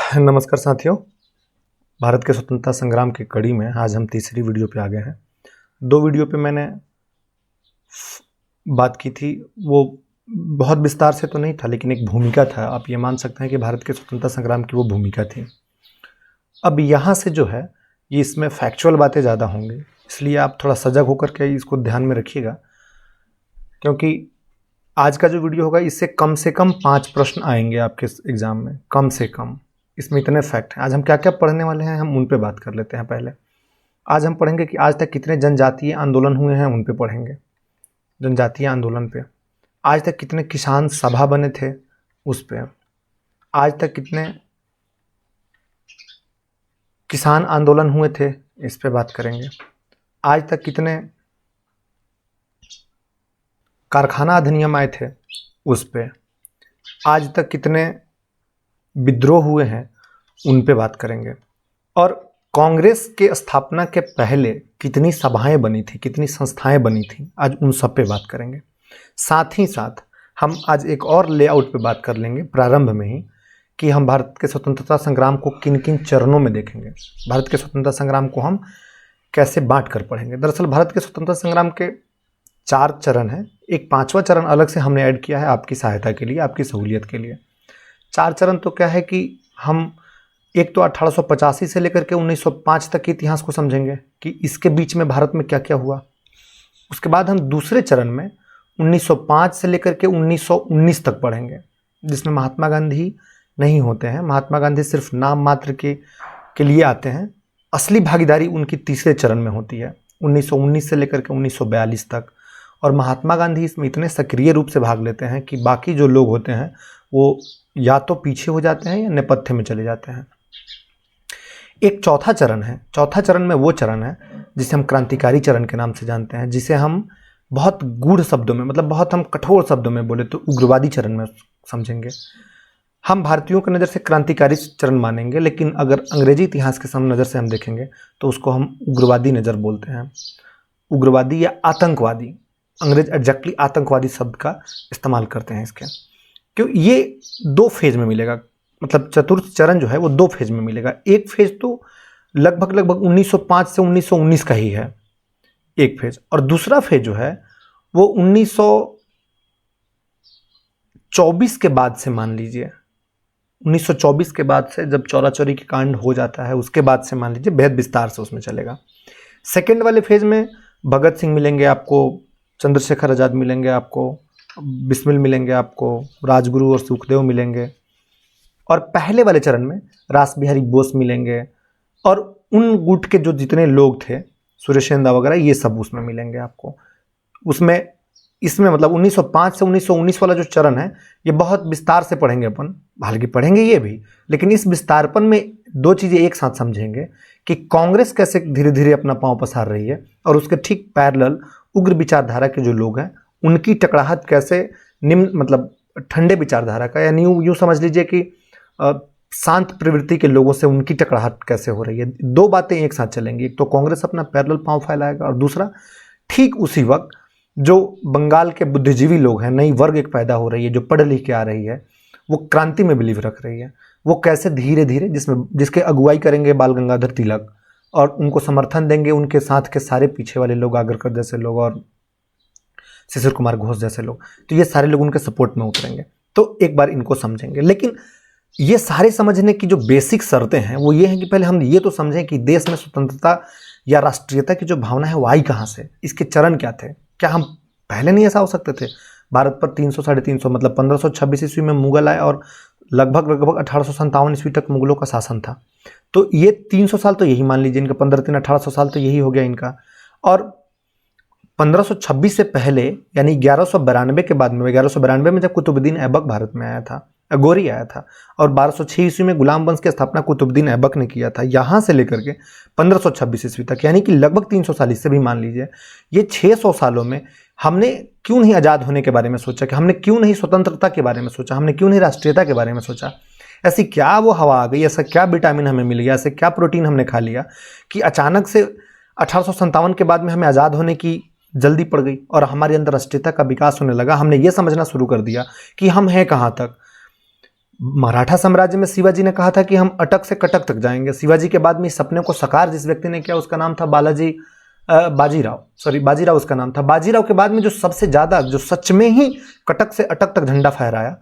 नमस्कार साथियों। भारत के स्वतंत्रता संग्राम की कड़ी में आज हम तीसरी वीडियो पे आ गए हैं। दो वीडियो पे मैंने बात की थी, वो बहुत विस्तार से तो नहीं था, लेकिन एक भूमिका था। आप ये मान सकते हैं कि भारत के स्वतंत्रता संग्राम की वो भूमिका थी। अब यहाँ से जो है ये इसमें फैक्चुअल बातें ज़्यादा होंगी, इसलिए आप थोड़ा सजग होकर के इसको ध्यान में रखिएगा, क्योंकि आज का जो वीडियो होगा इससे कम से कम 5 प्रश्न आएंगे आपके एग्ज़ाम में, कम से कम। इसमें इतने फैक्ट हैं। आज हम क्या क्या पढ़ने वाले हैं, हम उन पे बात कर लेते हैं। पहले आज हम पढ़ेंगे कि आज तक कितने जनजातीय आंदोलन हुए हैं, उन पे पढ़ेंगे, जनजातीय आंदोलन पे। आज तक कितने किसान सभा बने थे, उस पे। आज तक कितने किसान आंदोलन हुए थे, इस पे बात करेंगे। आज तक कितने कारखाना अधिनियम आए थे, उस पे। आज तक कितने विद्रोह हुए हैं, उन पे बात करेंगे। और कांग्रेस के स्थापना के पहले कितनी सभाएं बनी थी, कितनी संस्थाएं बनी थी, आज उन सब पे बात करेंगे। साथ ही साथ हम आज एक और लेआउट पे बात कर लेंगे प्रारंभ में ही, कि हम भारत के स्वतंत्रता संग्राम को किन किन चरणों में देखेंगे, भारत के स्वतंत्रता संग्राम को हम कैसे बांट कर पढ़ेंगे। दरअसल भारत के स्वतंत्रता संग्राम के 4 चरण हैं। एक 5वां चरण अलग से हमने ऐड किया है आपकी सहायता के लिए, आपकी सहूलियत के लिए। 4 चरण तो क्या है कि हम एक तो 1885 से लेकर के 1905 तक के इतिहास को समझेंगे कि इसके बीच में भारत में क्या क्या हुआ। उसके बाद हम दूसरे चरण में 1905 से लेकर के 1919 तक पढ़ेंगे, जिसमें महात्मा गांधी नहीं होते हैं। महात्मा गांधी सिर्फ नाम मात्र के लिए आते हैं। असली भागीदारी उनकी तीसरे चरण में होती है, 1919 से लेकर के 1942 तक। और महात्मा गांधी इसमें इतने सक्रिय रूप से भाग लेते हैं कि बाकी जो लोग होते हैं वो या तो पीछे हो जाते हैं या नेपथ्य में चले जाते हैं। एक चौथा चरण है। चौथा चरण में वो चरण है जिसे हम क्रांतिकारी चरण के नाम से जानते हैं, जिसे हम बहुत गूढ़ शब्दों में, मतलब बहुत हम कठोर शब्दों में बोले तो उग्रवादी चरण में समझेंगे। हम भारतीयों की नज़र से क्रांतिकारी चरण मानेंगे, लेकिन अगर अंग्रेजी इतिहास के नज़र से हम देखेंगे तो उसको हम उग्रवादी नज़र बोलते हैं। उग्रवादी या आतंकवादी, अंग्रेज एग्जैक्टली आतंकवादी शब्द का इस्तेमाल करते हैं इसके। क्यों? ये 2 फेज में मिलेगा, मतलब चतुर्थ चरण जो है वो 2 फेज में मिलेगा। एक फेज तो लगभग 1905 से 1919 का ही है, एक फेज। और दूसरा फेज जो है वो 1924 के बाद से, मान लीजिए 1924 के बाद से, जब चौरा चौरी के कांड हो जाता है उसके बाद से मान लीजिए बेहद विस्तार से उसमें चलेगा। सेकेंड वाले फेज में भगत सिंह मिलेंगे आपको, चंद्रशेखर आज़ाद मिलेंगे आपको, बिस्मिल मिलेंगे आपको, राजगुरु और सुखदेव मिलेंगे। और पहले वाले चरण में रास बिहारी बोस मिलेंगे, और उन गुट के जो जितने लोग थे, सुरेशचंद्र वगैरह, ये सब उसमें मिलेंगे आपको। उसमें इसमें मतलब 1905 से 1919 वाला जो चरण है ये बहुत विस्तार से पढ़ेंगे अपन, हालांकि पढ़ेंगे ये भी, लेकिन इस विस्तारपन में 2 चीज़ें एक साथ समझेंगे कि कांग्रेस कैसे धीरे धीरे अपना पांव पसार रही है, और उसके ठीक पैरेलल उग्र विचारधारा के जो लोग हैं उनकी टकराहट कैसे निम्न, मतलब ठंडे विचारधारा का, यानी यूँ समझ लीजिए कि शांत प्रवृत्ति के लोगों से उनकी टकराहट कैसे हो रही है। 2 बातें एक साथ चलेंगी। एक तो कांग्रेस अपना पैरेलल पांव फैलाएगा, और दूसरा ठीक उसी वक्त जो बंगाल के बुद्धिजीवी लोग हैं, नई वर्ग एक पैदा हो रही है जो पढ़ लिख के आ रही है, वो क्रांति में बिलीव रख रही है, वो कैसे धीरे धीरे, जिसके अगुवाई करेंगे बाल गंगाधर तिलक, और उनको समर्थन देंगे उनके साथ के सारे पीछे वाले लोग, आगरकर जैसे लोग और शिशिर कुमार घोष जैसे लोग, तो ये सारे लोग उनके सपोर्ट में उतरेंगे। तो एक बार इनको समझेंगे। लेकिन ये सारे समझने की जो बेसिक शर्तें हैं वो ये हैं कि पहले हम ये तो समझें कि देश में स्वतंत्रता या राष्ट्रीयता की जो भावना है वो आई कहाँ से, इसके चरण क्या थे। क्या हम पहले नहीं ऐसा हो सकते थे? भारत पर 300 साढ़े 300 मतलब 1526 ईस्वी में मुगल आए, और लगभग 1857 ईस्वी तक मुगलों का शासन था। तो ये 300 साल तो यही मान लीजिए इनका, 15 1800 साल तो यही हो गया इनका। और 1526 से पहले यानी 1192 के बाद में, 1192 में जब कुतुबुद्दीन ऐबक भारत में आया था, अघोरी आया था, और 1206 ईस्वी में गुलाम वंश की स्थापना कुतुबुद्दीन ऐबक ने किया था। यहाँ से लेकर के 1526 ईस्वी तक, यानी कि लगभग 300 साल, इससे भी मान लीजिए, ये 600 सालों में हमने क्यों नहीं आज़ाद होने के बारे में सोचा, कि हमने क्यों नहीं स्वतंत्रता के बारे में सोचा, हमने क्यों नहीं राष्ट्रीयता के बारे में सोचा। ऐसी क्या वो हवा आ गई, ऐसा क्या विटामिन हमें मिल गया, ऐसे क्या प्रोटीन हमने खा लिया कि अचानक से 1857 के बाद में हमें आज़ाद होने की जल्दी पड़ गई, और हमारे अंदर राष्ट्रीयता का विकास होने लगा। हमने ये समझना शुरू कर दिया कि हम हैं कहाँ तक। मराठा साम्राज्य में शिवाजी ने कहा था कि हम अटक से कटक तक जाएंगे। शिवाजी के बाद में इस सपने को साकार जिस व्यक्ति ने किया उसका नाम था बाजीराव उसका नाम था। बाजीराव के बाद में जो सबसे ज्यादा, जो सच में ही कटक से अटक तक झंडा फहराया,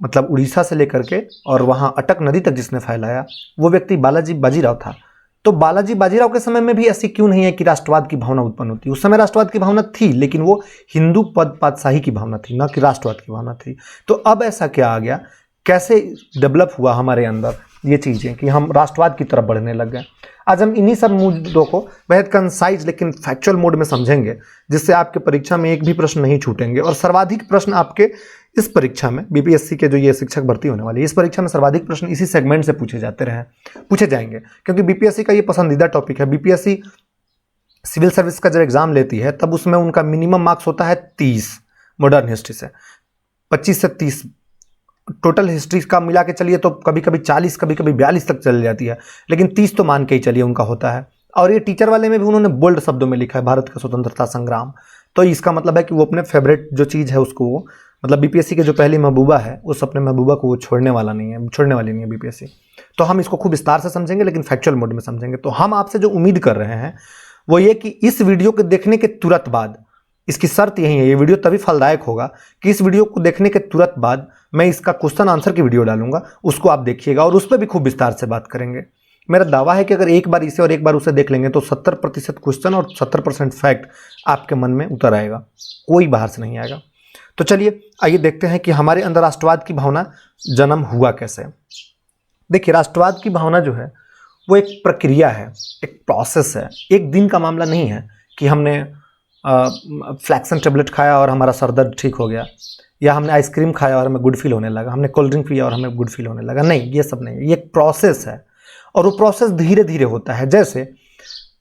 मतलब उड़ीसा से लेकर के और वहां अटक नदी तक जिसने फैलाया, वो व्यक्ति बालाजी बाजीराव था। तो बालाजी बाजीराव के समय में भी ऐसी क्यों नहीं है कि राष्ट्रवाद की भावना उत्पन्न होती? उस समय राष्ट्रवाद की भावना थी, लेकिन वो हिंदू पद पातशाही की भावना थी, न कि राष्ट्रवाद की भावना थी। तो अब ऐसा क्या आ गया, कैसे डेवलप हुआ हमारे अंदर ये चीजें कि हम राष्ट्रवाद की तरफ बढ़ने लग गए? आज हम इन्हीं सब मुद्दों को बेहद कंसाइज लेकिन फैक्चुअल मोड में समझेंगे, जिससे आपके परीक्षा में एक भी प्रश्न नहीं छूटेंगे। और सर्वाधिक प्रश्न आपके इस परीक्षा में, बीपीएससी के जो ये शिक्षक भर्ती होने वाली है, इस परीक्षा में सर्वाधिक प्रश्न इसी सेगमेंट से पूछे जाएंगे, क्योंकि बीपीएससी का ये पसंदीदा टॉपिक है। बीपीएससी सिविल सर्विस का जब एग्जाम लेती है तब उसमें उनका मिनिमम मार्क्स होता है 30 मॉडर्न हिस्ट्री से, 25 से 30 टोटल हिस्ट्री का मिला के चलिए तो कभी कभी 40 कभी कभी 42 तक चल जाती है, लेकिन 30 तो मान के ही चलिए उनका होता है। और ये टीचर वाले में भी उन्होंने बोल्ड शब्दों में लिखा है भारत का स्वतंत्रता संग्राम। तो इसका मतलब है कि वो अपने फेवरेट जो चीज़ है उसको वो, मतलब बीपीएससी के जो पहली महबूबा है उस अपने महबूबा को वो छोड़ने वाली नहीं है बीपीएससी। तो हम इसको खूब विस्तार से समझेंगे, लेकिन फैक्चुअल मोड में समझेंगे। तो हम आपसे जो उम्मीद कर रहे हैं वो ये कि इस वीडियो को देखने के तुरंत बाद, इसकी शर्त यही है, ये वीडियो तभी फलदायक होगा कि इस वीडियो को देखने के तुरंत बाद मैं इसका क्वेश्चन आंसर की वीडियो डालूंगा, उसको आप देखिएगा और उस पर भी खूब विस्तार से बात करेंगे। मेरा दावा है कि अगर एक बार इसे और एक बार उसे देख लेंगे तो 70% क्वेश्चन और 70% फैक्ट आपके मन में उतर आएगा, कोई बाहर से नहीं आएगा। तो चलिए आइए देखते हैं कि हमारे अंदर राष्ट्रवाद की भावना जन्म हुआ कैसे। देखिए, राष्ट्रवाद की भावना जो है वो एक प्रक्रिया है, एक प्रोसेस है, एक दिन का मामला नहीं है कि हमने फ्लैक्सन टेबलेट खाया और हमारा सर दर्द ठीक हो गया, या हमने आइसक्रीम खाया और हमें गुड फील होने लगा, हमने कोल्ड ड्रिंक पिया और हमें गुड फील होने लगा। नहीं, ये सब नहीं है, ये एक प्रोसेस है और वो प्रोसेस धीरे धीरे होता है। जैसे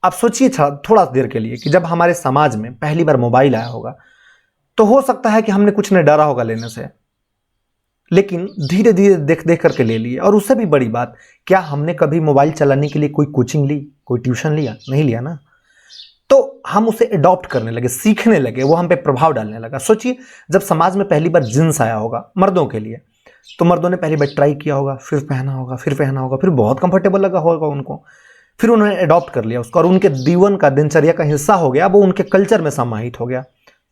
आप सोचिए थोड़ा देर के लिए कि जब हमारे समाज में पहली बार मोबाइल आया होगा तो हो सकता है कि हमने कुछ नहीं डरा होगा लेने से, लेकिन धीरे धीरे देख देख करके ले लिए। और उससे भी बड़ी बात, क्या हमने कभी मोबाइल चलाने के लिए कोई कोचिंग ली, कोई ट्यूशन लिया? नहीं लिया ना। तो हम उसे अडॉप्ट करने लगे, सीखने लगे, वो हम पे प्रभाव डालने लगा। सोचिए, जब समाज में पहली बार जींस आया होगा मर्दों के लिए, तो मर्दों ने पहली बार ट्राई किया होगा, फिर पहना होगा, फिर बहुत कंफर्टेबल लगा होगा उनको, फिर उन्होंने अडॉप्ट कर लिया उसको और उनके जीवन का, दिनचर्या का हिस्सा हो गया, वो उनके कल्चर में समाहित हो गया।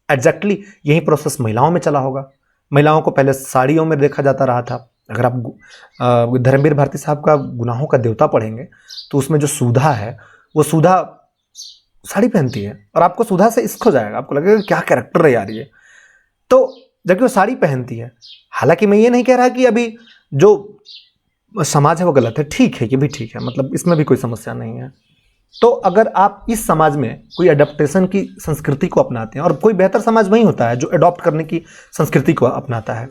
एग्जैक्टली यही प्रोसेस महिलाओं में चला होगा। महिलाओं को पहले साड़ियों में देखा जाता रहा था। अगर आप धर्मवीर भारती साहब का गुनाहों का देवता पढ़ेंगे तो उसमें जो सुधा है, वो सुधा साड़ी पहनती है और आपको सुधा से इश्क हो जाएगा, आपको लगेगा क्या कैरेक्टर है यार ये। तो जबकि वो साड़ी पहनती है। हालांकि मैं ये नहीं कह रहा कि अभी जो समाज है वो गलत है, ठीक है, ये भी ठीक है, मतलब इसमें भी कोई समस्या नहीं है। तो अगर आप इस समाज में कोई अडॉप्टेशन की संस्कृति को अपनाते हैं, और कोई बेहतर समाज वही होता है जो अडॉप्ट करने की संस्कृति को अपनाता है,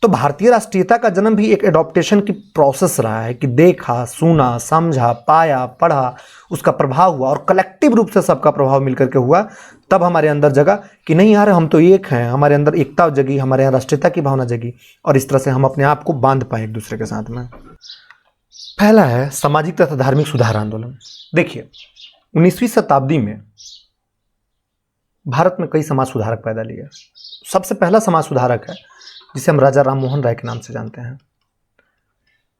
तो भारतीय राष्ट्रीयता का जन्म भी एक एडॉप्टेशन की प्रोसेस रहा है कि देखा, सुना, समझा, पाया, पढ़ा, उसका प्रभाव हुआ और कलेक्टिव रूप से सबका प्रभाव मिलकर के हुआ। तब हमारे अंदर जगा कि नहीं यार, हम तो एक हैं, हमारे अंदर एकता जगी, हमारे यहाँ राष्ट्रीयता की भावना जगी, और इस तरह से हम अपने आप को बांध पाए एक दूसरे के साथ में। पहला है सामाजिक तथा धार्मिक सुधार आंदोलन। देखिए, 19वीं शताब्दी में भारत में कई समाज सुधारक पैदा लिए। सबसे पहला समाज सुधारक है जिसे हम राजा राम मोहन राय के नाम से जानते हैं।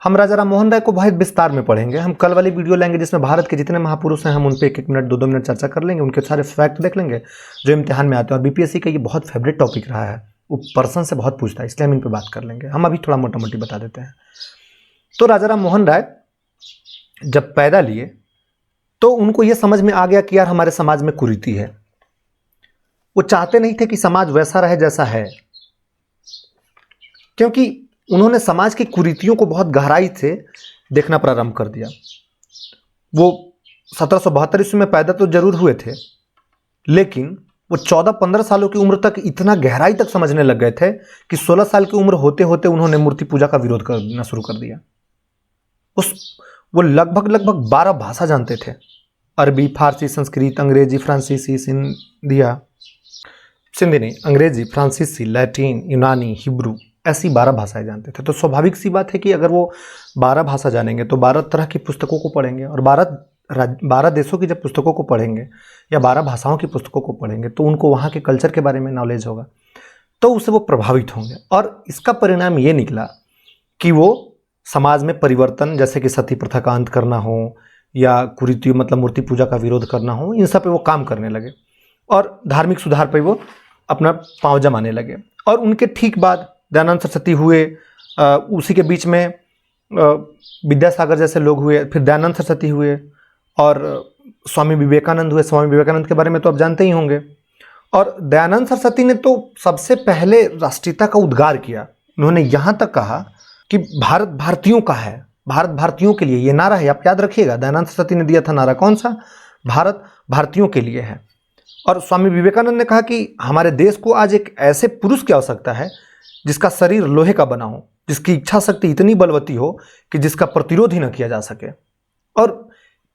हम राजा राम मोहन राय को बहुत विस्तार में पढ़ेंगे। हम कल वाली वीडियो लेंगे जिसमें भारत के जितने महापुरुष हैं हम उन पे 1-1 मिनट 2-2 मिनट चर्चा कर लेंगे, उनके सारे फैक्ट देख लेंगे जो इम्तिहान में आते हैं। और बीपीएससी का ये बहुत फेवरेट टॉपिक रहा है, वो पर्सन से बहुत पूछता है, इसलिए हम इन पर बात कर लेंगे। हम अभी थोड़ा मोटा मोटी बता देते हैं। तो राजा राम मोहन राय जब पैदा लिए तो उनको ये समझ में आ गया कि यार हमारे समाज में कुरीति है। वो चाहते नहीं थे कि समाज वैसा रहे जैसा है, क्योंकि उन्होंने समाज की कुरीतियों को बहुत गहराई से देखना प्रारंभ कर दिया। वो 1772 ईस्वी में पैदा तो जरूर हुए थे, लेकिन वो 14-15 सालों की उम्र तक इतना गहराई तक समझने लग गए थे कि 16 साल की उम्र होते होते उन्होंने मूर्ति पूजा का विरोध करना शुरू कर दिया। वो लगभग 12 भाषा जानते थे, अरबी, फारसी, संस्कृत, अंग्रेजी, फ्रांसीसी, सिंधी नहीं, अंग्रेजी, फ्रांसीसी, लैटिन, यूनानी, हिब्रू, ऐसी 12 भाषाएं जानते थे। तो स्वाभाविक सी बात है कि अगर वो 12 भाषा जानेंगे तो 12 तरह की पुस्तकों को पढ़ेंगे, और 12 देशों की जब पुस्तकों को पढ़ेंगे या 12 भाषाओं की पुस्तकों को पढ़ेंगे तो उनको वहाँ के कल्चर के बारे में नॉलेज होगा, तो उससे वो प्रभावित होंगे। और इसका परिणाम ये निकला कि वो समाज में परिवर्तन, जैसे कि सती प्रथा का अंत करना हो या कुरीतियों मतलब मूर्ति पूजा का विरोध करना हो, इन सब पे वो काम करने लगे और धार्मिक सुधार पे वो अपना पांव जमाने लगे। और उनके ठीक बाद दयानंद सरस्वती हुए, उसी के बीच में विद्यासागर जैसे लोग हुए, फिर दयानंद सरस्वती हुए और स्वामी विवेकानंद हुए। स्वामी विवेकानंद के बारे में तो आप जानते ही होंगे। और दयानंद सरस्वती ने तो सबसे पहले राष्ट्रीयता का उद्गार किया। उन्होंने यहाँ तक कहा कि भारत भारतीयों का है, भारत भारतीयों के लिए। ये नारा है, आप याद रखिएगा, दयानंद सरस्वती ने दिया था नारा, कौन सा? भारत भारतीयों के लिए है। और स्वामी विवेकानंद ने कहा कि हमारे देश को आज एक ऐसे पुरुष की आवश्यकता है जिसका शरीर लोहे का बना हो, जिसकी इच्छा शक्ति इतनी बलवती हो कि जिसका प्रतिरोध ही न किया जा सके। और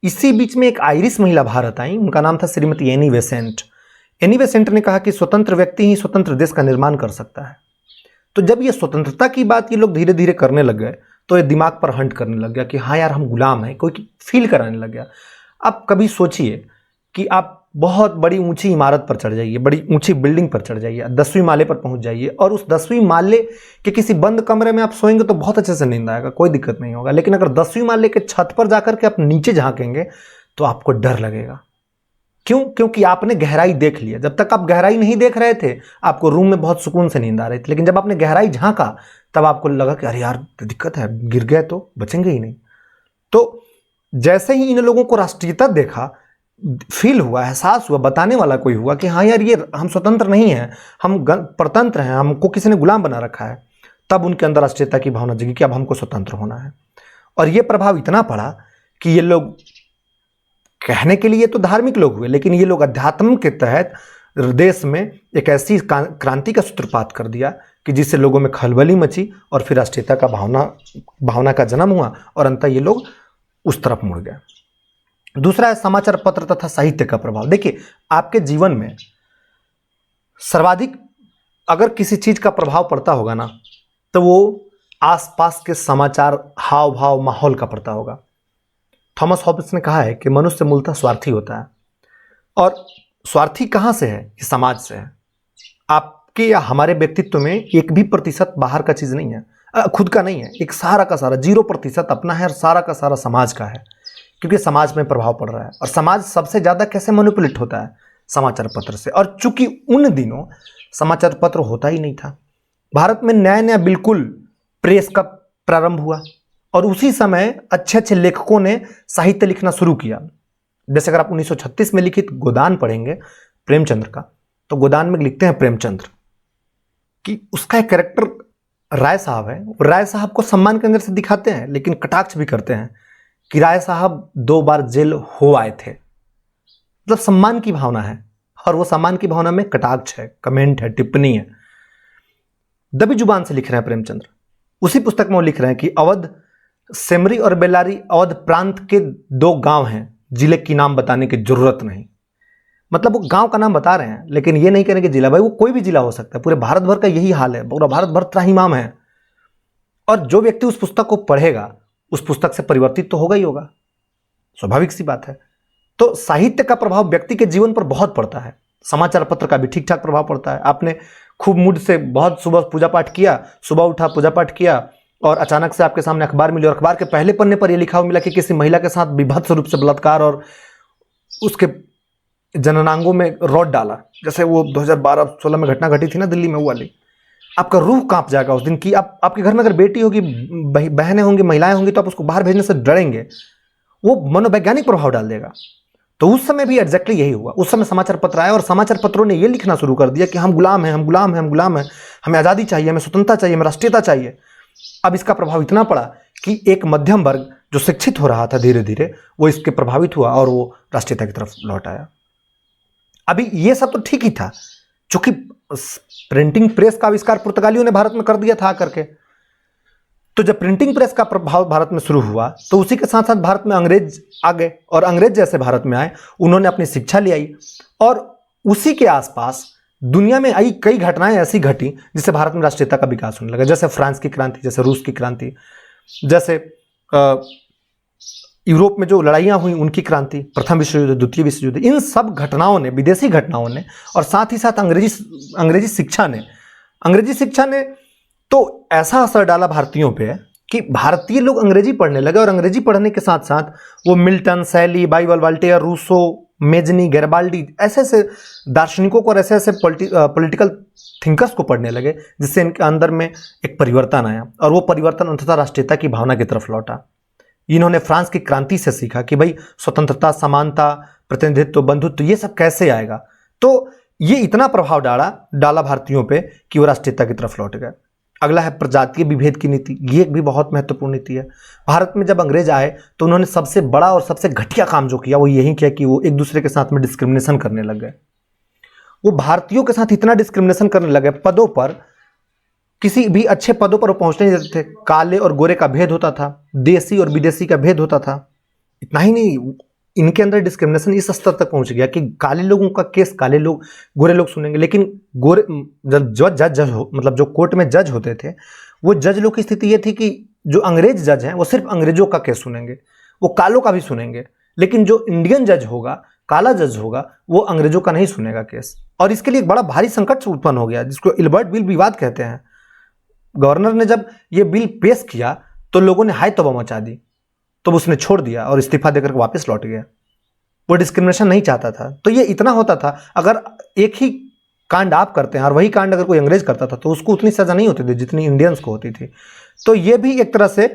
इसी बीच में एक आयरिश महिला भारत आई, उनका नाम था Shrimati Annie Besant. Annie Besant ने कहा कि स्वतंत्र व्यक्ति ही स्वतंत्र देश का निर्माण कर सकता है। तो जब ये स्वतंत्रता की बात ये लोग धीरे धीरे करने लग गए तो ये दिमाग पर हंट करने लग गया कि हाँ यार हम गुलाम हैं, कोई फील कराने लग गया। आप कभी सोचिए कि आप बहुत बड़ी ऊंची इमारत पर चढ़ जाइए, बड़ी ऊंची बिल्डिंग पर चढ़ जाइए, 10वीं माले पर पहुंच जाइए और उस 10वीं माले के किसी बंद कमरे में आप सोएंगे तो बहुत अच्छे से नींद आएगा, कोई दिक्कत नहीं होगा। लेकिन अगर 10वीं माले के छत पर जाकर के आप नीचे झांकेंगे तो आपको डर लगेगा। क्यों? क्योंकि आपने गहराई देख लिया। जब तक आप गहराई नहीं देख रहे थे आपको रूम में बहुत सुकून से नींद आ रही थी, लेकिन जब आपने गहराई झांका तब आपको लगा कि अरे यार दिक्कत है, गिर गए तो बचेंगे ही नहीं। तो जैसे ही इन लोगों को राष्ट्रीयता देखा, फील हुआ, एहसास हुआ, बताने वाला कोई हुआ कि हाँ यार ये हम स्वतंत्र नहीं हैं, हम परतंत्र हैं, हमको किसी ने गुलाम बना रखा है, तब उनके अंदर राष्ट्रीयता की भावना जगी कि अब हमको स्वतंत्र होना है। और ये प्रभाव इतना पड़ा कि ये लोग, कहने के लिए तो धार्मिक लोग हुए, लेकिन ये लोग अध्यात्म के तहत देश में एक ऐसी क्रांति का सूत्रपात कर दिया कि जिससे लोगों में खलबली मची और फिर राष्ट्रीयता का भावना का जन्म हुआ और अंततः ये लोग उस तरफ मुड़ गए। दूसरा है समाचार पत्र तथा साहित्य का प्रभाव। देखिए, आपके जीवन में सर्वाधिक अगर किसी चीज का प्रभाव पड़ता होगा ना, तो वो आसपास के समाचार, हाव भाव, माहौल का पड़ता होगा। थॉमस हॉब्स ने कहा है कि मनुष्य मूलतः स्वार्थी होता है। और स्वार्थी कहाँ से है? ये समाज से है। आपके या हमारे व्यक्तित्व में 1% बाहर का चीज नहीं है, खुद का नहीं है। एक सारा का सारा 0% अपना है और सारा का सारा समाज का है, क्योंकि समाज में प्रभाव पड़ रहा है। और समाज सबसे ज्यादा कैसे मैनिपुलेट होता है? समाचार पत्र से। और चूंकि उन दिनों समाचार पत्र होता ही नहीं था, भारत में नया नया बिल्कुल प्रेस का प्रारंभ हुआ और उसी समय अच्छे अच्छे लेखकों ने साहित्य लिखना शुरू किया। जैसे अगर आप 1936 में लिखित गोदान पढ़ेंगे प्रेमचंद्र का, तो गोदान में लिखते हैं प्रेमचंद्र कि उसका एक कैरेक्टर राय साहब है। राय साहब को सम्मान के अंदर से दिखाते हैं, लेकिन कटाक्ष भी करते हैं कि राय साहब 2 बार जेल हो आए थे। मतलब सम्मान की भावना है, और वो सम्मान की भावना में कटाक्ष है, कमेंट है, टिप्पणी है। दबी जुबान से लिख रहे हैं प्रेमचंद्र। उसी पुस्तक में वो लिख रहे हैं कि अवध, सेमरी और बेलारी अवध प्रांत के 2 गांव हैं, जिले की नाम बताने की जरूरत नहीं। मतलब वो गांव का नाम बता रहे हैं, लेकिन ये नहीं कहने कि जिला। भाई वो कोई भी जिला हो सकता है, पूरे भारत भर का यही हाल है, पूरा भारत भर त्राहिमाम है। और जो व्यक्ति उस पुस्तक को पढ़ेगा उस पुस्तक से परिवर्तित तो होगा ही होगा, स्वाभाविक सी बात है। तो साहित्य का प्रभाव व्यक्ति के जीवन पर बहुत पड़ता है। समाचार पत्र का भी ठीक ठाक प्रभाव पड़ता है। आपने खूब मूड से बहुत सुबह पूजा पाठ किया, सुबह उठा पूजा पाठ किया और अचानक से आपके सामने अखबार मिली और अखबार के पहले पन्ने पर यह लिखा हुआ मिला कि किसी महिला के साथ विभत्स रूप से बलात्कार और उसके जननांगों में रॉड डाला, जैसे वो 2012-16 में घटना घटी थी ना दिल्ली में, वो वाली। आपका रूह कांप जाएगा उस दिन की। आपके घर में अगर बेटी होगी, बहनें होंगी, महिलाएं होंगी, तो आप उसको बाहर भेजने से डरेंगे। वो मनोवैज्ञानिक प्रभाव डाल देगा। तो उस समय भी एग्जैक्टली यही हुआ। उस समय समाचार पत्र आए और समाचार पत्रों ने ये लिखना शुरू कर दिया कि हम गुलाम हैं, हम गुलाम हैं, हम गुलाम हैं, हमें आज़ादी चाहिए, हमें स्वतंत्रता चाहिए, हमें राष्ट्रीयता चाहिए। अब इसका प्रभाव इतना पड़ा कि एक मध्यम वर्ग जो शिक्षित हो रहा था धीरे धीरे, वो इसके प्रभावित हुआ और वो राष्ट्रीयता की तरफ लौट आया। अभी ये सब तो ठीक ही था, चूंकि प्रिंटिंग प्रेस का आविष्कार पुर्तगालियों ने भारत में कर दिया था करके। तो जब प्रिंटिंग प्रेस का प्रभाव भारत में शुरू हुआ तो उसी के साथ साथ भारत में अंग्रेज आ गए, और अंग्रेज जैसे भारत में आए, उन्होंने अपनी शिक्षा ले आई और उसी के आसपास दुनिया में आई कई घटनाएं ऐसी घटी जिससे भारत में राष्ट्रीयता का विकास होने लगा। जैसे फ्रांस की क्रांति, जैसे रूस की क्रांति, जैसे यूरोप में जो लड़ाइयाँ हुई उनकी क्रांति, प्रथम विश्व युद्ध, द्वितीय विश्व युद्ध, इन सब घटनाओं ने, विदेशी घटनाओं ने, और साथ ही साथ अंग्रेजी शिक्षा ने तो ऐसा असर डाला भारतीयों पे कि भारतीय लोग अंग्रेजी पढ़ने लगे और अंग्रेजी पढ़ने के साथ साथ वो Milton, Shelley, Bible, Voltaire, Rousseau, Mazzini, Garibaldi ऐसे ऐसे दार्शनिकों को और ऐसे ऐसे पॉलिटिकल थिंकर्स को पढ़ने लगे, जिससे इनके अंदर में एक परिवर्तन आया और वो परिवर्तन अंततः राष्ट्रीयता की भावना की तरफ लौटा। इन्होंने फ्रांस की क्रांति से सीखा कि भाई स्वतंत्रता, समानता, प्रतिनिधित्व, बंधुत्व ये सब कैसे आएगा। तो ये इतना प्रभाव डाला भारतीयों पे कि वो राष्ट्रीयता की तरफ लौट गए। अगला है प्रजातीय विभेद की नीति। ये एक भी बहुत महत्वपूर्ण नीति है। भारत में जब अंग्रेज आए तो उन्होंने सबसे बड़ा और सबसे घटिया काम जो किया वो यही किया कि वो एक दूसरे के साथ में डिस्क्रिमिनेशन करने लग गए। वो भारतीयों के साथ इतना डिस्क्रिमिनेशन करने लगे, पदों पर किसी भी अच्छे पदों पर वो पहुंचने नहीं देते थे। काले और गोरे का भेद होता था, देसी और विदेशी का भेद होता था। इतना ही नहीं, इनके अंदर डिस्क्रिमिनेशन इस स्तर तक पहुंच गया कि काले लोगों का केस काले लोग, गोरे लोग सुनेंगे, लेकिन गोरे जब जज मतलब जो कोर्ट में जज होते थे, वो जज लोग की स्थिति ये थी कि जो अंग्रेज जज हैं वो सिर्फ अंग्रेजों का केस सुनेंगे, वो कालों का भी सुनेंगे, लेकिन जो इंडियन जज होगा, काला जज होगा, वो अंग्रेजों का नहीं सुनेगा केस। और इसके लिए एक बड़ा भारी संकट उत्पन्न हो गया, जिसको इल्बर्ट बिल विवाद कहते हैं। गवर्नर ने जब ये बिल पेश किया तो लोगों ने हाय तौबा मचा दी, तो उसने छोड़ दिया और इस्तीफा देकर वापस लौट गया। वो डिस्क्रिमिनेशन नहीं चाहता था। तो ये इतना होता था, अगर एक ही कांड आप करते हैं और वही कांड अगर कोई अंग्रेज करता था तो उसको उतनी सजा नहीं होती थी जितनी इंडियंस को होती थी। तो ये भी एक तरह से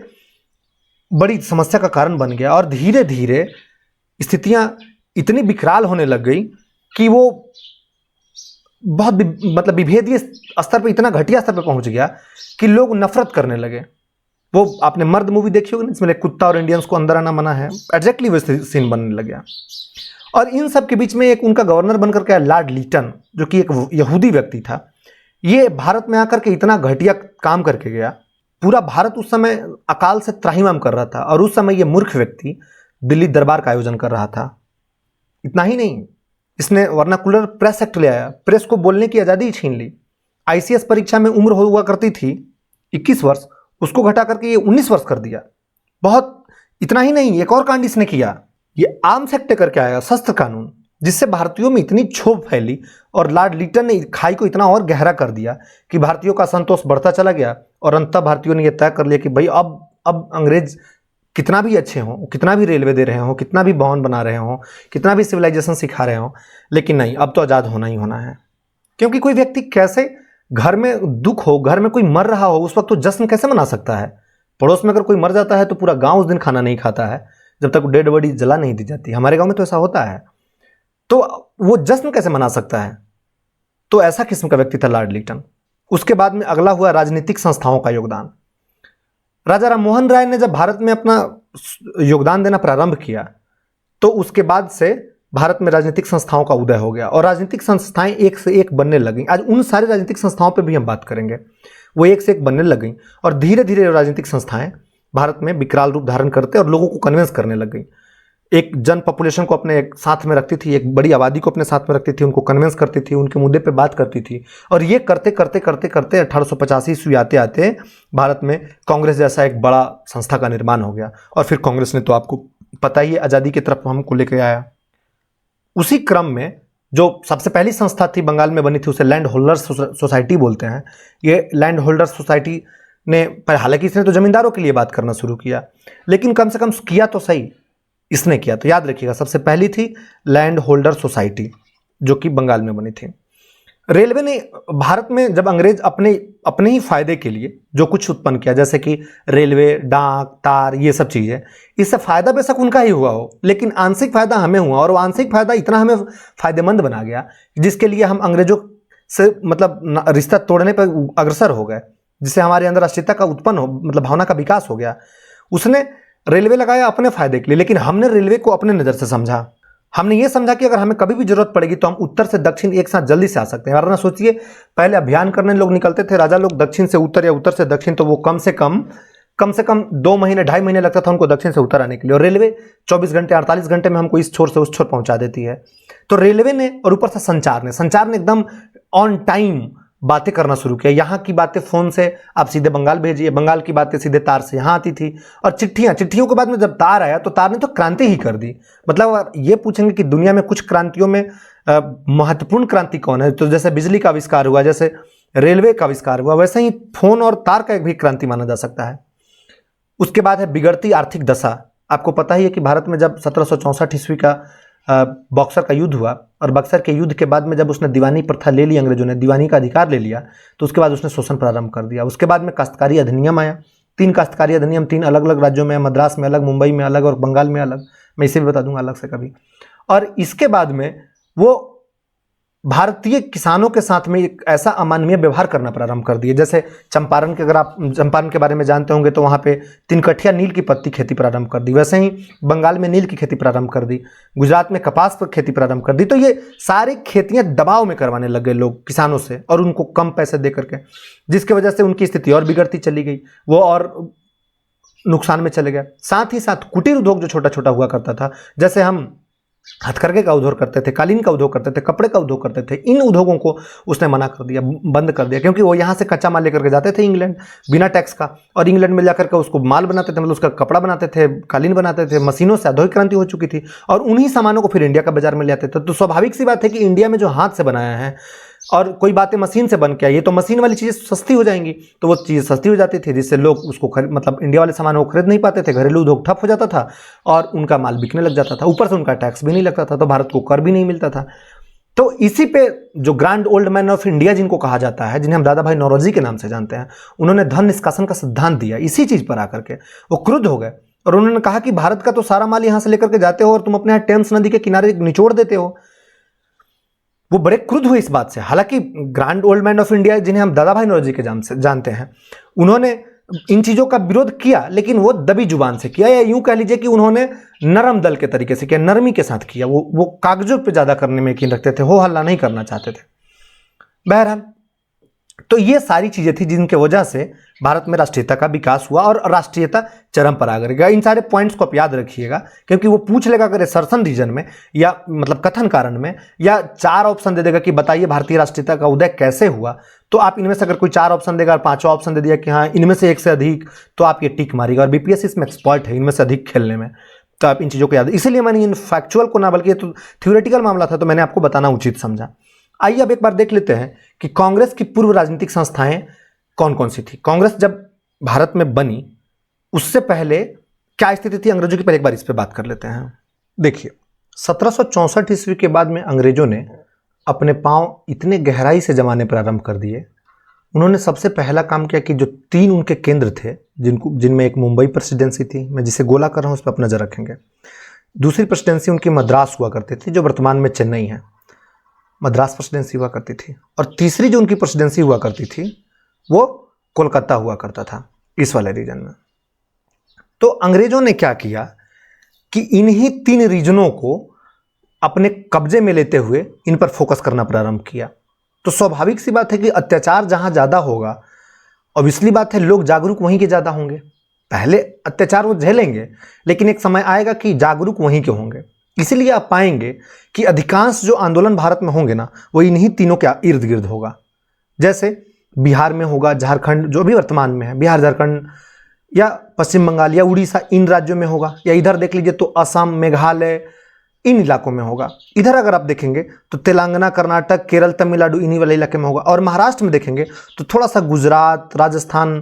बड़ी समस्या का कारण बन गया और धीरे धीरे स्थितियां इतनी विकराल होने लग गई कि वो बहुत मतलब विभेदीय स्तर पर, इतना घटिया स्तर पर पहुंच गया कि लोग नफरत करने लगे। वो आपने मर्द मूवी देखी होगी, इसमें कुत्ता और इंडियंस को अंदर आना मना है, एग्जैक्टली वैसे सीन बनने लग गया। और इन सब के बीच में एक उनका गवर्नर बनकर के लॉर्ड लीटन, जो कि एक यहूदी व्यक्ति था, ये भारत में आकर के इतना घटिया काम करके गया। पूरा भारत उस समय अकाल से त्राहिमाम कर रहा था और उस समय ये मूर्ख व्यक्ति दिल्ली दरबार का आयोजन कर रहा था। इतना ही नहीं, इसने वर्नाकुलर प्रेस एक्ट ले आया, प्रेस को बोलने की आज़ादी छीन ली। आईसीएस परीक्षा में उम्र हुआ करती थी 21 वर्ष, उसको घटा करके ये 19 वर्ष कर दिया। बहुत इतना ही नहीं, एक और कांड इसने किया, ये आर्म्स एक्ट करके आया, शस्त्र कानून, जिससे भारतीयों में इतनी क्षोभ फैली और लॉर्ड लीटन ने खाई को इतना और गहरा कर दिया कि भारतीयों का असंतोष बढ़ता चला गया और अंततः भारतीयों ने यह तय कर लिया कि भाई अब अंग्रेज कितना भी अच्छे हों, कितना भी रेलवे दे रहे हों, कितना भी भवन बना रहे हों, कितना भी सिविलाइजेशन सिखा रहे हों, लेकिन नहीं, अब तो आज़ाद होना ही होना है। क्योंकि कोई व्यक्ति कैसे घर में दुख हो, घर में कोई मर रहा हो, उस वक्त तो जश्न कैसे मना सकता है। पड़ोस में अगर कोई मर जाता है तो पूरा गांव उस दिन खाना नहीं खाता है जब तक डेड बॉडी जला नहीं दी जाती। हमारे गांव में तो ऐसा होता है, तो वो जश्न कैसे मना सकता है। तो ऐसा किस्म का व्यक्ति था लॉर्ड लीटन। उसके बाद में अगला हुआ राजनीतिक संस्थाओं का योगदान। राजा राम मोहन राय ने जब भारत में अपना योगदान देना प्रारंभ किया तो उसके बाद से भारत में राजनीतिक संस्थाओं का उदय हो गया और राजनीतिक संस्थाएं एक से एक बनने लगीं। आज उन सारी राजनीतिक संस्थाओं पे भी हम बात करेंगे। वो एक से एक बनने लग गई और धीरे धीरे राजनीतिक संस्थाएं भारत में विकराल रूप धारण करते और लोगों को कन्विंस करने लग गई। एक जन पॉपुलेशन को अपने साथ में रखती थी, एक बड़ी आबादी को अपने साथ में रखती थी, उनको कन्विंस करती थी, उनके मुद्दे पे बात करती थी। और ये करते करते करते करते 1885 ईस्वी आते आते भारत में कांग्रेस जैसा एक बड़ा संस्था का निर्माण हो गया। और फिर कांग्रेस ने तो आपको पता ही है आज़ादी की तरफ हमको लेके आया। उसी क्रम में जो सबसे पहली संस्था थी बंगाल में बनी थी, उसे लैंड होल्डर्स सोसाइटी बोलते हैं। ये लैंड होल्डर्स सोसाइटी ने, हालांकि इसने तो जमींदारों के लिए बात करना शुरू किया, लेकिन कम से कम किया तो सही इसने किया। तो याद रखिएगा, सबसे पहली थी लैंड होल्डर सोसाइटी जो कि बंगाल में बनी थी। रेलवे ने भारत में जब अंग्रेज अपने ही फायदे के लिए जो कुछ उत्पन्न किया, जैसे कि रेलवे, डाक, तार, ये सब चीज़ें, इससे फायदा बेशक उनका ही हुआ हो, लेकिन आंशिक फायदा हमें हुआ और वो आंशिक फायदा इतना हमें फायदेमंद बना गया जिसके लिए हम अंग्रेजों से मतलब रिश्ता तोड़ने पर अग्रसर हो गए, जिससे हमारे अंदर राष्ट्रीयता का उत्पन्न हो, मतलब भावना का विकास हो गया। उसने रेलवे लगाया अपने फायदे के लिए, लेकिन हमने रेलवे को अपने नज़र से समझा। हमने ये समझा कि अगर हमें कभी भी जरूरत पड़ेगी तो हम उत्तर से दक्षिण एक साथ जल्दी से आ सकते हैं। वरना सोचिए, पहले अभियान करने लोग निकलते थे, राजा लोग दक्षिण से उत्तर या उत्तर से दक्षिण, तो वो कम से कम 2 महीने 2.5 महीने लगता था उनको दक्षिण से उत्तर आने के लिए। और रेलवे 24 घंटे 48 घंटे में हमको इस छोर से उस छोर पहुंचा देती है। तो रेलवे ने और ऊपर से संचार ने एकदम ऑन टाइम बातें करना शुरू किया। यहाँ की बातें फ़ोन से आप सीधे बंगाल भेजिए, बंगाल की बातें सीधे तार से यहाँ आती थी। और चिट्ठियों के बाद में जब तार आया तो तार ने तो क्रांति ही कर दी। मतलब ये पूछेंगे कि दुनिया में कुछ क्रांतियों में महत्वपूर्ण क्रांति कौन है, तो जैसे बिजली का आविष्कार हुआ, जैसे रेलवे का आविष्कार हुआ, वैसे ही फ़ोन और तार का एक भी क्रांति माना जा सकता है। उसके बाद है बिगड़ती आर्थिक दशा। आपको पता ही है कि भारत में जब 1764 ईस्वी का बक्सर का युद्ध हुआ, और बक्सर के युद्ध के बाद में जब उसने दीवानी प्रथा ले ली, अंग्रेजों ने दीवानी का अधिकार ले लिया, तो उसके बाद उसने शोषण प्रारंभ कर दिया। उसके बाद में काश्तकारी अधिनियम आया, 3 काश्तकारी अधिनियम 3 अलग अलग राज्यों में, मद्रास में अलग, मुंबई में अलग और बंगाल में अलग। मैं इसे भी बता दूंगा अलग से कभी। और इसके बाद में वो भारतीय किसानों के साथ में एक ऐसा अमानवीय व्यवहार करना प्रारंभ कर दिए। जैसे चंपारण के, अगर आप चंपारण के बारे में जानते होंगे तो वहाँ पे 3 कठिया नील की पत्ती खेती प्रारंभ कर दी। वैसे ही बंगाल में नील की खेती प्रारंभ कर दी, गुजरात में कपास पर खेती प्रारंभ कर दी। तो ये सारी खेतियाँ दबाव में करवाने लग गए लोग किसानों से, और उनको कम पैसे दे करके, जिसकी वजह से उनकी स्थिति और बिगड़ती चली गई, वो और नुकसान में चले गए। साथ ही साथ कुटीर उद्योग जो छोटा छोटा हुआ करता था, जैसे हम हथकरघे का उद्योग करते थे, कालीन का उद्योग करते थे, कपड़े का उद्योग करते थे, इन उद्योगों को उसने मना कर दिया, बंद कर दिया, क्योंकि वो यहाँ से कच्चा माल लेकर के जाते थे इंग्लैंड बिना टैक्स का, और इंग्लैंड में जाकर के उसको माल बनाते थे, मतलब उसका कपड़ा बनाते थे, कालीन बनाते थे। मशीनों से औद्योगिक क्रांति हो चुकी थी, और उन्हीं सामानों को फिर इंडिया का बाजार में ले आते थे। तो स्वाभाविक सी बात है कि इंडिया में जो हाथ से बनाया है और कोई बातें मशीन से बन के आई, ये तो मशीन वाली चीज़ें सस्ती हो जाएंगी, तो वो चीज़ सस्ती हो जाती थी, जिससे लोग उसको मतलब इंडिया वाले सामान को खरीद नहीं पाते थे, घरेलू उद्योग ठप हो जाता था और उनका माल बिकने लग जाता था। ऊपर से उनका टैक्स भी नहीं लगता था, तो भारत को कर भी नहीं मिलता था। तो इसी पे जो grand old man of India जिनको कहा जाता है, जिन्हें हम दादा भाई नौरोजी के नाम से जानते हैं, उन्होंने धन निष्कासन का सिद्धांत दिया। इसी चीज़ पर आकर के वो क्रुद्ध हो गए और उन्होंने कहा कि भारत का तो सारा माल यहाँ से लेकर के जाते हो और तुम अपने यहाँ टेम्स नदी के किनारे निचोड़ देते हो। वो बड़े क्रुद्ध हुए इस बात से। हालांकि grand old man of India, जिन्हें हम दादा भाई नौरोजी के नाम से जानते हैं, उन्होंने इन चीज़ों का विरोध किया, लेकिन वो दबी जुबान से किया, या यूं कह लीजिए कि उन्होंने नरम दल के तरीके से किया, नरमी के साथ किया। वो कागजों पे ज़्यादा करने में यकीन रखते थे, हो हल्ला नहीं करना चाहते थे। बहरहाल, तो ये सारी चीज़ें थी जिनके वजह से भारत में राष्ट्रीयता का विकास हुआ और राष्ट्रीयता चरम पर आ गई। इन सारे पॉइंट्स को आप याद रखिएगा, क्योंकि वो पूछ लेगा अगर सर्सन रीजन में, या मतलब कथन कारण में, या 4 ऑप्शन दे देगा कि बताइए भारतीय राष्ट्रीयता का उदय कैसे हुआ, तो आप इनमें से अगर कोई 4 ऑप्शन देगा और 5वां ऑप्शन दे दिया कि हाँ इनमें से एक से अधिक, तो आप ये टिक मारिएगा। और बीपीएससी इसमें एक्सपर्ट है, इनमें से अधिक खेलने में, तो आप इन चीज़ों को याद, इसीलिए मैंने इन फैक्चुअल को ना, बल्कि ये तो थ्योरेटिकल मामला था, तो मैंने आपको बताना उचित समझा। आइए अब एक बार देख लेते हैं कि कांग्रेस की पूर्व राजनीतिक संस्थाएं कौन कौन सी थी। कांग्रेस जब भारत में बनी उससे पहले क्या स्थिति थी अंग्रेजों की, पहले एक बार इस पे बात कर लेते हैं। देखिए, 1764 ईस्वी के बाद में अंग्रेजों ने अपने पांव इतने गहराई से जमाने प्रारंभ कर दिए। उन्होंने सबसे पहला काम किया कि जो 3 उनके केंद्र थे, जिनमें एक मुंबई प्रेसिडेंसी थी, मैं जिसे गोला कर रहा हूँ उस पर आप नजर रखेंगे। दूसरी प्रेसिडेंसी उनकी मद्रास हुआ करती थी, जो वर्तमान में चेन्नई है, मद्रास प्रेसिडेंसी हुआ करती थी। और तीसरी जो उनकी प्रेसिडेंसी हुआ करती थी वो कोलकाता हुआ करता था, इस वाले रीजन में। तो अंग्रेजों ने क्या किया कि इन्हीं 3 रीजनों को अपने कब्जे में लेते हुए इन पर फोकस करना प्रारंभ किया। तो स्वाभाविक सी बात है कि अत्याचार जहां ज्यादा होगा, ऑब्वियसली बात है लोग जागरूक वहीं के ज्यादा होंगे। पहले अत्याचार वो झेलेंगे, लेकिन एक समय आएगा कि जागरूक वहीं के होंगे। इसीलिए आप पाएंगे कि अधिकांश जो आंदोलन भारत में होंगे ना, वो इन्हीं तीनों के इर्द गिर्द होगा। जैसे बिहार में होगा, झारखंड जो भी वर्तमान में है, बिहार, झारखंड या पश्चिम बंगाल या उड़ीसा, इन राज्यों में होगा। या इधर देख लीजिए तो असम, मेघालय, इन इलाकों में होगा। इधर अगर आप देखेंगे तो तेलंगाना, कर्नाटक, केरल, तमिलनाडु, इन्हीं वाले इलाके में होगा। और महाराष्ट्र में देखेंगे तो थोड़ा सा गुजरात, राजस्थान,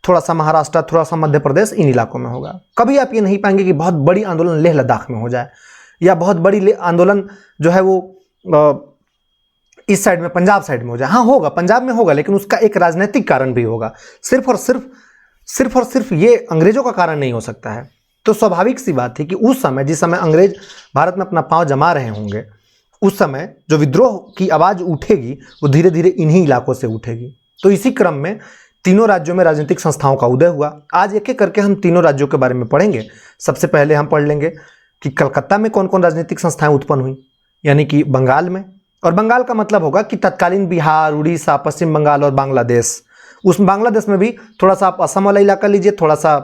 थोड़ा सा महाराष्ट्र, थोड़ा सा मध्य प्रदेश, इन इलाकों में होगा। कभी आप ये नहीं पाएंगे कि बहुत बड़ी आंदोलन लेह लद्दाख में हो जाए, या बहुत बड़ी आंदोलन जो है वो इस साइड में, पंजाब साइड में हो जाए। हाँ होगा, पंजाब में होगा, लेकिन उसका एक राजनीतिक कारण भी होगा। सिर्फ और सिर्फ ये अंग्रेजों का कारण नहीं हो सकता है। तो स्वाभाविक सी बात थी कि उस समय, जिस समय अंग्रेज भारत में अपना पांव जमा रहे होंगे, उस समय जो विद्रोह की आवाज उठेगी वो धीरे धीरे इन्हीं इलाकों से उठेगी। तो इसी क्रम में तीनों राज्यों में राजनीतिक संस्थाओं का उदय हुआ। आज एक एक करके हम तीनों राज्यों के बारे में पढ़ेंगे। सबसे पहले हम पढ़ लेंगे कि कलकत्ता में कौन कौन राजनीतिक संस्थाएं उत्पन्न हुई, यानी कि बंगाल में। और बंगाल का मतलब होगा कि तत्कालीन बिहार, उड़ीसा, पश्चिम बंगाल और बांग्लादेश। उस बांग्लादेश में भी थोड़ा सा आप असम वाला इलाका लीजिए, थोड़ा सा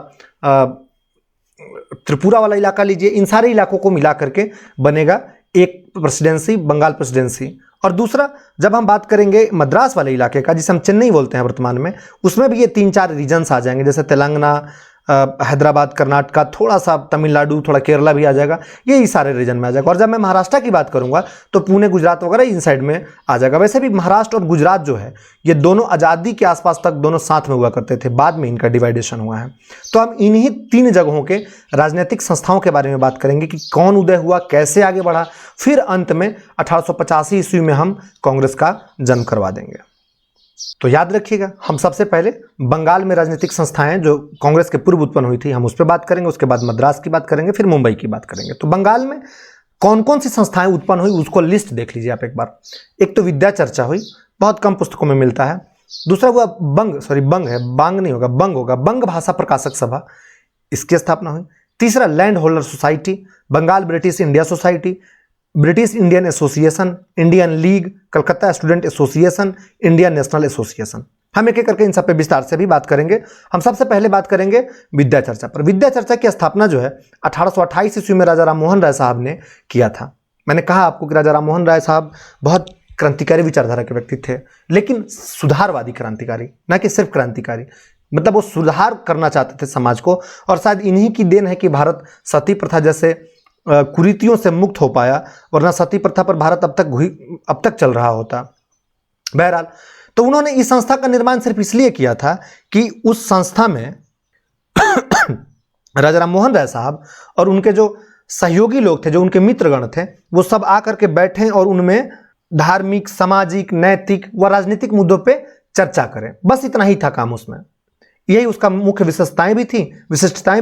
त्रिपुरा वाला इलाका लीजिए, इन सारे इलाकों को मिला करके बनेगा एक प्रेसिडेंसी, बंगाल प्रेसिडेंसी। और दूसरा, जब हम बात करेंगे मद्रास वाले इलाके का, जिसे हम चेन्नई बोलते हैं वर्तमान में, उसमें भी ये 3-4 रीजन्स आ जाएंगे, जैसे तेलंगाना, हैदराबाद, कर्नाटका, थोड़ा सा तमिलनाडु, थोड़ा केरला भी आ जाएगा, यही सारे रीजन में आ जाएगा। और जब मैं महाराष्ट्र की बात करूंगा तो पुणे, गुजरात वगैरह इन साइड में आ जाएगा। वैसे भी महाराष्ट्र और गुजरात जो है ये दोनों आज़ादी के आसपास तक दोनों साथ में हुआ करते थे, बाद में इनका डिवाइडेशन हुआ है। तो हम इन्हीं 3 जगहों के राजनीतिक संस्थाओं के बारे में बात करेंगे कि कौन उदय हुआ, कैसे आगे बढ़ा, फिर अंत में 1885 ईस्वी में हम कांग्रेस का जन्म करवा देंगे। तो याद रखिएगा, हम सबसे पहले बंगाल में राजनीतिक संस्थाएं जो कांग्रेस के पूर्व उत्पन्न हुई थी हम उस पर बात करेंगे, उसके बाद मद्रास की बात करेंगे, फिर मुंबई की बात करेंगे। तो बंगाल में कौन कौन सी संस्थाएं उत्पन्न हुई उसको लिस्ट देख लीजिए आप एक बार। एक तो विद्या चर्चा हुई, बहुत कम पुस्तकों में मिलता है। दूसरा हुआ बंग भाषा प्रकाशक सभा, इसकी स्थापना हुई। तीसरा Land Holder Society, Bengal British India Society, British Indian Association, Indian League, Calcutta Student Association, Indian National Association. हम एक एक करके इन सब पे विस्तार से भी बात करेंगे। हम सबसे पहले बात करेंगे विद्या चर्चा पर। विद्या चर्चा की स्थापना जो है 1828 ईस्वी में राजा राम मोहन राय साहब ने किया था। मैंने कहा आपको कि राजा राम मोहन राय साहब बहुत क्रांतिकारी विचारधारा के व्यक्ति थे, लेकिन सुधारवादी क्रांतिकारी, ना कि सिर्फ क्रांतिकारी। मतलब वो सुधार करना चाहते थे समाज को, और शायद इन्हीं की देन है कि भारत सती प्रथा जैसे कुरीतियों से मुक्त हो पाया, वरना सती प्रथा पर भारत अब तक चल रहा होता। बहरहाल, तो उन्होंने इस संस्था का निर्माण सिर्फ इसलिए किया था कि उस संस्था में राजा राम मोहन राय साहब और उनके जो सहयोगी लोग थे, जो उनके मित्रगण थे, वो सब आकर के बैठें और उनमें धार्मिक, सामाजिक, नैतिक व राजनीतिक मुद्दों पे चर्चा करें। बस इतना ही था काम उसमें। यही उसका मुख्य विशिष्टताएं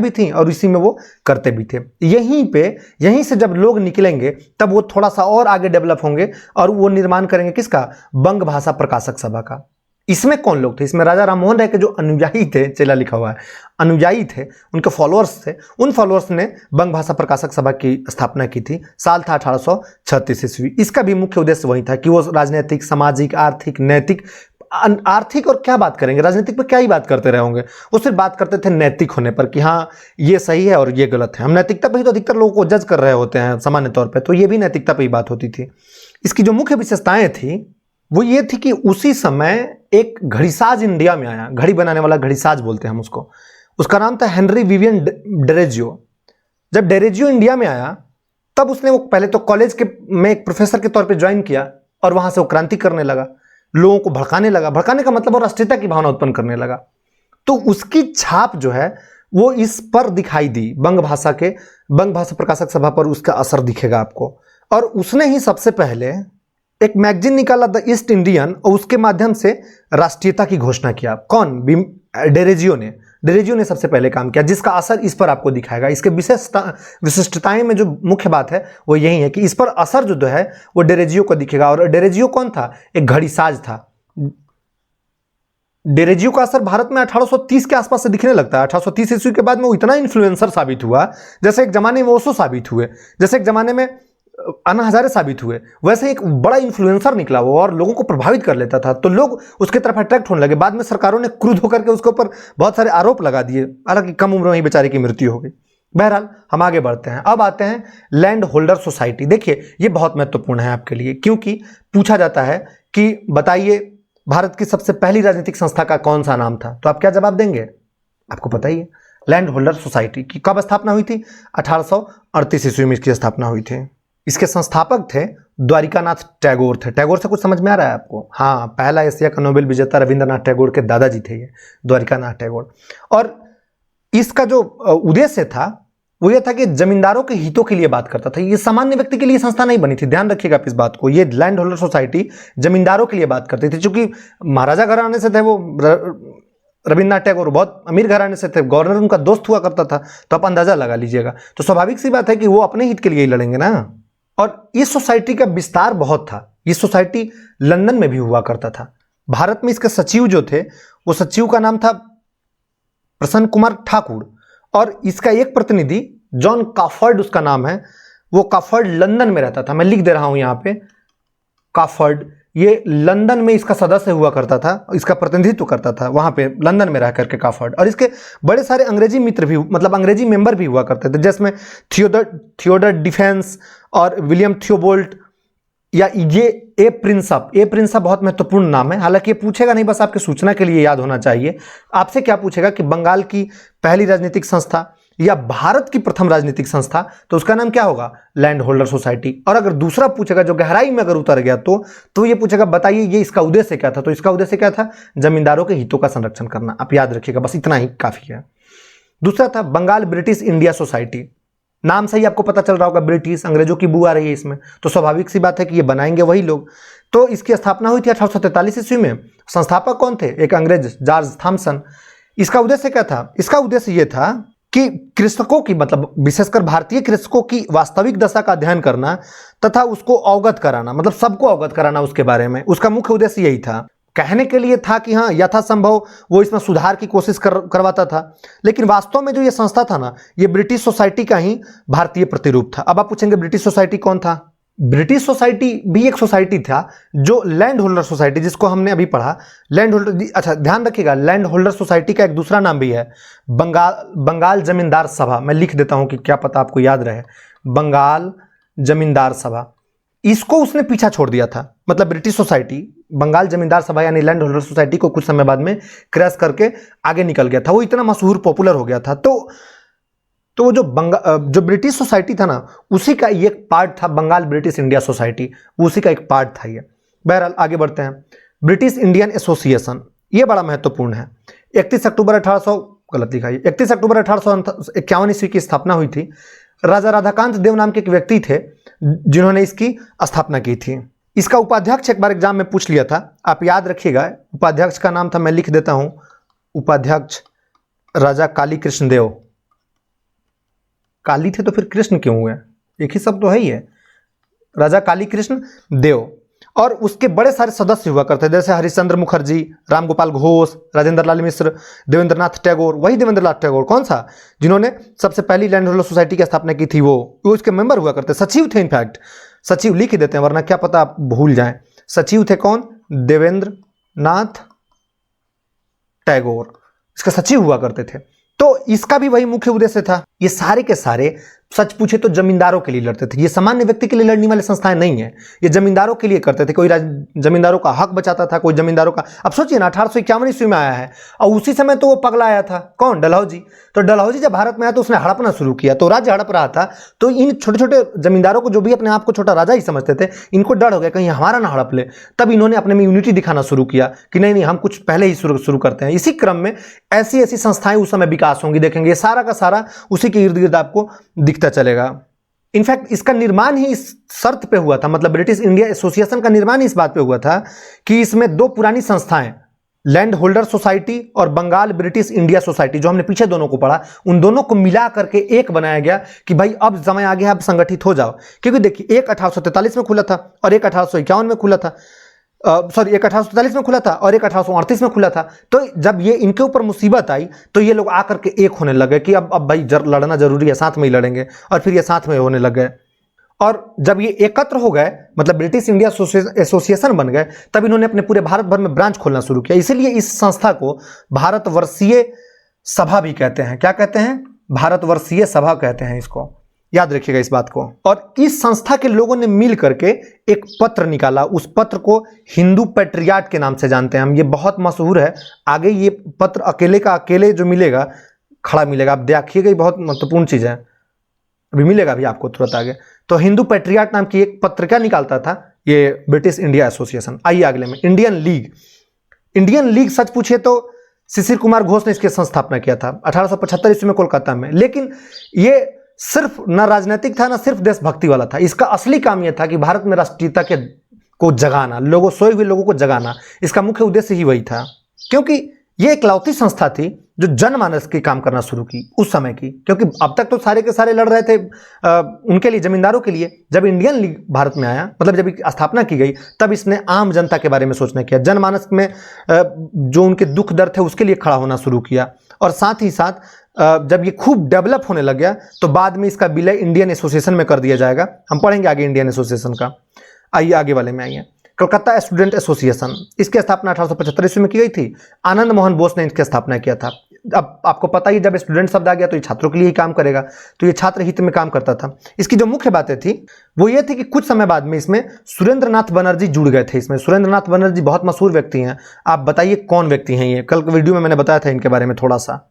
भी थी और इसी में वो करते भी थे। यहीं से जब लोग निकलेंगे तब वो थोड़ा सा और आगे डेवलप होंगे और वो निर्माण करेंगे किसका? बंग भाषा प्रकाशक सभा का। इसमें कौन लोग थे? इसमें राजा राम मोहन राय के जो अनुयायी थे, चेला लिखा हुआ है, अनुयायी थे, उनके फॉलोअर्स थे। उन फॉलोअर्स ने बंग भाषा प्रकाशक सभा की स्थापना की थी। साल था 1836 ईस्वी। इसका भी मुख्य उद्देश्य वही था कि वो राजनीतिक, सामाजिक, आर्थिक, नैतिक, आर्थिक और क्या बात करेंगे, राजनीतिक पर क्या ही बात करते रहेंगे। वो सिर्फ बात करते थे नैतिक होने पर कि हाँ ये सही है और ये गलत है। हम नैतिकता पर ही तो अधिकतर लोगों को जज कर रहे होते हैं सामान्य तौर पे, तो ये भी नैतिकता पर ही बात होती थी। इसकी जो मुख्य विशेषताएं थी वो ये थी कि उसी समय एक घड़ीसाज इंडिया में आया। घड़ी बनाने वाला घड़ीसाज बोलते हैं हम उसको। उसका नाम था हेनरी विवियन डेरेजियो। जब डेरेजियो इंडिया में आया तब उसने वो पहले तो कॉलेज में एक प्रोफेसर के तौर पे ज्वाइन किया और वहां से वो क्रांति करने लगा, लोगों को भड़काने लगा। भड़काने का मतलब वो राष्ट्रीयता की भावना उत्पन्न करने लगा। तो उसकी छाप जो है वो इस पर दिखाई दी। बंग भाषा प्रकाशक सभा पर उसका असर दिखेगा आपको। और उसने ही सबसे पहले एक मैगजीन निकाला, द ईस्ट इंडियन, और उसके माध्यम से राष्ट्रीयता की घोषणा किया। कौन? डेरेजियो ने सबसे पहले काम किया, जिसका असर इस पर आपको दिखाएगा। इसके विशिष्टताएं में जो मुख्य बात है वो यही है कि इस पर असर जो है वो डेरेजियो को दिखेगा। और डेरेजियो कौन था? एक घड़ीसाज था। डेरेजियो का असर भारत में 1830 के आसपास से दिखने लगता है। 1830 ईस्वी के बाद में वो इतना इन्फ्लुएंसर साबित हुआ, जैसे एक जमाने में ओशो साबित हुए, जैसे एक जमाने में अन्ना हजारे साबित हुए, वैसे एक बड़ा इन्फ्लुएंसर निकला वो और लोगों को प्रभावित कर लेता था। तो लोग उसके तरफ अट्रैक्ट होने लगे। बाद में सरकारों ने क्रुद्ध होकर के उसके ऊपर बहुत सारे आरोप लगा दिए, हालांकि कम उम्र में ही बेचारे की मृत्यु हो गई। बहरहाल, हम आगे बढ़ते हैं। अब आते हैं लैंड होल्डर सोसाइटी। देखिए, ये बहुत महत्वपूर्ण है आपके लिए, क्योंकि पूछा जाता है कि बताइए भारत की सबसे पहली राजनीतिक संस्था का कौन सा नाम था, तो आप क्या जवाब देंगे? आपको पता ही है, लैंड होल्डर सोसाइटी की कब स्थापना हुई थी? 1838 ईस्वी में इसकी स्थापना हुई थी। इसके संस्थापक थे द्वारिकानाथ टैगोर थे। टैगोर से कुछ समझ में आ रहा है आपको? हाँ, पहला एशिया का नोबेल विजेता रविंद्रनाथ टैगोर के दादाजी थे ये द्वारिकानाथ टैगोर। और इसका जो उद्देश्य था वो ये था कि जमींदारों के हितों के लिए बात करता था। ये सामान्य व्यक्ति के लिए संस्था नहीं बनी थी, ध्यान रखिएगा आप इस बात को। ये लैंड होल्डर सोसाइटी जमींदारों के लिए बात करती थी। चूंकि महाराजा घराने से थे वो, रविंद्रनाथ टैगोर बहुत अमीर घराने से थे, गवर्नर उनका दोस्त हुआ करता था, तो आप अंदाजा लगा लीजिएगा। तो स्वाभाविक सी बात है कि वो अपने हित के लिए ही लड़ेंगे ना। और इस सोसाइटी का विस्तार बहुत था। ये सोसाइटी लंदन में भी हुआ करता था। भारत में इसके सचिव जो थे, वो सचिव का नाम था प्रसन्न कुमार ठाकुर, और इसका एक प्रतिनिधि जॉन काफर्ड उसका नाम है। वो काफर्ड लंदन में रहता था। मैं लिख दे रहा हूं यहां पे, काफर्ड, ये लंदन में इसका सदस्य हुआ करता था, इसका प्रतिनिधित्व करता था वहां पे लंदन में रह करके काफर्ड। और इसके बड़े सारे अंग्रेजी मित्र भी, मतलब अंग्रेजी मेंबर भी हुआ करते थे, जिसमें थियोडर डिफेंस और विलियम थियोबोल्ट या ये ए प्रिंसअप बहुत महत्वपूर्ण नाम है, हालांकि ये पूछेगा नहीं, बस आपके सूचना के लिए याद होना चाहिए। आपसे क्या पूछेगा कि बंगाल की पहली राजनीतिक संस्था या भारत की प्रथम राजनीतिक संस्था, तो उसका नाम क्या होगा? Land Holder society. और अगर दूसरा पूछेगा जो गहराई में अगर उतर गया तो ये पूछेगा बताइए ये इसका उद्देश्य क्या था? तो इसका उद्देश्य क्या था? जमींदारों के हितों का संरक्षण करना। आप याद रखिएगा, बस इतना ही काफी है। दूसरा था बंगाल ब्रिटिश इंडिया सोसाइटी। नाम से ही आपको पता चल रहा होगा, ब्रिटिश, अंग्रेजों की बू आ रही है इसमें, तो स्वाभाविक सी बात है कि ये बनाएंगे वही लोग। तो इसकी स्थापना हुई थी 1843 ईस्वी में। संस्थापक कौन थे? एक अंग्रेज, जॉर्ज थॉमसन। इसका उद्देश्य क्या था? इसका उद्देश्य ये था कि कृषकों की, मतलब विशेषकर भारतीय कृषकों की वास्तविक दशा का अध्ययन करना तथा उसको अवगत कराना, मतलब सबको अवगत कराना उसके बारे में। उसका मुख्य उद्देश्य यही था। कहने के लिए था कि हाँ यथासंभव वो इसमें सुधार की कोशिश करवाता था, लेकिन वास्तव में जो ये संस्था था ना, ये ब्रिटिश सोसाइटी का ही भारतीय प्रतिरूप था। अब आप पूछेंगे ब्रिटिश सोसाइटी कौन था? ब्रिटिश सोसाइटी भी एक सोसाइटी था जो लैंड होल्डर सोसाइटी, जिसको हमने अभी पढ़ा, लैंड होल्डर। अच्छा ध्यान रखिएगा, लैंड होल्डर सोसाइटी का एक दूसरा नाम भी है, बंगाल जमींदार सभा। मैं लिख देता हूं कि क्या पता आपको याद रहे, बंगाल जमींदार सभा। इसको उसने पीछा छोड़ दिया था, मतलब ब्रिटिश सोसाइटी बंगाल जमींदार सभा यानी लैंड होल्डर सोसाइटी को कुछ समय बाद में क्रैश करके आगे निकल गया था। वो इतना मशहूर पॉपुलर हो गया था। तो जो ब्रिटिश सोसाइटी था ना, उसी का एक पार्ट था बंगाल ब्रिटिश इंडिया सोसाइटी, उसी का एक पार्ट था ये। बहरहाल आगे बढ़ते हैं। ब्रिटिश इंडियन एसोसिएशन, ये बड़ा महत्वपूर्ण है। 31 अक्टूबर 1851 ईस्वी की स्थापना हुई थी। राजा राधाकांत देव नाम के एक व्यक्ति थे जिन्होंने इसकी स्थापना की थी। इसका उपाध्यक्ष एक बार एग्जाम में पूछ लिया था, आप याद रखिएगा। उपाध्यक्ष का नाम था, मैं लिख देता हूं, उपाध्यक्ष राजा काली कृष्ण देव। काली थे तो फिर कृष्ण क्यों हुए? एक ही सब तो है ही है, राजा काली कृष्ण देव। और उसके बड़े सारे सदस्य हुआ करते थे, जैसे हरिश्चंद्र मुखर्जी, राम गोपाल घोष, राजेंद्र लाल मिश्र, देवेंद्रनाथ टैगोर। वही देवेंद्रनाथ टैगोर कौन सा, जिन्होंने सबसे पहली लैंड होल्डर सोसाइटी की स्थापना की थी, वो उसके मेंबर हुआ करते, सचिव थे। इनफैक्ट सचिव लिख ही देते हैं, वरना क्या पता आप भूल जाएं। सचिव थे कौन? देवेंद्रनाथ टैगोर, इसका सचिव हुआ करते थे। तो इसका भी वही मुख्य उद्देश्य था। ये सारे के सारे सच पूछे तो जमींदारों के लिए लड़ते थे। ये सामान्य व्यक्ति के लिए लड़ने वाली संस्थाएं नहीं है, ये जमींदारों के लिए करते थे। कोई जमींदारों का हक बचाता था, कोई जमींदारों का। अब सोचिए ना, 1851 ईस्वी में आया है और उसी समय तो वो पगला आया था, कौन? डलहौजी। तो डलहौजी जब भारत में आया तो उसने हड़पना शुरू किया, तो राज्य हड़प रहा था। तो इन छोटे छोटे जमींदारों को, जो भी अपने आप को छोटा राजा ही समझते थे, इनको डर हो गया कहीं हमारा ना हड़प ले। तब इन्होंने अपने में यूनिटी दिखाना शुरू किया कि नहीं नहीं, हम कुछ पहले ही शुरू करते हैं। इसी क्रम में ऐसी ऐसी संस्थाएं उस समय विकास होंगी, देखेंगे ये सारा का सारा उसी के इर्द गिर्द आपको दिखता चलेगा। इनफैक्ट इसका निर्माण ही इस शर्त पे हुआ था, मतलब ब्रिटिश इंडिया एसोसिएशन का निर्माण ही इस बात पे हुआ था कि इसमें दो पुरानी संस्थाएं, लैंड होल्डर सोसाइटी और बंगाल ब्रिटिश इंडिया सोसाइटी, जो हमने पीछे दोनों को पढ़ा, उन दोनों को मिला करके एक बनाया गया कि भाई अब समय आ गया, अब संगठित हो जाओ। क्योंकि देखिए, एक 1843 में खुला था और एक 1851 में खुला था, एक 1847 में खुला था और एक 1838 में खुला था। तो जब ये इनके ऊपर मुसीबत आई तो ये लोग आकर के एक होने लगे कि अब भाई लड़ना जरूरी है, साथ में ही लड़ेंगे, और फिर ये साथ में होने लग गए। और जब ये एकत्र हो गए, मतलब ब्रिटिश इंडिया एसोसिएशन बन गए, तब इन्होंने अपने पूरे भारत भर में ब्रांच खोलना शुरू किया। इसीलिए इस संस्था को भारतवर्षीय सभा भी कहते हैं। क्या कहते हैं? भारतवर्षीय सभा कहते हैं इसको, याद रखिएगा इस बात को। और इस संस्था के लोगों ने मिल करके एक पत्र निकाला, उस पत्र को हिंदू पैट्रियाट के नाम से जानते हैं हम। ये बहुत मशहूर है, आगे ये पत्र अकेले का अकेले जो मिलेगा, खड़ा मिलेगा, आप देखिएगा, ये बहुत महत्वपूर्ण चीज है, अभी मिलेगा भी आपको तुरंत आगे। तो हिंदू पैट्रियाट नाम की एक पत्रिका निकालता था ये ब्रिटिश इंडिया एसोसिएशन। आइए अगले में, इंडियन लीग सच पूछे तो शिशिर कुमार घोष ने इसकी संस्थापना किया था 1875 ईस्वी में कोलकाता में। लेकिन ये सिर्फ न राजनीतिक था, न सिर्फ देशभक्ति वाला था। इसका असली काम यह था कि भारत में राष्ट्रीयता को जगाना, सोए हुए लोगों को जगाना। इसका मुख्य उद्देश्य ही वही था, क्योंकि ये इकलौती संस्था थी जो जनमानस की काम करना शुरू की उस समय की। क्योंकि अब तक तो सारे के सारे लड़ रहे थे उनके लिए, जमींदारों के लिए। जब इंडियन लीग भारत में आया, मतलब जब स्थापना की गई, तब इसने आम जनता के बारे में सोचना किया, जनमानस में जो उनके दुख दर्द थे उसके लिए खड़ा होना शुरू किया। और साथ ही साथ जब ये खूब डेवलप होने लग गया तो बाद में इसका विलय इंडियन एसोसिएशन में कर दिया जाएगा। हम पढ़ेंगे आगे इंडियन एसोसिएशन का। आइए आगे वाले में आइए, कलकत्ता स्टूडेंट एसोसिएशन। इसकी स्थापना 1875 ईस्वी में की गई थी। आनंद मोहन बोस ने इसकी स्थापना किया था। अब आपको पता ही, जब स्टूडेंट शब्द आ गया तो ये छात्रों के लिए ही काम करेगा, तो ये छात्र हित में काम करता था। इसकी जो मुख्य बातें थी वो ये थी कि कुछ समय बाद में इसमें सुरेंद्र नाथ बनर्जी जुड़ गए थे। इसमें सुरेंद्र नाथ बनर्जी बहुत मशहूर व्यक्ति हैं। आप बताइए कौन व्यक्ति हैं ये? कल वीडियो में मैंने बताया था इनके बारे में थोड़ा सा।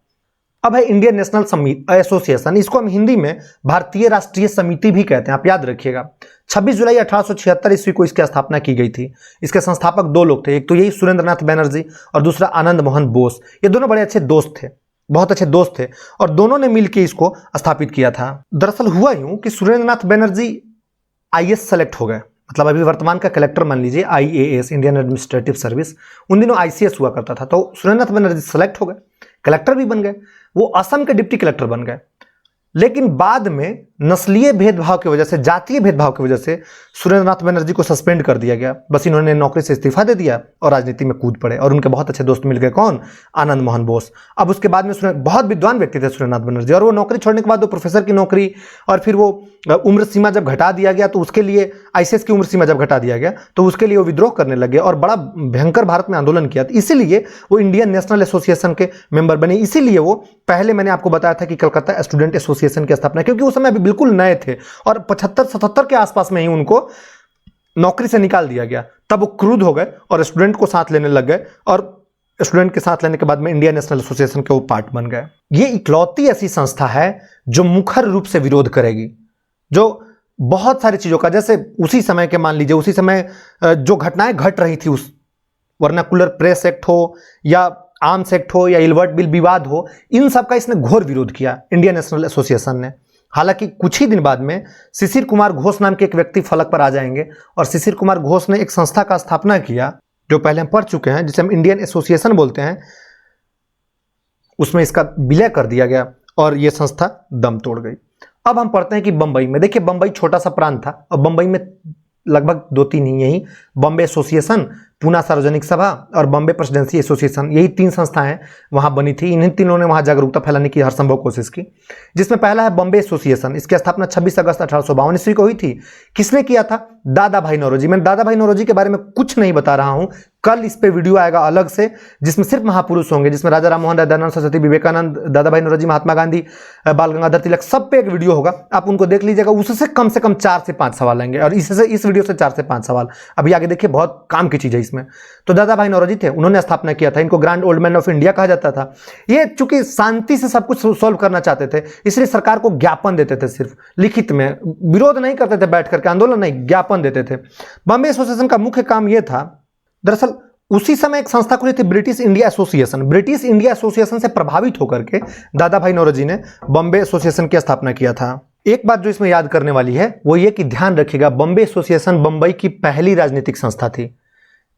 अब है इंडियन नेशनल एसोसिएशन, इसको हम हिंदी में भारतीय राष्ट्रीय समिति भी कहते हैं, आप याद रखिएगा। 26 जुलाई 1876 ईस्वी को इसकी स्थापना की गई थी। इसके संस्थापक दो लोग थे, एक तो यही सुरेंद्र नाथ बनर्जी और दूसरा आनंद मोहन बोस। ये दोनों बड़े अच्छे दोस्त थे, बहुत अच्छे दोस्त थे, और दोनों ने मिलकर इसको स्थापित किया था। दरअसल हुआ यूं कि सुरेंद्र नाथ बनर्जी IAS सेलेक्ट हो गए, मतलब अभी वर्तमान का कलेक्टर मान लीजिए, IAS इंडियन एडमिनिस्ट्रेटिव सर्विस, उन दिनों ICS हुआ करता था। तो सुरेंद्र नाथ बनर्जी सेलेक्ट हो गए, कलेक्टर भी बन गए, वो असम के डिप्टी कलेक्टर बन गए। लेकिन बाद में नस्लीय भेदभाव की वजह से, जातीय भेदभाव की वजह से सुरेंद्र नाथ बनर्जी को सस्पेंड कर दिया गया। बस इन्होंने नौकरी से इस्तीफा दे दिया और राजनीति में कूद पड़े, और उनके बहुत अच्छे दोस्त मिल गए, कौन? आनंद मोहन बोस। अब उसके बाद में बहुत विद्वान व्यक्ति थे सुरेंद्र नाथ बनर्जी, और वो नौकरी छोड़ने के बाद वो प्रोफेसर की नौकरी, और फिर वो उम्र सीमा जब घटा दिया गया तो उसके लिए, ICS की उम्र सीमा जब घटा दिया गया तो उसके लिए वो विद्रोह करने लगे और बड़ा भयंकर भारत में आंदोलन किया। इसीलिए वो इंडियन नेशनल एसोसिएशन के मेंबर बने। इसीलिए वो, पहले मैंने आपको बताया था कि कलकत्ता स्टूडेंट एसोसिएशन की स्थापना, क्योंकि उस समय अभी बिल्कुल नए थे और 75-77 के आसपास में ही उनको नौकरी से निकाल दिया गया। तब वो क्रुद्ध हो गए और स्टूडेंट को साथ लेने लग गए, और स्टूडेंट के साथ लेने के बाद में इंडियन नेशनल एसोसिएशन के वो पार्ट बन गए। ये इकलौती ऐसी संस्था है जो मुखर रूप से विरोध करेगी, जो बहुत सारी चीजों का, जैसे उसी समय के, मान लीजिए उसी समय जो घटनाएं घट रही थी, उस वर्नाकुलर प्रेस एक्ट हो या आर्म्स एक्ट हो या इलवर्ट बिल विवाद हो, इन सब का इसने घोर विरोध किया इंडियन नेशनल एसोसिएशन ने। हालांकि कुछ ही दिन बाद में शिशिर कुमार घोष नाम के एक व्यक्ति फलक पर आ जाएंगे, और शिशिर कुमार घोष ने एक संस्था का स्थापना किया जो पहले हम पढ़ चुके हैं, जिसे हम इंडियन एसोसिएशन बोलते हैं। उसमें इसका विलय कर दिया गया और यह संस्था दम तोड़ गई। अब हम पढ़ते हैं कि बंबई में, देखिए बंबई छोटा सा प्रांत था, और बंबई में लगभग 2-3 ही, यही बॉम्बे एसोसिएशन, पूना सार्वजनिक सभा और बॉम्बे प्रेसिडेंसी एसोसिएशन, यही 3 संस्थाएं वहां बनी थी। इन्हीं तीनों ने वहां जागरूकता फैलाने की हर संभव कोशिश की, जिसमें पहला है बॉम्बे एसोसिएशन। इसकी स्थापना 26 अगस्त 1852 ईस्वी को हुई थी। किसने किया था? दादा भाई नौरोजी। मैं दादा भाई नौरोजी के बारे में कुछ नहीं बता रहा हूं, कल इस पे वीडियो आएगा अलग से, जिसमें सिर्फ महापुरुष होंगे, जिसमें राजा राम मोहन राय, दयानंद सरस्वती, विवेकानंद, दादा भाई नौरोजी, महात्मा गांधी, बाल गंगाधर तिलक, सब पे एक वीडियो होगा, आप उनको देख लीजिएगा। उससे से कम 4 से 5 सवाल आएंगे, और इस वीडियो से 4 से 5 सवाल अभी आगे देखिए, बहुत काम की चीज है इसमें। तो दादा भाई नौरोजी थे, उन्होंने स्थापना किया था। इनको grand old man of India कहा जाता था। ये चूंकि शांति से सब कुछ सॉल्व करना चाहते थे, इसलिए सरकार को ज्ञापन देते थे, सिर्फ लिखित में, विरोध नहीं करते थे बैठ करके, आंदोलन नहीं, ज्ञापन देते थे। बॉम्बे एसोसिएशन का मुख्य काम यह था, दरअसल उसी समय एक संस्था खुली थी British India association. British India association से प्रभावित होकर के दादा भाई नौरोजी ने बॉम्बे एसोसिएशन की स्थापना किया था। एक बात जो इसमें याद करने वाली है वो ये कि ध्यान रखिएगा, बॉम्बे एसोसिएशन बंबई की पहली राजनीतिक संस्था थी।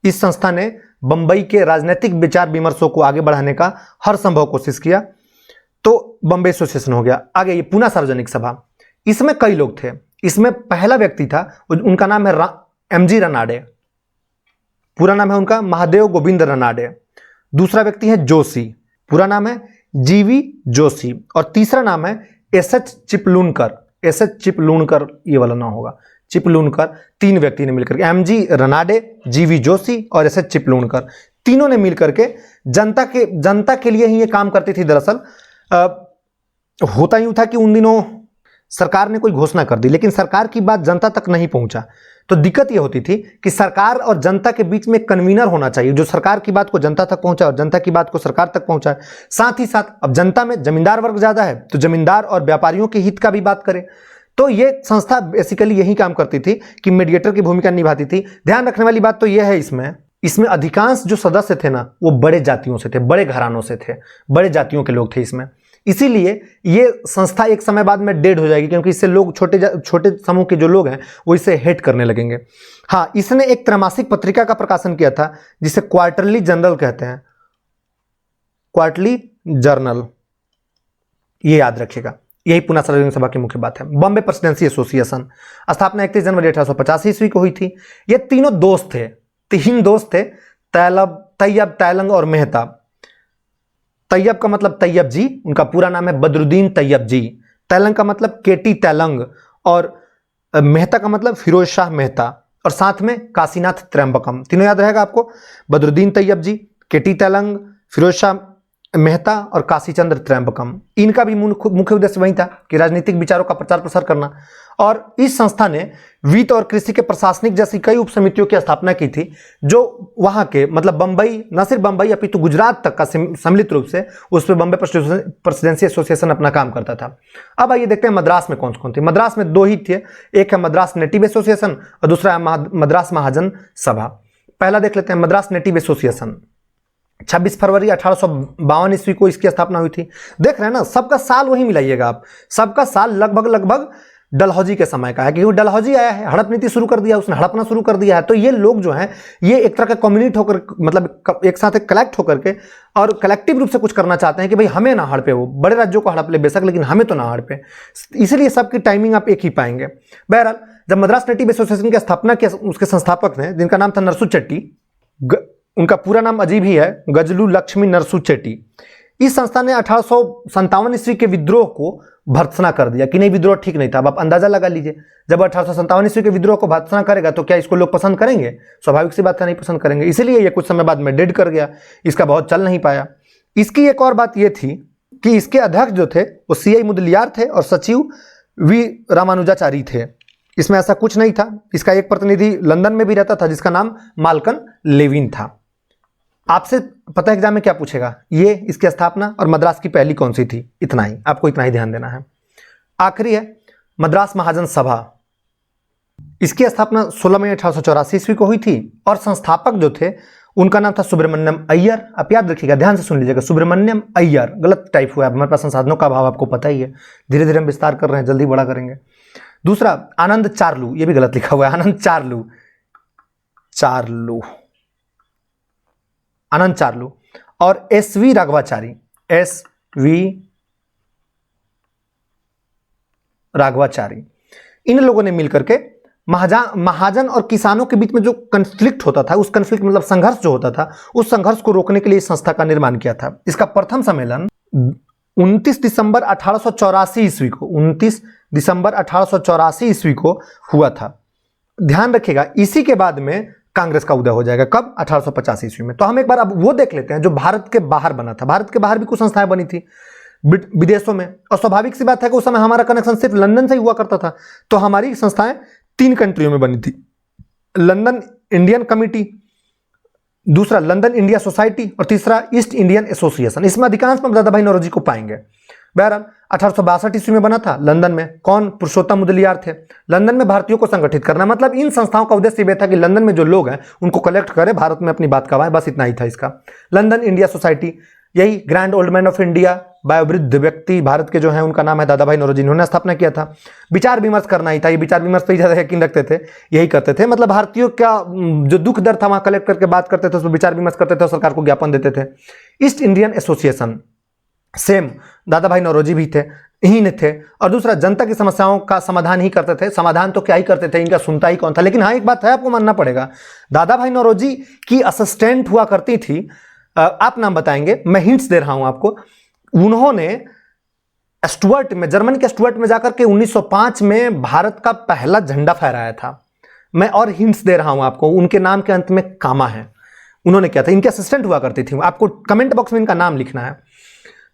इस संस्था ने बंबई के राजनीतिक विचार विमर्शों को आगे बढ़ाने का हर संभव कोशिश किया, तो बॉम्बे एसोसिएशन हो गया। आगे ये पूना सार्वजनिक सभा, इसमें कई लोग थे। इसमें पहला व्यक्ति था, उनका नाम है MG रनाडे, पूरा नाम है उनका महादेव गोविंद रनाडे। दूसरा व्यक्ति है जोशी, पूरा नाम है GV जोशी, और तीसरा नाम है SH चिपलूनकर। SH चिपलूनकर ये वाला नाम होगा, चिपलूनकर। 3 व्यक्ति ने मिलकर के, MG रनाडे, GV जोशी और SH चिपलूनकर, तीनों ने मिलकर के जनता के लिए ही ये काम करती थी। दरअसल होता यूं था कि उन दिनों सरकार ने कोई घोषणा कर दी, लेकिन सरकार की बात जनता तक नहीं पहुंचा, तो दिक्कत यह होती थी कि सरकार और जनता के बीच में कन्वीनर होना चाहिए, जो सरकार की बात को जनता तक पहुंचाए और जनता की बात को सरकार तक पहुंचाए। साथ ही साथ अब जनता में जमींदार वर्ग ज्यादा है, तो जमींदार और व्यापारियों के हित का भी बात करे। तो ये संस्था बेसिकली यही काम करती थी कि मीडिएटर की भूमिका निभाती थी। ध्यान रखने वाली बात तो यह है, इसमें अधिकांश जो सदस्य थे ना, वो बड़े जातियों से थे, बड़े घरानों से थे, बड़े जातियों के लोग थे इसमें। इसीलिए ये संस्था एक समय बाद में डेड हो जाएगी, क्योंकि इससे लोग, छोटे समूह के जो लोग हैं वो इसे हेट करने लगेंगे। हाँ, इसने एक त्रैमासिक पत्रिका का प्रकाशन किया था जिसे क्वार्टरली जर्नल कहते हैं, क्वार्टरली जर्नल, ये याद रखिएगा। यही पूना सार्वजनिक सभा की मुख्य बात है। बॉम्बे प्रेसिडेंसी एसोसिएशन, स्थापना 31 जनवरी 1885 ईस्वी को हुई थी। ये तीनों दोस्त थे, 3 दोस्त थे, तैयब, तैलंग और मेहता। तैयब का मतलब तैयब जी, उनका पूरा नाम है बदरुद्दीन तैयब जी। तैलंग का मतलब KT तैलंग, और मेहता का मतलब फिरोज शाह मेहता, और साथ में काशीनाथ त्र्यंबकम। तीनों याद रहेगा आपको, बदरुद्दीन तैयब जी, KT तैलंग, फिरोज शाह मेहता और काशीचंद्र त्र्यंबकम, इनका भी मुख्य उद्देश्य वही था कि राजनीतिक विचारों का प्रचार प्रसार करना। और इस संस्था ने वित्त और कृषि के प्रशासनिक जैसी कई उप समितियों की स्थापना की थी, जो वहां के मतलब बंबई, न सिर्फ बंबई अपितु गुजरात तक का सम्मिलित रूप से उस पर बंबई प्रेसिडेंसी एसोसिएशन अपना काम करता था। अब आइए देखते हैं मद्रास में कौन कौन थे। मद्रास में दो ही थे, एक है मद्रास नेटिव एसोसिएशन और दूसरा है मद्रास महाजन सभा। पहला देख लेते हैं मद्रास नेटिव एसोसिएशन। 26 फरवरी 1852 ईस्वी को इसकी स्थापना हुई थी। देख रहे हैं ना, सबका साल वही मिलाइएगा आप, सबका साल लगभग डलहौजी के समय का है, क्योंकि डलहौजी आया है, हड़प नीति शुरू कर दिया, उसने हड़पना शुरू कर दिया है। तो ये लोग जो हैं ये एक तरह का कम्युनिट होकर, मतलब एक साथ कलेक्ट होकर के और कलेक्टिव रूप से कुछ करना चाहते हैं कि भाई हमें ना हड़पे, वो बड़े राज्यों को हड़प ले बेशक, लेकिन हमें तो ना हड़पे। इसलिए सबकी टाइमिंग आप एक ही पाएंगे। बहरहाल जब मद्रास नेटिव एसोसिएशन की स्थापना किया, उसके संस्थापक ने, जिनका नाम था नरसू चेट्टी, उनका पूरा नाम अजीब ही है, गजलू लक्ष्मी नरसू चेट्टी। इस संस्था ने 1857 ईस्वी के विद्रोह को भर्त्सना कर दिया कि नहीं, विद्रोह ठीक नहीं था। अब आप अंदाजा लगा लीजिए, जब 1857 ईस्वी के विद्रोह को भर्त्सना करेगा तो क्या इसको लोग पसंद करेंगे? स्वाभाविक सी बात है, नहीं पसंद करेंगे। इसलिए ये कुछ समय बाद में डेड कर गया, इसका बहुत चल नहीं पाया। इसकी एक और बात ये थी कि इसके अध्यक्ष जो थे वो CI मुदलियार थे और सचिव V रामानुजाचारी थे। इसमें ऐसा कुछ नहीं था। इसका एक प्रतिनिधि लंदन में भी रहता था जिसका नाम माल्कन लेविन था। आपसे पता है एग्जाम में क्या पूछेगा, ये इसकी स्थापना और मद्रास की पहली कौन सी थी, इतना ही आपको, इतना ही ध्यान देना है। आखिरी है मद्रास महाजन सभा। इसकी स्थापना 16 मई 1884 ईस्वी को हुई थी और संस्थापक जो थे उनका नाम था सुब्रमण्यम अय्यर। आप याद रखिएगा, ध्यान से सुन लीजिएगा, सुब्रमण्यम अय्यर। गलत टाइप हुआ है, हमारे पास संसाधनों का अभाव आपको पता ही है, धीरे धीरे हम विस्तार कर रहे हैं, जल्दी बड़ा करेंगे। दूसरा आनंद चार्लू, ये भी गलत लिखा हुआ है, आनंद चार्लू, आनंद चार्लू। और SV राघवाचारी, SV राघवाचारी। इन लोगों ने मिलकर के महाजन और किसानों के बीच में जो कन्फ्लिक्ट होता था, उस कन्फ्लिक्ट मतलब संघर्ष जो होता था, उस संघर्ष को रोकने के लिए इस संस्था का निर्माण किया था। इसका प्रथम सम्मेलन 29 दिसंबर 1884 ईस्वी को, 29 दिसंबर 1884 ईस्वी को हुआ था। ध्यान रखिएगा, इसी के बाद में कांग्रेस का उदय हो जाएगा। कब? 1885 ईस्वी में। तो हम एक बार अब वो देख लेते हैं जो भारत के बाहर बना था। भारत के बाहर भी कुछ संस्थाएं बनी थी विदेशों में, और स्वाभाविक सी बात है कि उस समय हमारा कनेक्शन सिर्फ लंदन से ही हुआ करता था। तो हमारी संस्थाएं 3 कंट्रियों में बनी थी, लंदन इंडियन कमिटी, दूसरा लंदन इंडिया सोसाइटी और तीसरा ईस्ट इंडियन एसोसिएशन। इसमें अधिकांश में दादा भाई नौरोजी को पाएंगे। बहरहाल 1862 ईस्वी में बना था लंदन में। कौन? पुरुषोत्तम मुदलियार थे। लंदन में भारतीयों को संगठित करना, मतलब इन संस्थाओं का उद्देश्य यह था कि लंदन में जो लोग हैं उनको कलेक्ट करें, भारत में अपनी बात करवाएं, बस इतना ही था इसका। लंदन इंडिया सोसाइटी, यही grand old man of India, वयोवृद्ध व्यक्ति भारत के जो है उनका नाम है दादा भाई नौरोजी, इन्होंने स्थापना किया था। विचार विमर्श करना ही था, ये विचार विमर्श पे ज्यादा यकीन रखते थे, यही करते थे। मतलब भारतीयों का जो दुख दर्द था वहां कलेक्ट करके बात करते थे, उस पर विचार विमर्श करते थे और सरकार को ज्ञापन देते थे। ईस्ट इंडियन एसोसिएशन, सेम दादा भाई नौरोजी भी थे, यही ने थे। और दूसरा जनता की समस्याओं का समाधान ही करते थे। समाधान तो क्या ही करते थे, इनका सुनता ही कौन था। लेकिन हाँ, एक बात है आपको मानना पड़ेगा, दादा भाई नौरोजी की असिस्टेंट हुआ करती थी, आप नाम बताएंगे, मैं हिंट्स दे रहा हूं आपको। उन्होंने स्टुअर्ट में, जर्मनी के स्टुअर्ट में जाकर के 1905 में भारत का पहला झंडा फहराया था। मैं और हिंट्स दे रहा हूं आपको, उनके नाम के अंत में कामा है। उन्होंने क्या था, इनके असिस्टेंट हुआ करती थी। आपको कमेंट बॉक्स में इनका नाम लिखना है।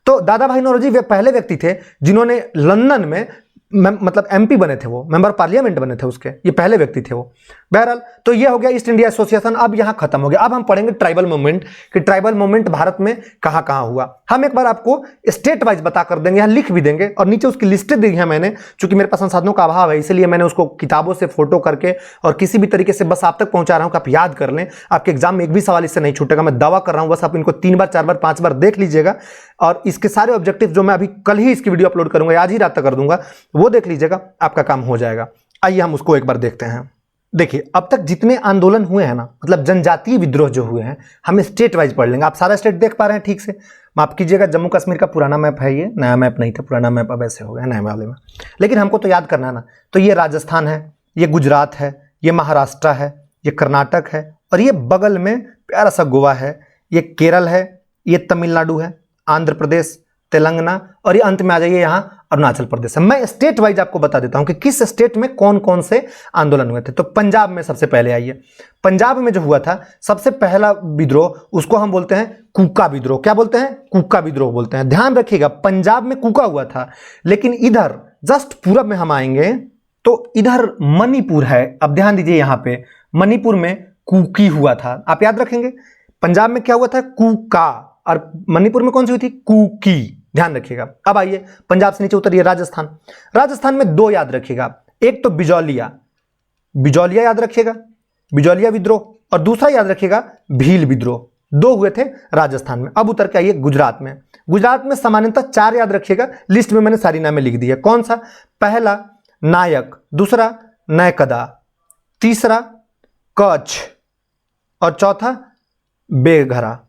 तो दादा भाई नौरोजी वे पहले व्यक्ति थे जिन्होंने लंदन में मतलब MP बने थे, वो मेंबर पार्लियामेंट बने थे उसके, ये पहले व्यक्ति थे वो। बहरहाल तो ये हो गया ईस्ट इंडिया एसोसिएशन। अब यहां खत्म हो गया। अब हम पढ़ेंगे ट्राइबल मूवमेंट, कि ट्राइबल मूवमेंट भारत में कहां कहां हुआ। हम एक बार आपको स्टेट वाइज बता कर देंगे, यहां लिख भी देंगे, और नीचे उसकी लिस्टें दी है मैंने। चूंकि मेरे पास संसाधनों का अभाव है, इसलिए मैंने उसको किताबों से फोटो करके और किसी भी तरीके से बस आप तक पहुंचा रहा हूं कि आप याद कर लें। आपके एग्जाम में एक भी सवाल इससे नहीं छूटेगा, मैं दावा कर रहा हूं। बस आप इनको 3 बार 4 बार 5 बार देख लीजिएगा, और इसके सारे ऑब्जेक्टिव जो मैं अभी कल ही इसकी वीडियो अपलोड करूंगा, आज ही रात तक कर दूंगा, वो देख लीजिएगा, आपका काम हो जाएगा। आइए हम उसको एक बार देखते हैं। देखिए, अब तक जितने आंदोलन हुए हैं ना, मतलब जनजातीय विद्रोह जो हुए हैं, हम स्टेट वाइज पढ़ लेंगे। आप सारा स्टेट देख पा रहे हैं ठीक से? माफ कीजिएगा, जम्मू कश्मीर का पुराना मैप है, ये नया मैप नहीं था, पुराना मैप अब ऐसे हो गया नए वाले में, लेकिन हमको तो याद करना है ना। तो ये राजस्थान है, ये गुजरात है, ये महाराष्ट्र है, ये कर्नाटक है, और ये बगल में प्यारा सा गोवा है, ये केरल है, ये तमिलनाडु है, आंध्र प्रदेश, तेलंगाना, और ये अंत में आ जाइए यहाँ अरुणाचल प्रदेश है। मैं स्टेट वाइज आपको बता देता हूं कि किस स्टेट में कौन कौन से आंदोलन हुए थे। तो पंजाब में सबसे पहले आइए, पंजाब में जो हुआ था सबसे पहला विद्रोह, उसको हम बोलते हैं कूका विद्रोह। क्या बोलते हैं? कूका विद्रोह बोलते हैं। ध्यान रखिएगा, पंजाब में कूका हुआ था, लेकिन इधर जस्ट पूरब में हम आएंगे तो इधर मणिपुर है। अब ध्यान दीजिए, यहां पे मणिपुर में कूकी हुआ था। आप याद रखेंगे, पंजाब में क्या हुआ था? कूका, और मणिपुर में कौन सी हुई थी? कूकी। ध्यान रखिएगा। अब आइए पंजाब से नीचे उतरिए, राजस्थान। राजस्थान में दो याद रखिएगा, एक तो बिजौलिया, बिजौलिया याद रखिएगा, बिजौलिया विद्रोह, और दूसरा याद रखिएगा भील विद्रोह। दो हुए थे राजस्थान में। अब उतर के आइए गुजरात में। गुजरात में सामान्यतः चार याद रखिएगा, लिस्ट में मैंने सारी नामें लिख दी है। कौन सा? पहला नायक, दूसरा नयकदा, तीसरा कच्छ, और चौथा बेघरा।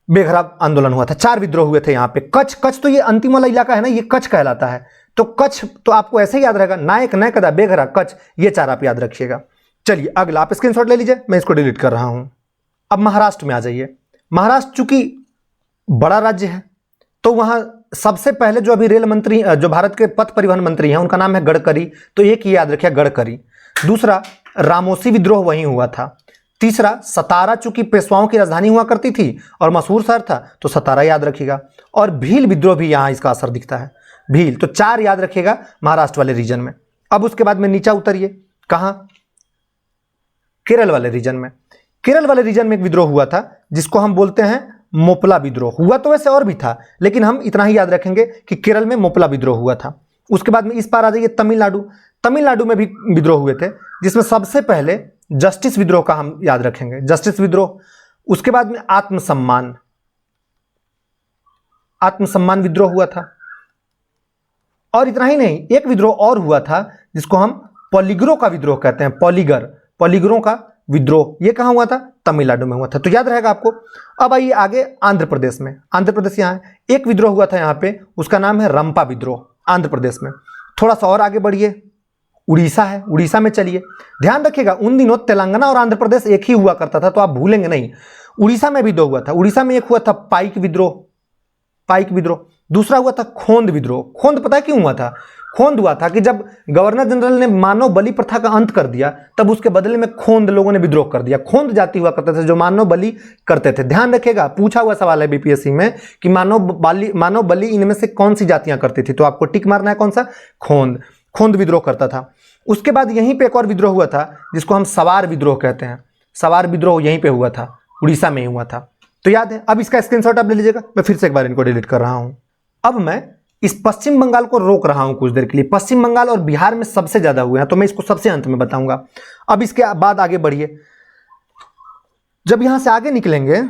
बेघरा आंदोलन हुआ था। चार विद्रोह हुए थे यहां पे। कच्छ तो ये अंतिम वाला इलाका है ना, ये कच्छ कहलाता है। तो कच्छ तो आपको ऐसे ही याद रहेगा, नायक, नयकदा, बेघरा, कच्छ, ये चार आप याद रखिएगा। चलिए अगला आप स्क्रीनशॉट ले लीजिए, मैं इसको डिलीट कर रहा हूं। अब महाराष्ट्र में आ जाइए। महाराष्ट्र चूंकि बड़ा राज्य है तो वहां सबसे पहले जो अभी रेल मंत्री, जो भारत के पथ परिवहन मंत्री हैं, उनका नाम है गडकरी। तो एक ही याद रखिए, गडकरी। दूसरा रामोसी विद्रोह वहीं हुआ था। तीसरा सतारा, चूंकि पेशवाओं की राजधानी हुआ करती थी और मशहूर शहर था, तो सतारा याद रखिएगा। और भील विद्रोह भी यहां इसका असर दिखता है, भील। तो चार याद रखिएगा महाराष्ट्र वाले रीजन में। अब उसके बाद में नीचे उतरिए, कहां? केरल वाले रीजन में। केरल वाले रीजन में एक विद्रोह हुआ था जिसको हम बोलते हैं मोपला विद्रोह। हुआ तो वैसे और भी था, लेकिन हम इतना ही याद रखेंगे कि केरल में मोपला विद्रोह हुआ था। उसके बाद में इस पार आ जाइए, तमिलनाडु। तमिलनाडु में भी विद्रोह हुए थे, जिसमें सबसे पहले जस्टिस विद्रोह का हम याद रखेंगे, जस्टिस विद्रोह। उसके बाद में आत्मसम्मान, आत्मसम्मान विद्रोह हुआ था। और इतना ही नहीं, एक विद्रोह और हुआ था जिसको हम पॉलीगरो का विद्रोह कहते हैं, पॉलीगरों का विद्रोह। ये कहां हुआ था? तमिलनाडु में हुआ था। तो याद रहेगा आपको। अब आइए आगे आंध्र प्रदेश में। आंध्र प्रदेश यहां है, एक विद्रोह हुआ था यहां पे, उसका नाम है रंपा विद्रोह, आंध्र प्रदेश में। थोड़ा सा और आगे बढ़िए, उड़ीसा है, उड़ीसा में चलिए। ध्यान रखिएगा, उन दिनों तेलंगाना और आंध्र प्रदेश एक ही हुआ करता था, तो आप भूलेंगे नहीं। उड़ीसा में भी दो हुआ था। उड़ीसा में एक हुआ था पाइक विद्रोह, पाइक विद्रोह। दूसरा हुआ था खोंद विद्रोह। खोंद पता है क्यों हुआ था? खोंद हुआ था कि जब गवर्नर जनरल ने मानव बलि प्रथा का अंत कर दिया, तब उसके बदले में खोंद लोगों ने विद्रोह कर दिया। खोंद जाति हुआ करते थे जो मानव बलि करते थे। ध्यान रखिएगा, पूछा हुआ सवाल है बीपीएससी में कि मानव बलि इनमें से कौन सी जातियां करती थी, तो आपको टिक मारना है कौन सा? खोंद। खोंद विद्रोह करता था। उसके बाद यहीं पे एक और विद्रोह हुआ था जिसको हम सवार विद्रोह कहते हैं। सवार विद्रोह यहीं पे हुआ था, उड़ीसा में ही हुआ था। तो याद है। अब इसका स्क्रीनशॉट आप ले लीजिएगा, मैं फिर से एक बार इनको डिलीट कर रहा हूं। अब मैं इस पश्चिम बंगाल को रोक रहा हूं कुछ देर के लिए। पश्चिम बंगाल और बिहार में सबसे ज्यादा हुए हैं, तो मैं इसको सबसे अंत में बताऊंगा। अब इसके बाद आगे बढ़िए। जब यहां से आगे निकलेंगे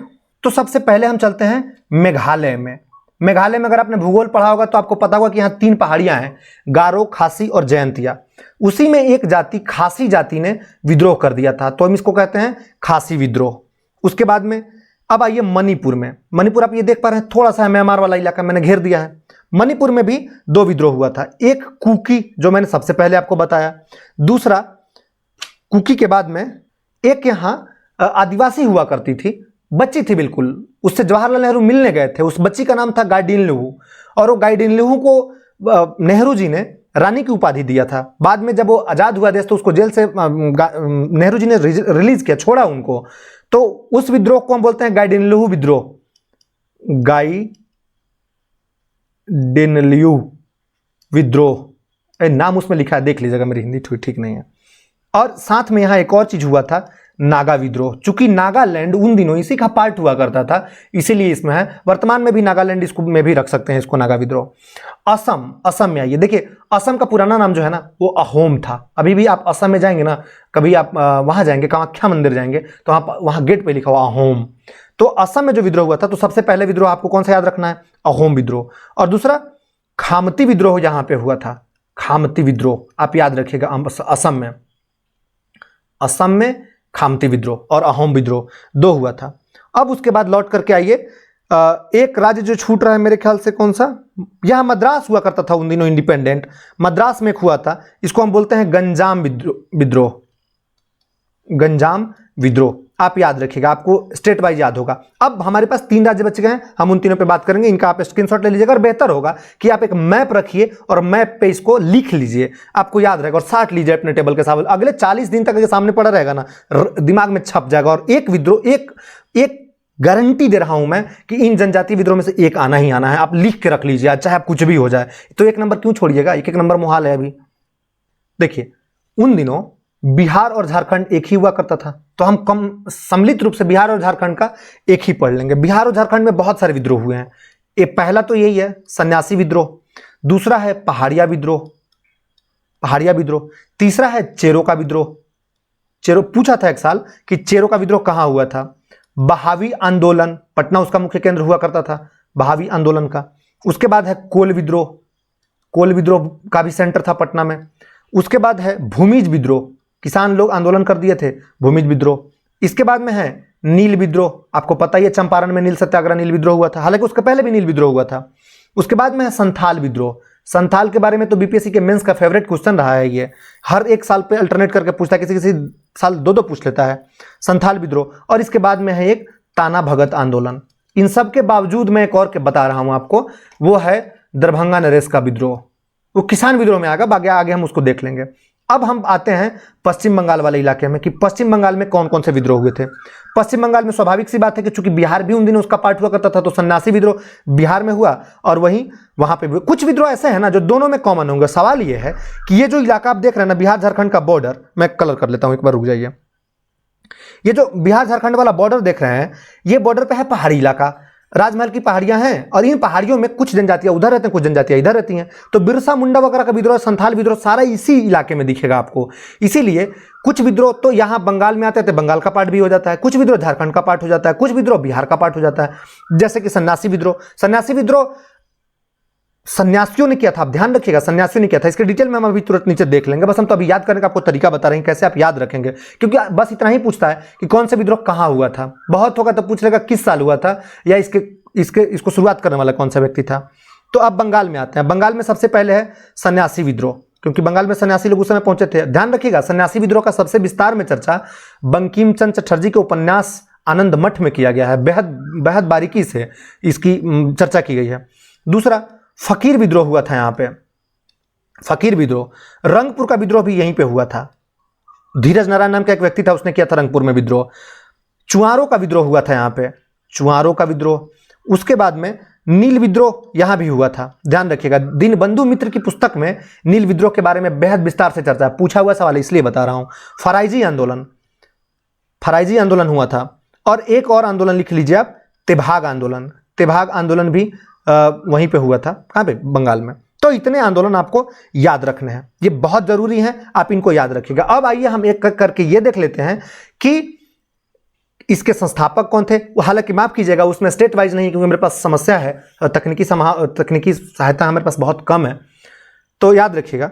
तो सबसे पहले हम चलते हैं मेघालय में। मेघालय में अगर आपने भूगोल पढ़ा होगा तो आपको पता होगा कि यहाँ तीन पहाड़ियां हैं, गारो, खासी और जयंतिया। उसी में एक जाति, खासी जाति ने विद्रोह कर दिया था, तो हम इसको कहते हैं खासी विद्रोह। उसके बाद में अब आइए मणिपुर में। मणिपुर आप ये देख पा रहे हैं, थोड़ा सा म्यांमार वाला इलाका मैंने घेर दिया है। मणिपुर में भी दो विद्रोह हुआ था, एक कुकी जो मैंने सबसे पहले आपको बताया, दूसरा कुकी के बाद में एक यहाँ आदिवासी हुआ करती थी, बच्ची थी बिल्कुल, उससे जवाहरलाल नेहरू मिलने गए थे। उस बच्ची का नाम था गाइडिनलिहू, और वो गाइडिनलिहू को नेहरू जी ने रानी की उपाधि दिया था। बाद में जब वो आजाद हुआ देश तो उसको जेल से नेहरू जी ने रिलीज किया, छोड़ा उनको। तो उस विद्रोह को हम बोलते हैं गाइडिनलिहू विद्रोह, गाइडिनलिहू विद्रोह। नाम उसमें लिखा है, देख लीजिएगा, मेरी हिंदी ठीक नहीं है। और साथ में यहां एक और चीज हुआ था, नागा विद्रोह। चूंकि नागालैंड उन दिनों इसी का पार्ट हुआ करता था, इसीलिए इसमें है। वर्तमान में भी नागालैंड इसको में भी रख सकते हैं इसको, नागा विद्रोह। असम, असम में आइए। देखिए, असम का पुराना नाम जो है ना वो अहोम था। अभी भी आप असम में जाएंगे ना, कभी आप वहां जाएंगे, कामाख्या मंदिर जाएंगे, तो वहां गेट पे लिखा हुआ अहोम। तो असम में जो विद्रोह हुआ था, तो सबसे पहले विद्रोह आपको कौन सा याद रखना है? अहोम विद्रोह। और दूसरा खामती विद्रोह यहां पे हुआ था, खामती विद्रोह आप याद रखिएगा। असम में, असम में खामती विद्रोह और अहोम विद्रोह दो हुआ था। अब उसके बाद लौट करके आइए, एक राज्य जो छूट रहा है मेरे ख्याल से, कौन सा? यहां मद्रास हुआ करता था उन दिनों, इंडिपेंडेंट। मद्रास में हुआ था, इसको हम बोलते हैं गंजाम विद्रोह, गंजाम विद्रोह। आप याद रखिएगा, आपको स्टेट वाइज याद होगा। अब हमारे पास 3 राज्य बच गए हैं, हम उन तीनों पे बात करेंगे। इनका आप स्क्रीनशॉट ले लीजिएगा और बेहतर होगा कि आप एक मैप रखिए और मैप पे इसको लिख लीजिए, आपको याद रहेगा। और साथ लीजिए अपने टेबल के साथ, अगले 40 दिन तक सामने पड़ा रहेगा ना, दिमाग में छप जाएगा। और एक विद्रोह, एक गारंटी दे रहा हूं मैं कि इन जनजातीय विद्रोह में से एक आना ही आना है। आप लिख के रख लीजिए, चाहे आप कुछ भी हो जाए। तो 1 नंबर क्यों छोड़िएगा, 1 नंबर मुहाल है अभी। देखिए, उन दिनों बिहार और झारखंड एक ही हुआ करता था, तो हम कम सम्मिलित रूप से बिहार और झारखंड का एक ही पढ़ लेंगे। बिहार और झारखंड में बहुत सारे विद्रोह हुए हैं। एक पहला तो यही है सन्यासी विद्रोह, दूसरा है पहाड़िया विद्रोह, तीसरा है चेरो का विद्रोह। चेरो पूछा था एक साल कि चेरो का विद्रोह कहां हुआ था। बहावी आंदोलन, पटना उसका मुख्य केंद्र हुआ करता था, बहावी आंदोलन का। उसके बाद है कोल विद्रोह का भी सेंटर था पटना में। उसके बाद है भूमिज विद्रोह, किसान लोग आंदोलन कर दिए थे, भूमिज विद्रोह। इसके बाद में है नील विद्रोह, आपको पता ही है चंपारण में नील सत्याग्रह, नील विद्रोह हुआ था, हालांकि उसके पहले भी नील विद्रोह हुआ था। उसके बाद में है संथाल विद्रोह। संथाल के बारे में तो बीपीएससी के मेंस का फेवरेट क्वेश्चन रहा है, ये हर एक साल पे अल्टरनेट करके पूछता है, किसी साल 2-2 पूछ लेता है संथाल विद्रोह। और इसके बाद में है एक ताना भगत आंदोलन। इन सब के बावजूद मैं एक और के बता रहा हूं आपको, वो है दरभंगा नरेश का विद्रोह। वो किसान विद्रोह में आगे हम उसको देख लेंगे। अब हम आते हैं पश्चिम बंगाल वाले इलाके में कि पश्चिम बंगाल में कौन कौन से विद्रोह हुए थे। पश्चिम बंगाल में स्वाभाविक सी बात है कि चूंकि बिहार भी उन दिनों उसका पार्ट हुआ करता था, तो सन्यासी विद्रोह बिहार में हुआ और वहीं वहां पे भी कुछ विद्रोह ऐसे हैं ना जो दोनों में कॉमन होंगे। सवाल ये है कि ये जो इलाका आप देख रहे हैं ना, बिहार झारखंड का बॉर्डर, मैं कलर कर लेता हूं, एक बार रुक जाइए। ये जो बिहार झारखंड वाला बॉर्डर देख रहे हैं, ये बॉर्डर पे है पहाड़ी इलाका, राजमहल की पहाड़ियां हैं, और इन पहाड़ियों में कुछ जनजातियां उधर रहते हैं, कुछ जनजातियां इधर रहती हैं। तो बिरसा मुंडा वगैरह का विद्रोह, संथाल विद्रोह सारा इसी इलाके में दिखेगा आपको। इसीलिए कुछ विद्रोह तो यहां बंगाल में आते थे, बंगाल का पार्ट भी हो जाता है, कुछ विद्रोह झारखंड का पार्ट हो जाता है, कुछ विद्रोह बिहार का पार्ट हो जाता है। जैसे कि सन्यासी विद्रोह सन्यासियों ने किया था, आप ध्यान रखिएगा, सन्यासियों ने किया था। इसके डिटेल में हम अभी तुरंत नीचे देख लेंगे, बस हम तो अभी याद करने का आपको तरीका बता रहे हैं कैसे आप याद रखेंगे, क्योंकि बस इतना ही पूछता है कि कौन से विद्रोह कहां हुआ था। बहुत होगा तो पूछ लेगा किस साल हुआ था, या इसको शुरुआत करने वाला कौन सा व्यक्ति था। तो अब बंगाल में आते हैं। बंगाल में सबसे पहले है सन्यासी विद्रोह, क्योंकि बंगाल में सन्यासी लोग उस समय पहुंचे थे। ध्यान रखिएगा, सन्यासी विद्रोह का सबसे विस्तार में चर्चा बंकिम चंद्र चटर्जी के उपन्यास आनंद मठ में किया गया है। बेहद बारीकी से इसकी चर्चा की गई है। दूसरा फकीर विद्रोह हुआ था। यहाँ पे फकीर विद्रोह, रंगपुर का विद्रोह भी यहीं पे हुआ था। धीरज नारायण नाम का एक व्यक्ति था, उसने किया था रंगपुर में विद्रोह। चुआरों का विद्रोह हुआ था यहाँ पे, चुआरों का विद्रोह। उसके बाद में नील विद्रोह यहां भी हुआ था। ध्यान रखिएगा, दीनबंधु मित्र की पुस्तक में नील विद्रोह के बारे में बेहद विस्तार से चर्चा है, पूछा हुआ सवाल इसलिए बता रहा हूं। फराइजी आंदोलन हुआ था। और एक और आंदोलन लिख लीजिए आप, तेभाग आंदोलन भी वहीं पे हुआ था। कहां पे? बंगाल में। तो इतने आंदोलन आपको याद रखने हैं, ये बहुत जरूरी है, आप इनको याद रखिएगा। अब आइए हम एक करके ये देख लेते हैं कि इसके संस्थापक कौन थे। हालांकि माफ कीजिएगा, उसमें स्टेट वाइज नहीं, क्योंकि मेरे पास समस्या है, तकनीकी सहायता हमारे पास बहुत कम है। तो याद रखिएगा,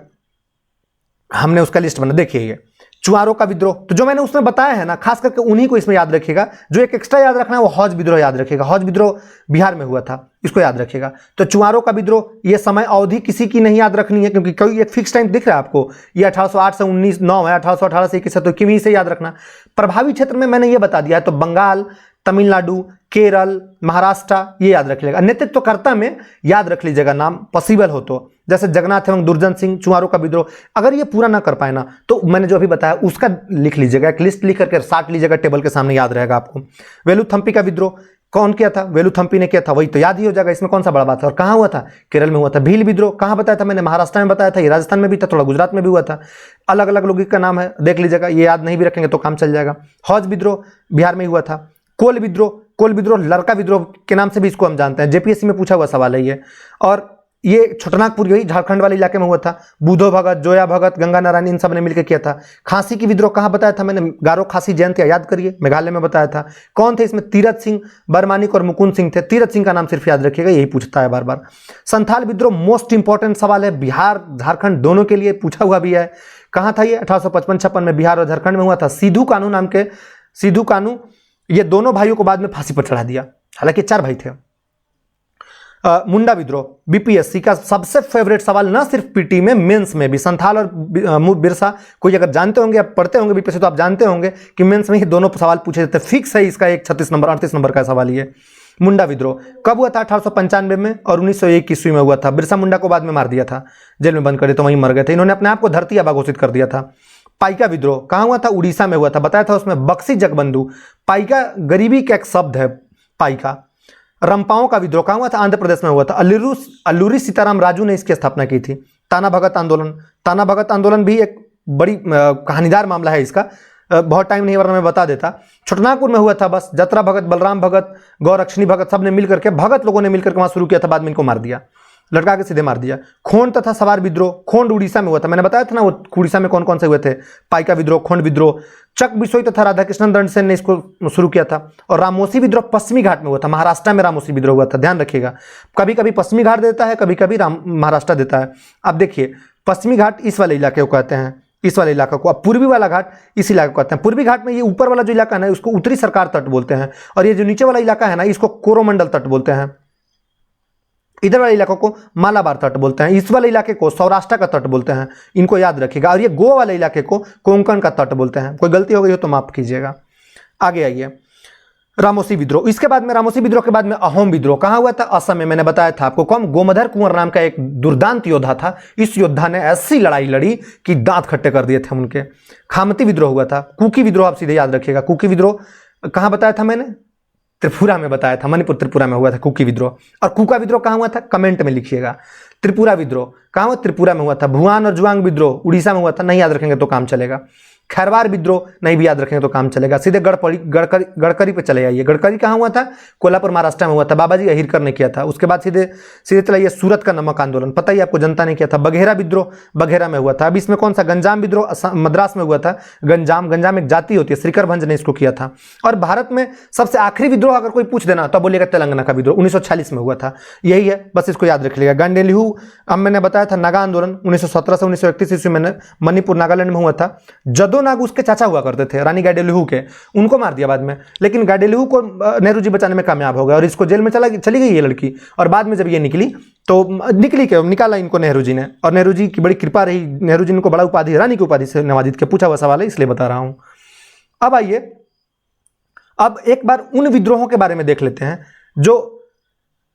हमने उसका लिस्ट बना। देखिए ये चुआरों का विद्रोह, तो जो मैंने उसमें बताया है ना, खास करके उन्हीं को इसमें याद रखिएगा। जो एक एक्स्ट्रा याद रखना है वो हौज विद्रोह याद रखिएगा। हौज विद्रोह बिहार में हुआ था, इसको याद रखिएगा। तो चुआरों का विद्रोह, ये समय अवधि किसी की नहीं याद रखनी है, क्योंकि कोई एक फिक्स टाइम दिख रहा है आपको, ये 1808 से 1909 है, 1818 से 21 है, तो किन्हीं से याद रखना। प्रभावी क्षेत्र में मैंने ये बता दिया है, तो बंगाल, तमिलनाडु, केरल, महाराष्ट्र, ये याद रख लीजिएगा। नेतृत्वकर्ता में याद रख लीजिएगा नाम, पॉसिबल हो तो, जैसे जगन्नाथ एवं दुर्जन सिंह, चुआरों का विद्रोह। अगर ये पूरा ना कर पाए ना, तो मैंने जो अभी बताया उसका लिख लीजिएगा, एक लिस्ट लिख करके साट लीजिएगा, टेबल के सामने याद रहेगा आपको। वेलुथम्पी का विद्रोह कौन किया था? वेलुथम्पी ने किया था, वही तो याद ही हो जाएगा, इसमें कौन सा बड़ा बात है। और कहां हुआ था? केरल में हुआ था। भील विद्रोह कहां बताया था मैंने? महाराष्ट्र में बताया था, ये राजस्थान में भी था, थोड़ा गुजरात में भी हुआ था। अलग अलग लोगों का नाम है, देख लीजिएगा, ये याद नहीं भी रखेंगे तो काम चल जाएगा। हौज विद्रोह बिहार में हुआ था। कोल विद्रोह लड़का विद्रोह के नाम से भी इसको हम जानते हैं, जेपीएससी में पूछा हुआ सवाल है ये। और ये छोटनागपुर, यही झारखंड वाले इलाके में हुआ था। बुधो भगत, जोया भगत, गंगा नारायण, इन सब ने मिलकर किया था। खांसी की विद्रोह कहां बताया था मैंने? गारो खासी जयंती, याद करिए, मेघालय में बताया था। कौन थे इसमें? तीरथ सिंह बरमानिक और मुकुंद सिंह थे। तीरथ सिंह का नाम सिर्फ याद रखिएगा, यही पूछता है बार बार। संथाल विद्रोह मोस्ट इंपॉर्टेंट सवाल है, बिहार झारखंड दोनों के लिए पूछा हुआ भी है। कहां था ये? 1855-56 में बिहार और झारखंड में हुआ था। सिद्धू कानू, ये दोनों भाइयों को बाद में फांसी पर चढ़ा दिया, हालांकि 4 भाई थे। मुंडा विद्रोह बीपीएससी का सबसे फेवरेट सवाल, ना सिर्फ पीटी में, मेंस में भी। संथाल और बिरसा कोई अगर जानते होंगे, आप पढ़ते होंगे बीपीएससी तो आप जानते होंगे कि मेंस में ही दोनों सवाल पूछे जाते हैं। फिक्स है इसका एक 36 नंबर 38 नंबर का सवाल ये। मुंडा विद्रोह कब हुआ था? 1895 में और 1901 ईस्वी में हुआ था। बिरसा मुंडा को बाद में मार दिया था, जेल में बंद कर दिया तो वहीं मर गए थे। इन्होंने अपने आप को धरती आबा घोषित कर दिया था। पाइका विद्रोह कहाँ हुआ था? उड़ीसा में हुआ था। बताया था उसमें बक्सी जगबंधु। पाइका गरीबी का एक शब्द है, पाइका। रंपाओं का विद्रोह कहाँ हुआ था? आंध्र प्रदेश में हुआ था। अल्लूरी सीताराम राजू ने इसकी स्थापना की थी। ताना भगत आंदोलन, ताना भगत आंदोलन भी एक बड़ी कहानीदार मामला है इसका, बहुत टाइम नहीं वरना मैं बता देता। छोटनागपुर में हुआ था बस। जतरा भगत, बलराम भगत, गौरक्षणी भगत सब ने मिलकर के, भगत लोगों ने मिलकर के वहां शुरू किया था, बाद में इनको मार दिया, लटका के सीधे मार दिया। खोंड तथा सवार विद्रोह, खोंड उड़ीसा में हुआ था। मैंने बताया था ना वो उड़ीसा में कौन कौन से हुए थे, पाइका विद्रोह, खोंड विद्रोह। चक बिसोई तथा राधाकृष्णन दंड सेन ने इसको शुरू किया था। और रामोसी विद्रोह पश्चिमी घाट में हुआ था, महाराष्ट्र में रामोसी विद्रोह हुआ था, ध्यान रखिएगा। कभी कभी पश्चिमी घाट देता है, कभी कभी महाराष्ट्र देता है। अब देखिए, पश्चिमी घाट इस वाले इलाके को कहते हैं, इस वाले इलाका को। अब पूर्वी वाला घाट इस इलाके को कहते हैं। पूर्वी घाट में ये ऊपर वाला जो इलाका है ना, उसको उत्तरी सरकार तट बोलते हैं, और ये जो नीचे वाला इलाका है ना, इसको कोरोमंडल तट बोलते हैं। इधर वाले इलाकों को मालाबार तट बोलते हैं, इस वाले इलाके को सौराष्ट्र का तट बोलते हैं, इनको याद रखिएगा। और ये गोवा वाले इलाके को कोंकण का तट बोलते हैं। कोई गलती हो गई हो तो माफ कीजिएगा। आगे आइए, रामोसी विद्रोह। इसके बाद में, रामोसी विद्रोह के बाद में अहोम विद्रोह कहाँ हुआ था? असम में। मैंने बताया था आपको, कौन? गोमधर कुंवर नाम का एक दुर्दांत योद्धा था। इस योद्धा ने ऐसी लड़ाई लड़ी कि दांत खट्टे कर दिए थे उनके। खामती विद्रोह हुआ था। कुकी विद्रोह आप सीधे याद रखिएगा। कुकी विद्रोह कहाँ बताया था मैंने? त्रिपुरा में बताया था, मणिपुर त्रिपुरा में हुआ था कुकी विद्रोह। और कुका विद्रोह कहाँ हुआ था? कमेंट में लिखिएगा। त्रिपुरा विद्रोह कहाँ हुआ? त्रिपुरा में हुआ था। भुआन और जुआंग विद्रोह उड़ीसा में हुआ था, नहीं याद रखेंगे तो काम चलेगा। खैरवार विद्रोह नहीं भी याद रखेंगे तो काम चलेगा। सीधे गड़करी पे चले जाइए। गड़करी कहाँ हुआ था? कोल्हापुर महाराष्ट्र में हुआ था, बाबाजी अहिरकर ने किया था। उसके बाद सीधे चलाइए, सूरत का नमक आंदोलन, पता ही आपको, जनता ने किया था। बघेरा विद्रोह बघेरा में हुआ था। अब इसमें कौन सा? गंजाम विद्रोह मद्रास में हुआ था। गंजाम एक जाति होती है, श्रीकर भंज ने इसको किया था। और भारत में सबसे आखिरी विद्रोह अगर कोई पूछ देना तो बोलेगा तेलंगाना का विद्रोह, 1946 में हुआ था। यही है, बस इसको याद रख लिएगा। गांडेलिहू, अब मैंने बताया था नागा आंदोलन 1917 से 1931 ईस्वी में मणिपुर नागालैंड में हुआ था। जदो नाग उसके चाचा हुआ करते थे, रानी गाडेलिहू के, उनको मार दिया बाद में। लेकिन गाडेलिहू को नेहरू जी बचाने में कामयाब हो गए और इसको जेल में चली गई ये लड़की। और बाद में जब ये निकली तो निकाला इनको नेहरू जी ने, और नेहरू जी की बड़ी कृपा रही। नेहरू जी ने इनको बड़ा उपाधि, रानी की उपाधि से नवाजित के। पूछा हुआ सवाल है इसलिए बता रहा हूं। अब आइए, अब एक बार उन विद्रोहों के बारे में देख लेते हैं जो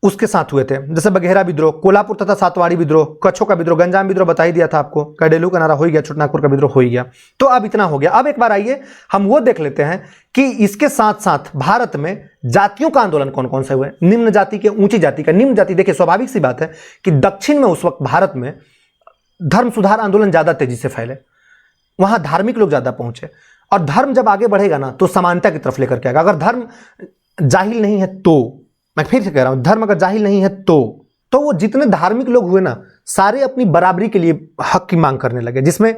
उसके साथ हुए थे। जैसे बघेरा विद्रोह, कोल्हापुर तथा सातवाड़ी विद्रोह, कच्छों का विद्रोह, गंजाम विद्रोह बता ही दिया था आपको, गाडेलू का नारा हो ही गया, छोटनागपुर का विद्रोह हो ही गया। तो अब इतना हो गया। अब एक बार आइए हम वो देख लेते हैं कि इसके साथ साथ भारत में जातियों का आंदोलन कौन कौन से हुए। निम्न जाति के, ऊंची जाति का। निम्न जाति, देखिए स्वाभाविक सी बात है कि दक्षिण में उस वक्त भारत में धर्म सुधार आंदोलन ज्यादा तेजी से फैले, वहां धार्मिक लोग ज्यादा पहुंचे। और धर्म जब आगे बढ़ेगा ना तो समानता की तरफ लेकर के आएगा। अगर धर्म जाहिल नहीं है तो, मैं फिर से कह रहा हूं, धर्म अगर जाहिल नहीं है तो वो जितने धार्मिक लोग हुए ना, सारे अपनी बराबरी के लिए हक की मांग करने लगे, जिसमें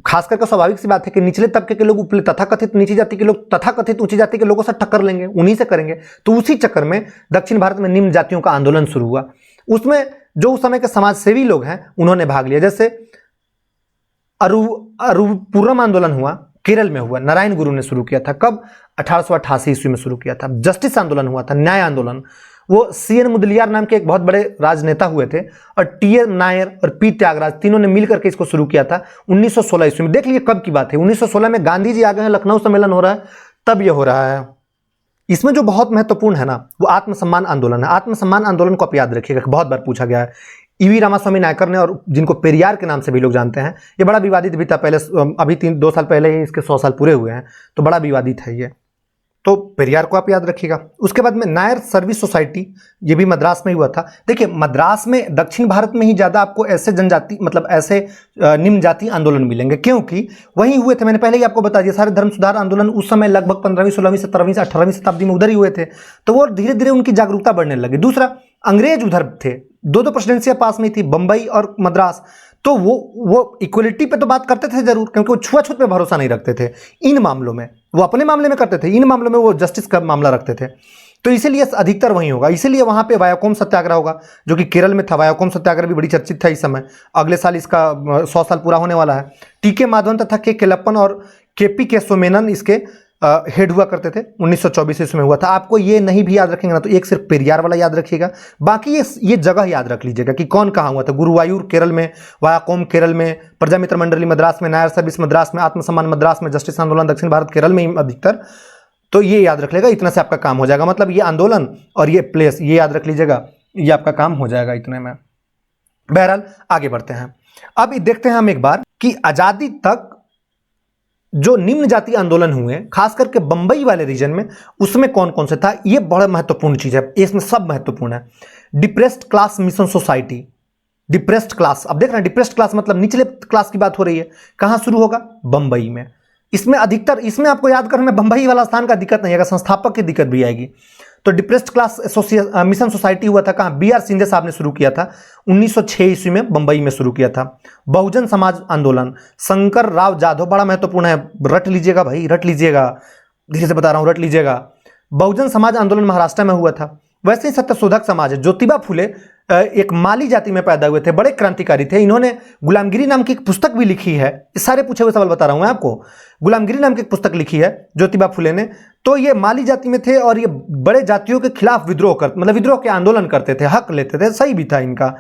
खास करके स्वाभाविक सी बात है कि निचले तबके के लोग तथाकथित नीची जाति के लोग तथाकथित ऊंची जाति के लोगों से टक्कर लेंगे, उन्हीं से करेंगे। तो उसी चक्कर में दक्षिण भारत में निम्न जातियों का आंदोलन शुरू हुआ। उसमें जो उस समय के समाजसेवी लोग हैं उन्होंने भाग लिया। जैसे अरुपुरम आंदोलन हुआ, केरल में हुआ, नारायण गुरु ने शुरू किया था। कब? 1888 ईस्वी में शुरू किया था। जस्टिस आंदोलन हुआ था, न्याय आंदोलन, वो सीएन मुदलियार नाम के एक बहुत बड़े राजनेता हुए थे, और टीएन नायर और पी त्यागराज तीनों ने मिलकर के इसको शुरू किया था 1916 ईस्वी में। देख लीजिए कब की बात है, 1916 में गांधी जी आ गए हैं, लखनऊ सम्मेलन हो रहा है, तब ये हो रहा है। इसमें जो बहुत महत्वपूर्ण है ना, वो आत्मसम्मान आंदोलन है। आत्मसम्मान आंदोलन को आप याद रखिएगा, बहुत बार पूछा गया है। ईवी रामास्वामी नायकर ने, और जिनको पेरियार के नाम से भी लोग जानते हैं, ये बड़ा विवादित भी था पहले, अभी 2 साल पहले ही इसके 100 साल पूरे हुए हैं, तो बड़ा विवादित है ये। तो पेरियार को आप याद रखिएगा। उसके बाद में नायर सर्विस सोसाइटी, ये भी मद्रास में ही हुआ था। देखिए मद्रास में, दक्षिण भारत में ही ज़्यादा आपको ऐसे जनजाति, मतलब ऐसे निम्न जाति आंदोलन मिलेंगे, क्योंकि वहीं हुए थे। मैंने पहले ही आपको बता दिया, सारे धर्म सुधार आंदोलन उस समय लगभग 15वीं 16वीं 17वीं 18वीं शताब्दी में उधर ही हुए थे। तो वो धीरे धीरे उनकी जागरूकता बढ़ने लगी। दूसरा, अंग्रेज उधर थे, दो प्रेसिडेंसियां पास में थी, बंबई और मद्रास। तो वो इक्वलिटी पे तो बात करते थे जरूर, क्योंकि वो छुआछूत पे भरोसा नहीं रखते थे इन मामलों में। वो अपने मामले में करते थे, इन मामलों में वो जस्टिस का मामला रखते थे। तो इसीलिए अधिकतर वहीं होगा। इसीलिए वहां पे वायाकोम सत्याग्रह होगा, जो कि केरल में था। वायाकोम सत्याग्रह भी बड़ी चर्चित था इस समय। अगले साल इसका 100 साल पूरा होने वाला है। टी के माधवन तथा के केलप्पन और केपी के सोमेनन इसके हेड हुआ करते थे, 1924 ईस्वी में हुआ था। आपको ये नहीं भी याद रखेंगे ना तो एक सिर्फ पेरियार वाला याद रखिएगा, बाकी ये जगह याद रख लीजिएगा कि कौन कहाँ हुआ था। गुरुवायूर केरल में, वायाकोम केरल में, प्रजामित्र मंडली मद्रास में, नायर सर्विस मद्रास में, आत्मसम्मान मद्रास में, जस्टिस आंदोलन दक्षिण भारत केरल में अधिकतर। तो ये याद रख लेगा, इतना से आपका काम हो जाएगा। मतलब ये आंदोलन और ये प्लेस ये याद रख लीजिएगा, ये आपका काम हो जाएगा इतने में। बहरहाल आगे बढ़ते हैं। अब देखते हैं हम एक बार कि आजादी तक जो निम्न जाति आंदोलन हुए, खास करके बंबई वाले रीजन में, उसमें कौन कौन से था, ये बड़ा महत्वपूर्ण चीज है, इसमें सब महत्वपूर्ण है। Depressed class mission society, depressed class, अब देख रहे हैं डिप्रेस्ड क्लास मतलब निचले क्लास की बात हो रही है। कहां शुरू होगा? बंबई में। इसमें अधिकतर, इसमें आपको याद करने में बंबई वाला स्थान का दिक्कत नहीं आएगा, संस्थापक की दिक्कत भी आएगी। तो डिप्रेस्ड क्लास मिशन सोसाइटी हुआ था कहाँ? बी आर सिंधे साहब ने शुरू किया था, 1906 ईस्वी में बंबई में शुरू किया था। बहुजन समाज आंदोलन, शंकर राव जाधव, बड़ा महत्वपूर्ण है, रट लीजिएगा भाई, रट लीजिएगा, धीरे से बता रहा हूं, रट लीजिएगा। बहुजन समाज आंदोलन महाराष्ट्र में हुआ था। वैसे ही सत्यशोधक समाज है, ज्योतिबा फुले एक माली जाति में पैदा हुए थे, बड़े क्रांतिकारी थे। इन्होंने गुलामगिरी नाम की एक पुस्तक भी लिखी है। सारे पूछे हुए सवाल बता रहा हूं मैं आपको। गुलामगिरी नाम की एक पुस्तक लिखी है ज्योतिबा फुले ने। तो ये माली जाति में थे और ये बड़े जातियों के खिलाफ विद्रोह मतलब विद्रोह के आंदोलन करते थे, हक लेते थे, सही भी था इनका।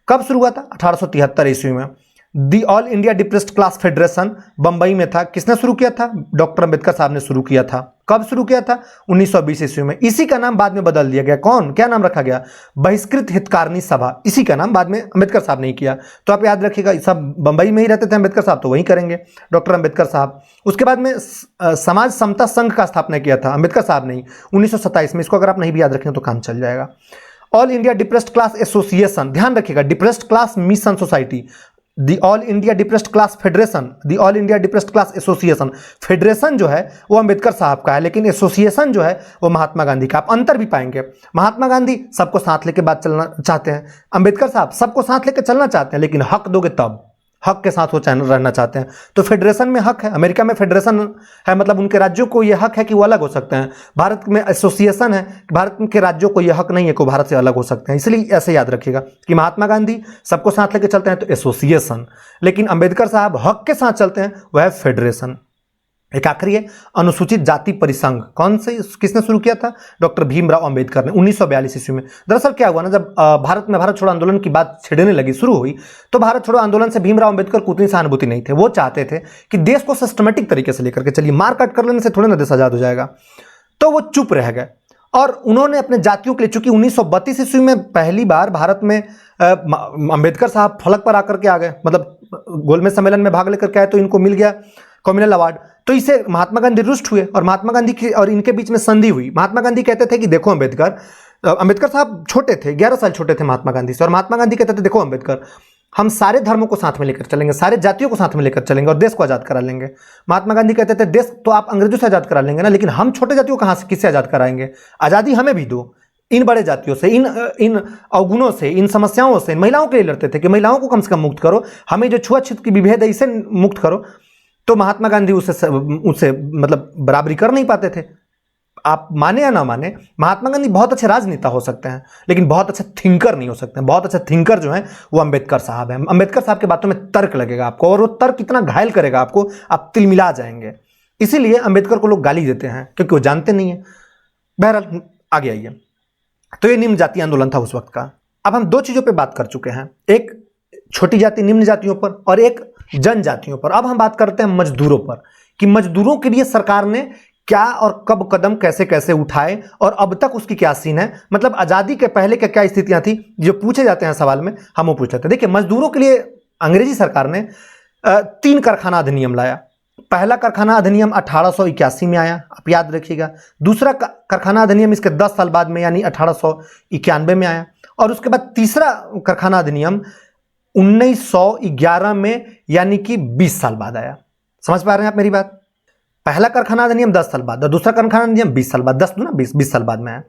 कब शुरू हुआ था? 1873 ईस्वी में। The All India Depressed Class Federation Bombay में था। किसने शुरू किया था? डॉक्टर अंबेडकर साहब ने शुरू किया था। कब शुरू किया था? 1920 ईस्वी में। इसी का नाम बाद में बदल दिया गया। कौन, क्या नाम रखा गया? बहिष्कृत हितकारिणी सभा। इसी का नाम बाद में अंबेडकर साहब ने किया। तो आप याद रखिएगा, सब बंबई में ही रहते थे अंबेडकर साहब, तो वहीं करेंगे डॉक्टर अंबेडकर साहब। उसके बाद में समाज समता संघ का स्थापना किया था अंबेडकर साहब ने 1927 में। इसको अगर आप नहीं भी याद रखें तो काम चल जाएगा। All India Depressed class association, ध्यान रखिएगा, डिप्रेस्ड क्लास मिशन सोसाइटी, दी All India Depressed Class federation, दी All India Depressed class association. Federation जो है वो अंबेडकर साहब का है, लेकिन एसोसिएशन जो है वो महात्मा गांधी का। आप अंतर भी पाएंगे, महात्मा गांधी सबको साथ लेके बात चलना चाहते हैं, अंबेडकर साहब सबको साथ लेके चलना चाहते हैं, लेकिन हक दोगे तब, हक के साथ वो रहना चाहते हैं। तो फेडरेशन में हक है, अमेरिका में फेडरेशन है, मतलब उनके राज्यों को ये हक है कि वो अलग हो सकते हैं। भारत में एसोसिएशन है, भारत के राज्यों को ये हक नहीं है कि वो भारत से अलग हो सकते हैं। इसलिए ऐसे याद रखिएगा कि महात्मा गांधी सबको साथ लेके चलते हैं तो एसोसिएशन, लेकिन अंबेडकर साहब हक के साथ चलते हैं, वह है फेडरेशन। एक आखिरी है अनुसूचित जाति परिसंघ। कौन से, किसने शुरू किया था? डॉक्टर भीमराव अंबेडकर ने 1942 ईस्वी में। दरअसल क्या हुआ ना, जब भारत में भारत छोड़ो आंदोलन की बात छिड़ने लगी, शुरू हुई, तो भारत छोड़ो आंदोलन से भीमराव अंबेडकर को उतनी सहानुभूति नहीं थे। वो चाहते थे कि देश को सिस्टमेटिक तरीके से लेकर के चलिए, मार काट कर लेने से थोड़े ना देश आजाद हो जाएगा। तो वो चुप रह गए और उन्होंने अपने जातियों के लिए, चूंकि 1932 ईस्वी में पहली बार भारत में अंबेडकर साहब फलक पर आकर के आ गए, मतलब गोलमेज सम्मेलन में भाग लेकर के आए, तो इनको मिल गया कम्युनल अवार्ड। तो इसे महात्मा गांधी रुष्ट हुए और महात्मा गांधी की और इनके बीच में संधि हुई। महात्मा गांधी कहते थे कि देखो अंबेडकर साहब छोटे थे, 11 साल छोटे थे महात्मा गांधी से, और महात्मा गांधी कहते थे देखो अंबेडकर, हम सारे धर्मों को साथ में लेकर चलेंगे, सारे जातियों को साथ में लेकर चलेंगे और देश को आजाद करा लेंगे। महात्मा गांधी कहते थे देश तो आप अंग्रेजों से आजाद करा लेंगे ना, लेकिन हम छोटे जातियों को कहां से, किससे आजाद कराएंगे? आजादी हमें भी दो। इन बड़े जातियों से, इन अवगुणों से, इन समस्याओं से, महिलाओं के लिए लड़ते थे कि महिलाओं को कम से कम मुक्त करो, हमें जो छुआछूत की विभेद है इसे मुक्त करो। तो महात्मा गांधी उससे मतलब बराबरी कर नहीं पाते थे। आप माने या ना माने, महात्मा गांधी बहुत अच्छे राजनेता हो सकते हैं, लेकिन बहुत अच्छे थिंकर नहीं हो सकते हैं। बहुत अच्छे थिंकर जो हैं वो अंबेडकर साहब हैं। अंबेडकर साहब की बातों में तर्क लगेगा आपको, और वो तर्क इतना घायल करेगा आपको, आप तिलमिला जाएंगे। इसीलिए अंबेडकर को लोग गाली देते हैं, क्योंकि वो जानते नहीं है। बहरहाल आगे आइए। तो ये निम्न जाति आंदोलन था उस वक्त का। अब हम दो चीजों पर बात कर चुके हैं, एक छोटी जाति निम्न जातियों पर और एक जनजातियों पर। अब हम बात करते हैं मजदूरों पर, कि मजदूरों के लिए सरकार ने क्या और कब कदम कैसे कैसे उठाए और अब तक उसकी क्या सीन है, मतलब आजादी के पहले क्या क्या स्थितियां थी, जो पूछे जाते हैं सवाल में, हम वो पूछ लेते हैं। देखिए, मजदूरों के लिए अंग्रेजी सरकार ने 3 कारखाना अधिनियम लाया। पहला कारखाना अधिनियम 1881 में आया, आप याद रखिएगा। दूसरा कारखाना अधिनियम इसके 10 साल बाद में यानी 1891 में आया, और उसके बाद तीसरा कारखाना अधिनियम 1911 में यानी कि 20 साल बाद आया। समझ पा रहे हैं आप मेरी बात? पहला कारखाना अधिनियम 10 साल बाद और दूसरा कारखाना अधिनियम 20 साल बाद, 10 दूना 20 साल बाद में आया।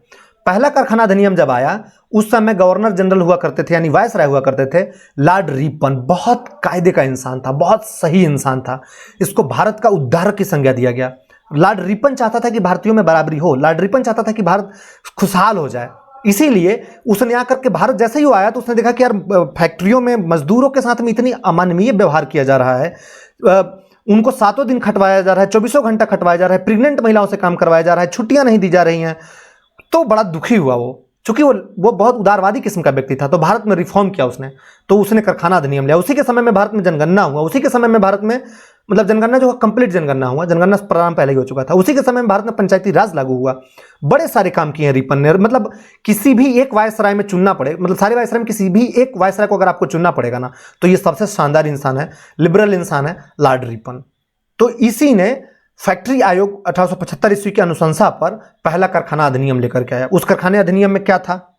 पहला कारखाना अधिनियम जब आया उस समय गवर्नर जनरल हुआ करते थे, यानी वायस राय हुआ करते थे लॉर्ड रिपन। बहुत कायदे का इंसान था, बहुत सही इंसान था। इसको भारत का उद्धारक की संज्ञा दिया गया। लॉर्ड रिपन चाहता था कि भारतीयों में बराबरी हो, लॉर्ड रिपन चाहता था कि भारत खुशहाल हो जाए। इसीलिए उसने आकर के, भारत जैसे ही वो आया तो उसने देखा कि यार फैक्ट्रियों में मजदूरों के साथ में इतनी अमानवीय व्यवहार किया जा रहा है, उनको 7 दिन खटवाया जा रहा है, 24 घंटा खटवाया जा रहा है, प्रेग्नेंट महिलाओं से काम करवाया जा रहा है, छुट्टियां नहीं दी जा रही हैं। तो बड़ा दुखी हुआ वो, चूंकि वो बहुत उदारवादी किस्म का व्यक्ति था, तो भारत में रिफॉर्म किया उसने। तो उसने कारखाना अधिनियम लिया। उसी के समय में भारत में जनगणना हुआ। उसी के समय में भारत में, मतलब जनगणना जो कंप्लीट जनगणना हुआ, जनगणना प्रारंभ पहले ही हो चुका था। उसी के समय में भारत में पंचायती राज लागू हुआ। बड़े सारे काम किए हैं रिपन ने। मतलब किसी भी एक वायसराय में चुनना पड़े, मतलब सारे वायसराय में किसी भी एक वायसराय को अगर आपको चुनना पड़ेगा ना, तो ये सबसे शानदार इंसान है, लिबरल इंसान है, लॉर्ड रिपन। तो इसी ने फैक्ट्री आयोग 1875 ईस्वी की अनुशंसा पर पहला कारखाना अधिनियम लेकर के आया। उस कारखाने अधिनियम में क्या था?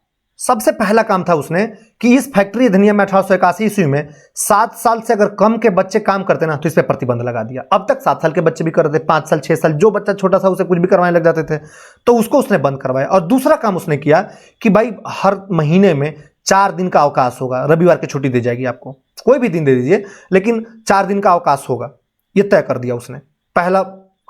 सबसे पहला काम था उसने कि इस फैक्ट्री अधिनियम में 1881 ईस्वी में 7 साल से अगर कम के बच्चे काम करते ना, तो इस पर प्रतिबंध लगा दिया। अब तक 7 साल के बच्चे भी करते, 5 साल 6 साल, जो बच्चा छोटा सा उसे कुछ भी करवाने लग जाते थे, तो उसको उसने बंद करवाया। और दूसरा काम उसने किया कि भाई हर महीने में 4 दिन का अवकाश होगा, रविवार की छुट्टी दी जाएगी आपको, कोई भी दिन दे दीजिए, लेकिन 4 दिन का अवकाश होगा, ये तय कर दिया उसने। पहला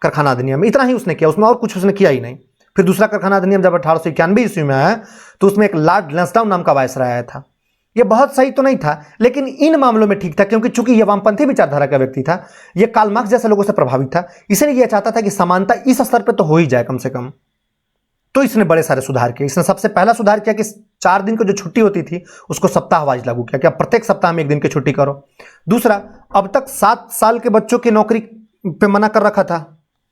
कारखाना अधिनियम में इतना ही उसने किया, उसमें और कुछ उसने किया ही नहीं। फिर दूसरा कारखाना अधिनियम जब 1891 ईस्वी में आया, तो उसमें एक लॉर्ड लैंसडाउन नाम का वायसराय आया था। ये बहुत सही तो नहीं था, लेकिन इन मामलों में ठीक था, क्योंकि चूंकि ये वामपंथी विचारधारा का व्यक्ति था, ये कार्ल मार्क्स जैसे लोगों से प्रभावित था, इसलिए यह चाहता था कि समानता इस स्तर पर तो हो ही जाए कम से कम। तो इसने बड़े सारे सुधार किए। इसने सबसे पहला सुधार किया कि 4 दिन की जो छुट्टी होती थी उसको सप्ताहवाइज लागू किया, कि आप प्रत्येक सप्ताह में 1 दिन की छुट्टी करो। दूसरा, अब तक 7 साल के बच्चों की नौकरी पे मना कर रखा था,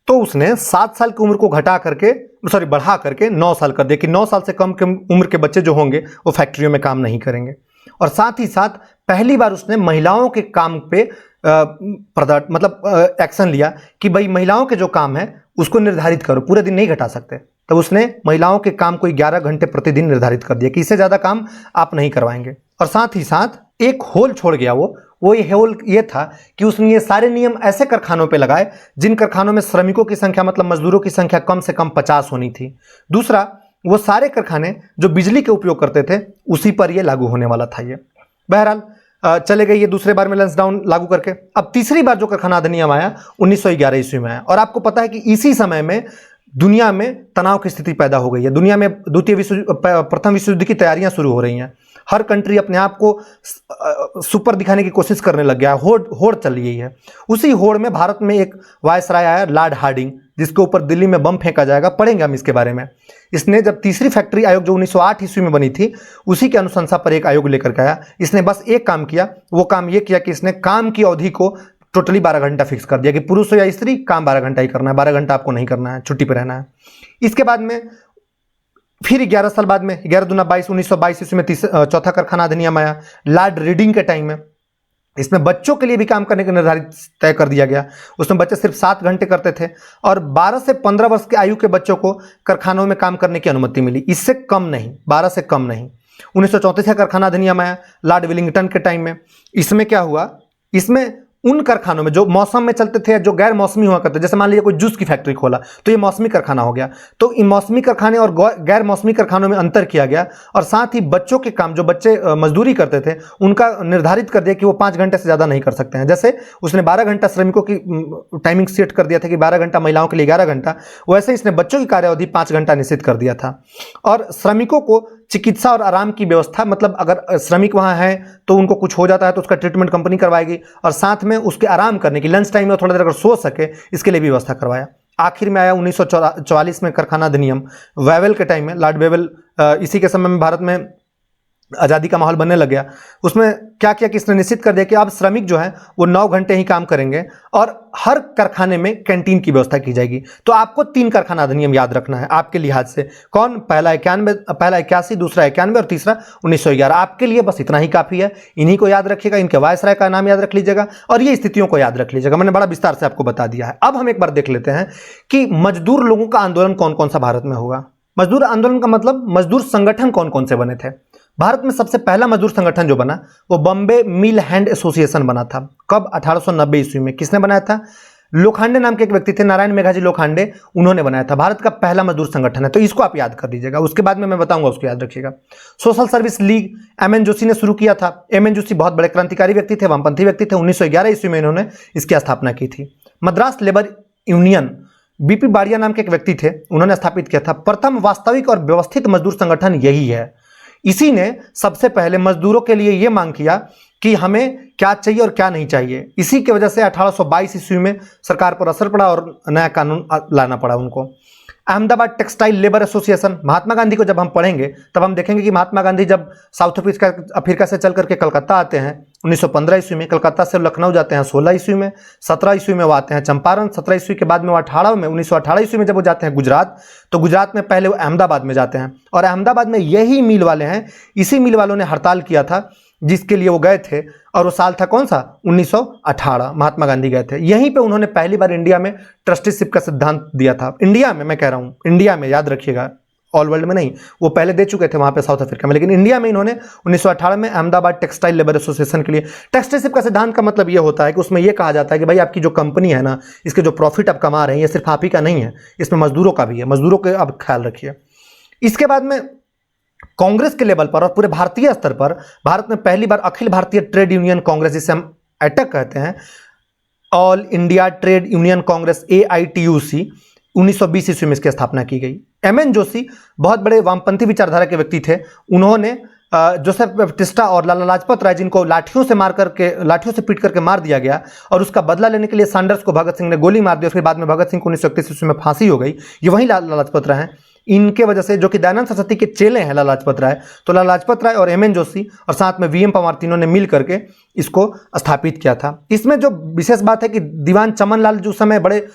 तो उसने 7 साल की उम्र को बढ़ा करके 9 साल कर दिया, कि 9 साल से कम के उम्र के बच्चे जो होंगे वो फैक्ट्रियों में काम नहीं करेंगे। और साथ ही साथ पहली बार उसने महिलाओं के काम पे एक्शन लिया कि भाई महिलाओं के जो काम है उसको निर्धारित करो, पूरे दिन नहीं घटा सकते। तब उसने महिलाओं के काम को 11 घंटे प्रतिदिन निर्धारित कर दिया कि इससे ज़्यादा काम आप नहीं करवाएंगे। और साथ ही साथ एक होल छोड़ गया वो ये होल ये था कि उसने ये सारे नियम ऐसे कारखानों पे लगाए जिन कारखानों में श्रमिकों की संख्या, मतलब मजदूरों की संख्या कम से कम 50 होनी थी। दूसरा, वो सारे कारखाने जो बिजली के उपयोग करते थे उसी पर ये लागू होने वाला था। ये बहरहाल चले गए ये दूसरे बार में लैंसडाउन लागू करके। अब तीसरी बार जो कारखाना अधिनियम आया 1911 ईस्वी में आया। और आपको पता है कि इसी समय में दुनिया में तनाव की स्थिति पैदा हो गई है। दुनिया में प्रथम विश्व युद्ध की तैयारियां शुरू हो रही हैं। हर कंट्री अपने आप को सुपर दिखाने की कोशिश करने लग गया है। होड़ चल रही है। उसी होड़ में भारत में एक वायसराय आया, लॉर्ड हार्डिंग, जिसके ऊपर दिल्ली में बम फेंका जाएगा, पढ़ेंगे हम इसके बारे में। इसने जब तीसरी फैक्ट्री आयोग जो 1908 ईस्वी में बनी थी, उसी के अनुशंसा पर एक आयोग लेकर के आया। इसने बस एक काम किया, वो काम ये किया कि इसने काम की अवधि को टोटली 12 घंटा फिक्स कर दिया कि पुरुष हो या स्त्री, काम 12 घंटा ही करना है, 12 घंटा आपको नहीं करना है, छुट्टी पर रहना है। इसके बाद में फिर 11 साल बाद में 11 दूना 22, 1922 ईस्वी में चौथा कारखाना अधिनियम आया, लॉर्ड रीडिंग के टाइम में। इसमें बच्चों के लिए भी काम करने का निर्धारित तय कर दिया गया। उसमें बच्चे सिर्फ 7 घंटे करते थे और 12 से 15 वर्ष की आयु के बच्चों को कारखानों में काम करने की अनुमति मिली, इससे कम नहीं, 12 से कम नहीं। 1934 का कारखाना अधिनियम आया लॉर्ड विलिंगटन के टाइम में। इसमें क्या हुआ, इसमें उन कारखानों में जो मौसम में चलते थे, जो गैर मौसमी हुआ करते, जैसे मान लीजिए कोई जूस की फैक्ट्री खोला तो ये मौसमी कारखाना हो गया। तो इन मौसमी कारखाने और गैर मौसमी कारखानों में अंतर किया गया। और साथ ही बच्चों के काम, जो बच्चे मजदूरी करते थे, उनका निर्धारित कर दिया कि वो 5 घंटे से ज़्यादा नहीं कर सकते हैं। जैसे उसने 12 घंटा श्रमिकों की टाइमिंग सेट कर दिया था कि 12 घंटा, महिलाओं के लिए 11 घंटा, वैसे इसने बच्चों की कार्य अवधि 5 घंटा निश्चित कर दिया था। और श्रमिकों को चिकित्सा और आराम की व्यवस्था, मतलब अगर श्रमिक वहाँ है तो उनको कुछ हो जाता है तो उसका ट्रीटमेंट कंपनी करवाएगी, और साथ में उसके आराम करने की, लंच टाइम में थोड़ा देर अगर सो सके, इसके लिए भी व्यवस्था करवाया। आखिर में आया 1944 में कारखाना अधिनियम, वेवेल के टाइम में, लॉर्ड वेवेल। इसी के समय में भारत में आज़ादी का माहौल बनने लग गया। उसमें क्या किया कि इसने निश्चित कर दिया कि अब श्रमिक जो है वो 9 घंटे ही काम करेंगे और हर कारखाने में कैंटीन की व्यवस्था की जाएगी। तो आपको 3 कारखाना अधिनियम याद रखना है आपके लिहाज से। कौन? पहला 81, दूसरा 91 और तीसरा 1911। आपके लिए बस इतना ही काफ़ी है। इन्हीं को याद रखिएगा, इनके वायसराय का नाम याद रख लीजिएगा और ये स्थितियों को याद रख लीजिएगा। मैंने बड़ा विस्तार से आपको बता दिया है। अब हम एक बार देख लेते हैं कि मजदूर लोगों का आंदोलन कौन कौन सा भारत में होगा। मजदूर आंदोलन का मतलब मजदूर संगठन कौन कौन से बने थे। भारत में सबसे पहला मजदूर संगठन जो बना वो बॉम्बे मिल हैंड एसोसिएशन बना था। कब? 1890 ईस्वी में। किसने बनाया था? लोखंडे नाम के एक व्यक्ति थे, नारायण मेघाजी लोखंडे, उन्होंने बनाया था। भारत का पहला मजदूर संगठन है, तो इसको आप याद कर दीजिएगा। उसके बाद में मैं बताऊंगा, उसको याद रखिएगा। Social service league M.N.. Joshi ने शुरू किया था। एम.एन. जोशी बहुत बड़े क्रांतिकारी व्यक्ति थे, वामपंथी व्यक्ति थे। 1911 ईस्वी में इन्होंने इसकी स्थापना की थी। मद्रास लेबर यूनियन, बीपी बाड़िया नाम के एक व्यक्ति थे, उन्होंने स्थापित किया था। प्रथम वास्तविक और व्यवस्थित मजदूर संगठन यही है। इसी ने सबसे पहले मजदूरों के लिए यह मांग किया कि हमें क्या चाहिए और क्या नहीं चाहिए। इसी की वजह से 1822 ईस्वी में सरकार पर असर पड़ा और नया कानून लाना पड़ा उनको। Ahmedabad textile labour association, Mahatma Gandhi को जब हम पढ़ेंगे तब हम देखेंगे कि महात्मा गांधी जब साउथ अफ्रीका से चल करके कलकत्ता आते हैं 1915 ईस्वी में, कलकत्ता से लखनऊ जाते हैं 16 ईस्वी में, 17 ईस्वी में वो आते हैं चंपारण, 17 ईस्वी के बाद में वो 1918 ईस्वी में जब वो जाते हैं गुजरात, तो गुजरात में पहले वो अहमदाबाद में जाते हैं और अहमदाबाद में यही मिल वाले हैं, इसी मिल वालों ने हड़ताल किया था जिसके लिए वो गए थे और वो साल था कौन सा 1918, महात्मा गांधी गए थे। यहीं पे उन्होंने पहली बार इंडिया में ट्रस्टीशिप का सिद्धांत दिया था। इंडिया में, मैं कह रहा हूँ इंडिया में, याद रखिएगा, ऑल वर्ल्ड में नहीं, वो पहले दे चुके थे वहाँ पे साउथ अफ्रीका में, लेकिन इंडिया में इन्होंने 1918 में अहमदाबाद टेक्सटाइल लेबर एसोसिएशन के लिए। ट्रस्टीशिप का सिद्धांत का मतलब ये होता है कि उसमें ये कहा जाता है कि भाई आपकी जो कंपनी है ना, इसके जो प्रॉफिट आप कमा रहे हैं ये सिर्फ आप ही का नहीं है, इसमें मजदूरों का भी है, मजदूरों के आप ख्याल रखिए। इसके बाद में कांग्रेस के लेवल पर और पूरे भारतीय स्तर पर भारत में पहली बार अखिल भारतीय ट्रेड यूनियन कांग्रेस, जिसे हम एटक कहते हैं, all India trade union Congress AITUC, 1920 ईस्वी में इसकी स्थापना की गई। MN जोशी बहुत बड़े वामपंथी विचारधारा के व्यक्ति थे। उन्होंने जोसेफ बैप्टिस्टा और लाला लाजपत राय, जिनको लाठियों से पीट करके मार दिया गया और उसका बदला लेने के लिए सैंडर्स को भगत सिंह ने गोली मार दी, फिर बाद में भगत सिंह को 1931 ईस्वी में फांसी हो गई, ये वही लाला लाजपत राय हैं। इनके वजह से, जो कि दयानंद सरस्वती के चेले हैं लाला लाजपत राय, तो लाला लाजपत राय और MN जोशी और साथ में VM पवार, तीनों ने मिल करके इसको स्थापित किया था। इसमें जो विशेष बात है कि दीवान चमन लाल जो समय बड़े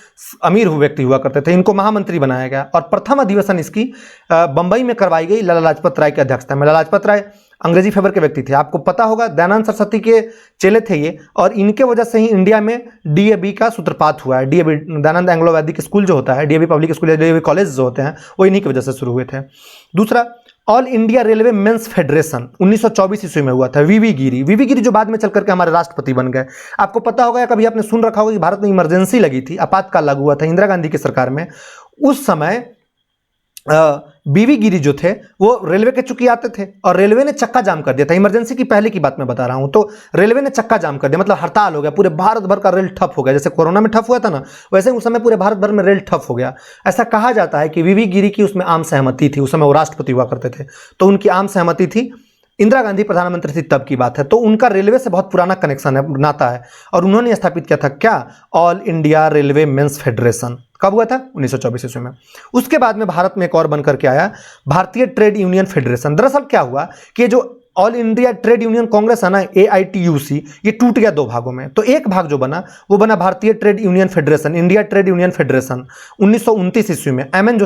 अमीर व्यक्ति हुआ करते थे, इनको महामंत्री बनाया गया और प्रथम अधिवेशन इसकी बंबई में करवाई गई लाला लाजपत राय की अध्यक्षता में। लाला लाजपत राय अंग्रेजी फेवर के व्यक्ति थे, आपको पता होगा, दयानंद सरस्वती के चेले थे ये, और इनके वजह से ही इंडिया में DAV का सूत्रपात हुआ है। DAV, दयानंद एंग्लो वैदिक स्कूल जो होता है, DAV पब्लिक स्कूल या DAV कॉलेज जो होते हैं, वो इन्हीं की वजह से शुरू हुए थे। दूसरा, All India Railway Men's Federation 1924 ईस्वी में हुआ था। VV गिरी जो बाद में चल करके हमारे राष्ट्रपति बन गए। आपको पता होगा या कभी आपने सुन रखा होगा कि भारत में इमरजेंसी लगी थी, आपातकाल लागू हुआ था इंदिरा गांधी की सरकार में। उस समय BV गिरी जो थे वो रेलवे के चूंकि आते थे और रेलवे ने चक्का जाम कर दिया था। इमरजेंसी की पहले की बात मैं बता रहा हूं, तो रेलवे ने चक्का जाम कर दिया, मतलब हड़ताल हो गया, पूरे भारत भर का रेल ठप हो गया। जैसे कोरोना में ठप हुआ था ना, वैसे उस समय पूरे भारत भर में रेल ठप हो गया। ऐसा कहा जाता है कि VV गिरी की उसमें आम सहमति थी, उस समय वो राष्ट्रपति हुआ करते थे, तो उनकी आम सहमति थी। इंदिरा गांधी प्रधानमंत्री थी तब की बात है, तो उनका रेलवे से बहुत पुराना कनेक्शन है, नाता है, और उन्होंने स्थापित किया था क्या, All India Railway Men's Federation. कब हुआ था 1924 ईस्वी में। उसके बाद में भारत में एक और बनकर के आया भारतीय ट्रेड यूनियन फेडरेशन। दरअसल क्या हुआ कि जो all India trade union Congress है ना, AITUC, ये टूट गया दो भागों में। तो एक भाग जो बना वो बना भारतीय trade union federation, India trade union federation 1929 ईस्वी में। MN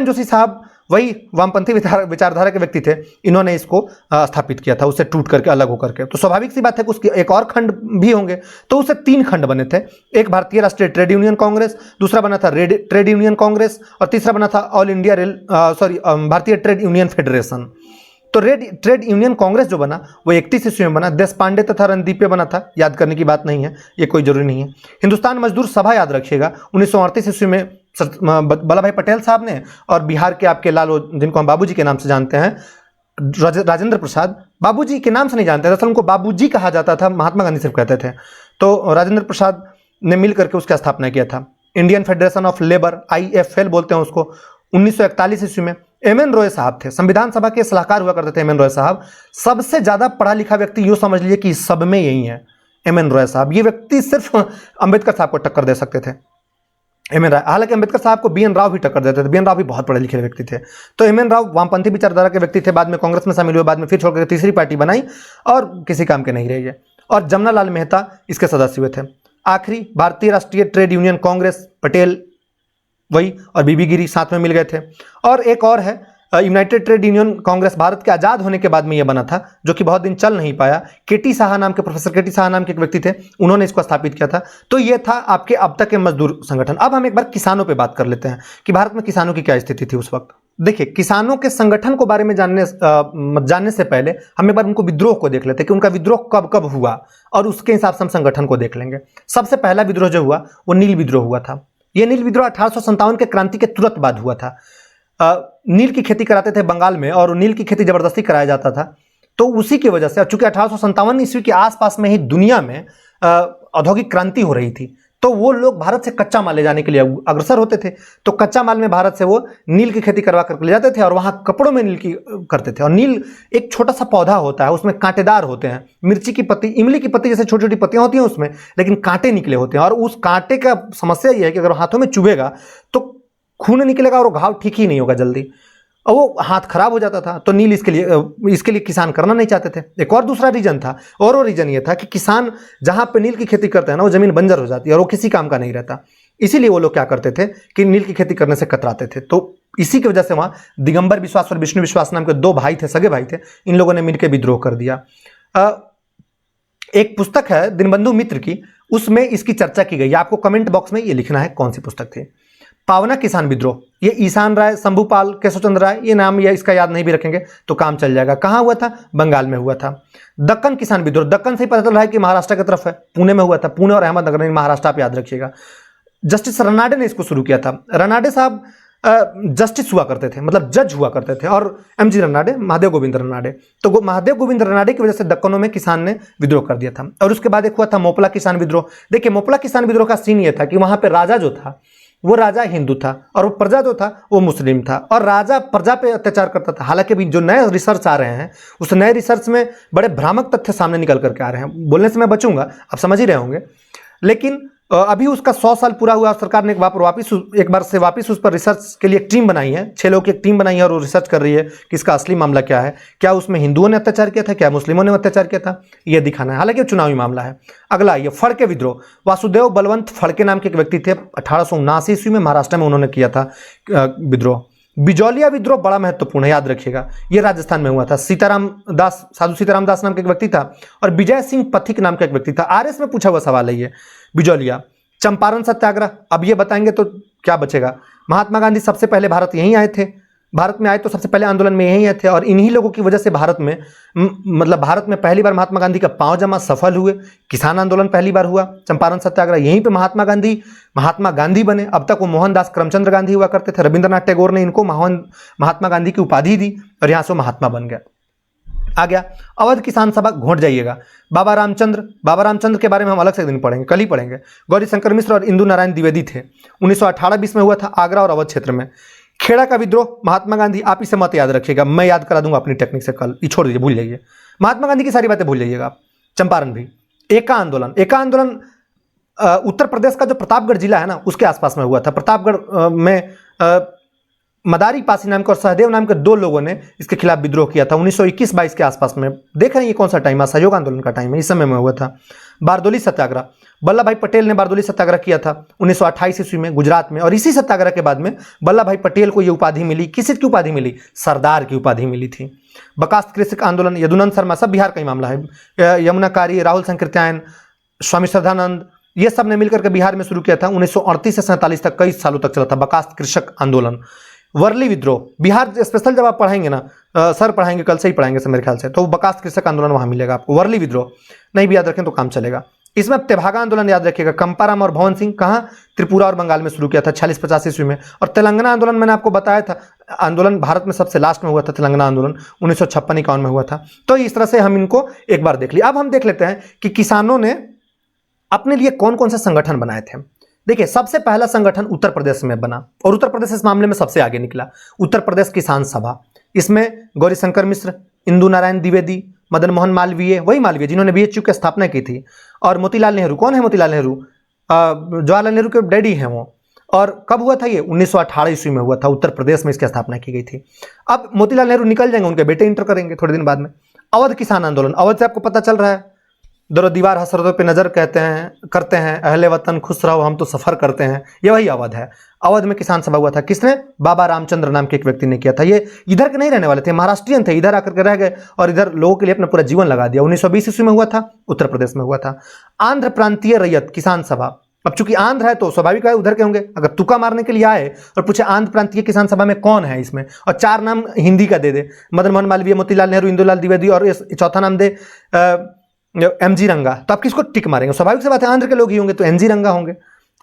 जोशी साहब वही वामपंथी विचारधारा के व्यक्ति थे, इन्होंने इसको स्थापित किया था, उससे टूट करके अलग होकर के। तो स्वाभाविक सी बात है कि उसके एक और खंड भी होंगे, तो उससे 3 खंड बने थे। एक भारतीय राष्ट्रीय ट्रेड यूनियन कांग्रेस, दूसरा बना था ट्रेड यूनियन कांग्रेस, और तीसरा बना था ऑल इंडिया भारतीय ट्रेड यूनियन फेडरेशन। तो ट्रेड यूनियन कांग्रेस जो बना वो 31 ईस्वी में बना, देश पांडे तथा रणदीप पे बना था, याद करने की बात नहीं है, ये कोई जरूरी नहीं है। हिंदुस्तान मजदूर सभा याद रखिएगा, 1938 ईस्वी में वल्लभ भाई पटेल साहब ने, और बिहार के आपके लाल, जिनको हम बाबूजी के नाम से जानते हैं, राजेंद्र प्रसाद, बाबूजी के नाम से नहीं जानते, दरअसल उनको बाबूजी कहा जाता था, महात्मा गांधी सिर्फ कहते थे। तो राजेंद्र प्रसाद ने मिल करके उसकी स्थापना किया था। Indian federation of labour, IFL बोलते हैं उसको, 1941 ईस्वी में। MN रॉय साहब थे, संविधान सभा के सलाहकार हुआ करते थे MN रॉय साहब। सबसे ज्यादा पढ़ा लिखा व्यक्ति यूं समझ लीजिए कि सब में यही है, MN रॉय साहब। ये व्यक्ति सिर्फ अंबेडकर साहब को टक्कर दे सकते थे, MN राव। हालांकि अंबेडकर साहब को BN राव भी टक्कर देते थे, BN राव भी बहुत पढ़े लिखे व्यक्ति थे। तो MN राव वामपंथी विचारधारा के व्यक्ति थे, बाद में कांग्रेस में शामिल हुए, बाद में फिर छोड़कर तीसरी पार्टी बनाई और किसी काम के नहीं रही है। और जमनालाल मेहता इसके सदस्य हुए थे। आखिरी भारतीय राष्ट्रीय ट्रेड यूनियन कांग्रेस, पटेल वही और BB गिरी साथ में मिल गए थे। और एक और है United trade union Congress, Bharat के आज़ाद होने के बाद में यह बना था, जो कि बहुत दिन चल नहीं पाया। KT साहा नाम के, प्रोफेसर KT साहा नाम के एक व्यक्ति थे, उन्होंने इसको स्थापित किया था। तो ये था आपके अब तक के मजदूर संगठन। अब हम एक बार किसानों पे बात कर लेते हैं कि भारत में किसानों की क्या स्थिति थी उस वक्त। देखिए, किसानों के संगठन को बारे में जानने से पहले हम एक बार उनको विद्रोह को देख लेते हैं कि उनका विद्रोह कब कब हुआ, और उसके हिसाब से हम संगठन को देख लेंगे। सबसे पहला विद्रोह जो हुआ वो नील विद्रोह हुआ था। यह नील विद्रोह 1857 के क्रांति के तुरंत बाद हुआ था। नील की खेती कराते थे बंगाल में, और नील की खेती जबरदस्ती कराया जाता था। तो उसी की वजह से, चूंकि 1857 ईस्वी के आसपास में ही दुनिया में औद्योगिक क्रांति हो रही थी, तो वो लोग भारत से कच्चा माल ले जाने के लिए अग्रसर होते थे। तो कच्चा माल में भारत से वो नील की खेती करवा कर ले जाते थे और वहां कपड़ों में नील की करते थे। और नील एक छोटा सा पौधा होता है, उसमें कांटेदार होते हैं, मिर्ची की पत्ती, इमली की पत्ती जैसे छोटी छोटी पत्तियां होती हैं उसमें, लेकिन कांटे निकले होते हैं। और उस कांटे का समस्या यह है कि अगर हाथों में चुभेगा तो खून निकलेगा और वो घाव ठीक ही नहीं होगा जल्दी, और वो हाथ खराब हो जाता था। तो नील इसके लिए किसान करना नहीं चाहते थे। एक और दूसरा रीजन था, और वो रीजन ये था कि किसान जहां पे नील की खेती करते हैं ना, वो जमीन बंजर हो जाती है और वो किसी काम का नहीं रहता। इसीलिए वो लोग क्या करते थे कि नील की खेती करने से कतराते थे। तो इसी की वजह से वहां दिगंबर विश्वास और विष्णु विश्वास नाम के दो भाई थे, सगे भाई थे, इन लोगों ने मिलकर विद्रोह कर दिया। एक पुस्तक है दीनबंधु मित्र की, उसमें इसकी चर्चा की गई। आपको कमेंट बॉक्स में ये लिखना है कौन सी पुस्तक थी। पावना किसान विद्रोह, ये ईशान राय, शंभूपाल, केशवचंद्र राय, ये नाम या इसका याद नहीं भी रखेंगे तो काम चल जाएगा। कहाँ हुआ था? बंगाल में हुआ था। दक्कन किसान विद्रोह, दक्कन से ही पता चल रहा है कि महाराष्ट्र की तरफ है, पुणे में हुआ था। पुणे और अहमदनगर में, महाराष्ट्र आप याद रखिएगा। जस्टिस रनाडे ने इसको शुरू किया था। रनाडे साहब जस्टिस हुआ करते थे, मतलब जज हुआ करते थे, और एमजी रनाडे, महादेव गोविंद रनाडे। तो महादेव गोविंद रनाडे की वजह से दक्कनों में किसान ने विद्रोह कर दिया था। और उसके बाद एक हुआ था मोपला किसान विद्रोह। देखिए मोपला किसान विद्रोह का सीन ये था कि वहां पे राजा जो था वो राजा हिंदू था और वो प्रजा जो था वो मुस्लिम था, और राजा प्रजा पे अत्याचार करता था। हालांकि भी जो नए रिसर्च आ रहे हैं उस नए रिसर्च में बड़े भ्रामक तथ्य सामने निकल करके आ रहे हैं। बोलने से मैं बचूंगा, आप समझ ही रहे होंगे। लेकिन अभी उसका 100 साल पूरा हुआ, सरकार ने एक बार से वापस उस पर रिसर्च के लिए एक टीम बनाई है, 6 लोगों की एक टीम बनाई है और वो रिसर्च कर रही है कि इसका असली मामला क्या है। क्या उसमें हिंदुओं ने अत्याचार किया था, क्या मुस्लिमों ने अत्याचार किया था, यह दिखाना है। हालांकि चुनावी मामला है। अगला ये फड़के विद्रोह, वासुदेव बलवंत फड़के नाम के एक व्यक्ति थे, 1879 ईस्वी में महाराष्ट्र में उन्होंने किया था विद्रोह। बिजौलिया विद्रोह बड़ा महत्वपूर्ण है, याद रखिएगा, यह राजस्थान में हुआ था। साधु सीताराम दास नाम का एक व्यक्ति था और विजय सिंह पथिक नाम का एक व्यक्ति था। आरएस में पूछा हुआ सवाल है ये बिजौलिया। चंपारण सत्याग्रह, अब ये बताएंगे तो क्या बचेगा। महात्मा गांधी सबसे पहले भारत यहीं आए थे, भारत में आए तो सबसे पहले आंदोलन में यहीं आए थे, और इन्हीं लोगों की वजह से भारत में पहली बार महात्मा गांधी का पांव जमा सफल हुए। किसान आंदोलन पहली बार हुआ, चंपारण सत्याग्रह, यहीं पे महात्मा गांधी बने। अब तक वो मोहनदास करमचंद गांधी हुआ करते थे। रविंद्रनाथ टैगोर ने इनको महात्मा गांधी की उपाधि दी और यहाँ से महात्मा बन गया। आ गया अवध किसान सभा, घोट जाइएगा। बाबा रामचंद्र के बारे में हम अलग से दिन पढ़ेंगे, कल ही पढ़ेंगे। गौरी शंकर मिश्र और इंदु नारायण द्विवेदी थे। 1918-20 में हुआ था आगरा और अवध क्षेत्र में। खेड़ा का विद्रोह, महात्मा गांधी, आप इसे मत याद रखिएगा, मैं याद करा दूंगा अपनी टेक्निक से कल, ये छोड़ दीजिए, भूल जाइए। महात्मा गांधी की सारी बातें भूल जाइएगा। चंपारण भी। एका आंदोलन उत्तर प्रदेश का जो प्रतापगढ़ जिला है ना, उसके आसपास में हुआ था। प्रतापगढ़ में मदारी पासी नाम के और सहदेव नाम के 2 लोगों ने इसके खिलाफ विद्रोह किया था 1921-22 के आसपास में। देख रहे हैं ये कौन सा टाइम है, सहयोग आंदोलन का टाइम है, इस समय में हुआ था। बारदोली सत्याग्रह, वल्लभ भाई पटेल ने बारदोली सत्याग्रह किया था 1928 ईस्वी में गुजरात में। और इसी सत्याग्रह के बाद में वल्लभ भाई पटेल को यह उपाधि मिली। किस की उपाधि मिली? सरदार की उपाधि मिली थी। बकास्त कृषक आंदोलन, यदुनंद शर्मा, सब बिहार का ही मामला है। यमुनाकारी, राहुल संकीर्त्यायन, स्वामी श्रद्धानंद, ये सब ने मिलकर के बिहार में शुरू किया था। 1938 से 47 तक कई सालों तक चला था बकास्त कृषक आंदोलन। वर्ली विद्रोह, बिहार स्पेशल जब आप पढ़ाएंगे ना, सर पढ़ाएंगे, कल से ही पढ़ाएंगे सर मेरे ख्याल से, तो बकास्त कृषक आंदोलन वहां मिलेगा आपको। वर्ली विद्रोह नहीं भी याद रखें तो काम चलेगा। इसमें तेभागा आंदोलन याद रखिएगा, कंपाराम और भवन सिंह, कहाँ? त्रिपुरा और बंगाल में शुरू किया था 46-50 ईस्वी में। और तेलंगाना आंदोलन मैंने आपको बताया था, आंदोलन भारत में सबसे लास्ट में हुआ था, तेलंगाना आंदोलन 1956-51 में हुआ था। तो इस तरह से हम इनको एक बार देख लिया। अब हम देख लेते हैं कि किसानों ने अपने लिए कौन कौन से संगठन बनाए थे। देखिए सबसे पहला संगठन उत्तर प्रदेश में बना और उत्तर प्रदेश इस मामले में सबसे आगे निकला, उत्तर प्रदेश किसान सभा। इसमें गौरी शंकर मिश्र, इंदु नारायण द्विवेदी, मदन मोहन मालवीय, वही मालवीय जिन्होंने बीएचयू की स्थापना की थी, और मोतीलाल नेहरू। कौन है मोतीलाल नेहरू? जवाहरलाल नेहरू के डैडी हैं वो। और कब हुआ था ये? 1918 ईस्वी में हुआ था, उत्तर प्रदेश में इसकी स्थापना की गई थी। अब मोतीलाल नेहरू निकल जाएंगे, उनके बेटे इंटर करेंगे थोड़े दिन बाद में। अवध किसान आंदोलन, अवध से आपको पता चल रहा है, दरो दीवार हसरतों पे नजर करते हैं, अहले वतन खुश रहो हम तो सफर करते हैं, ये वही अवध है। अवध में किसान सभा हुआ था, किसने? बाबा रामचंद्र नाम के एक व्यक्ति ने किया था। ये इधर के नहीं रहने वाले थे, महाराष्ट्रियन थे, इधर आकर के रह गए और इधर लोगों के लिए अपना पूरा जीवन लगा दिया। 1920 ईस्वी में हुआ था, उत्तर प्रदेश में हुआ था। आंध्र प्रांतीय रैयत किसान सभा, अब चूंकि आंध्र है तो स्वाभाविक है उधर के होंगे। अगर तुक्का मारने के लिए आए और पूछे आंध्र प्रांतीय किसान सभा में कौन है इसमें, और 4 नाम हिंदी का दे दे, मदन मोहन मालवीय, मोतीलाल नेहरू, इंदुलाल द्विवेदी, और चौथा नाम दे एमजी रंगा, तो आप किसको टिक मारेंगे? स्वाभाविक सी बात है आंध्र के लोग ही होंगे, तो एमजी रंगा होंगे।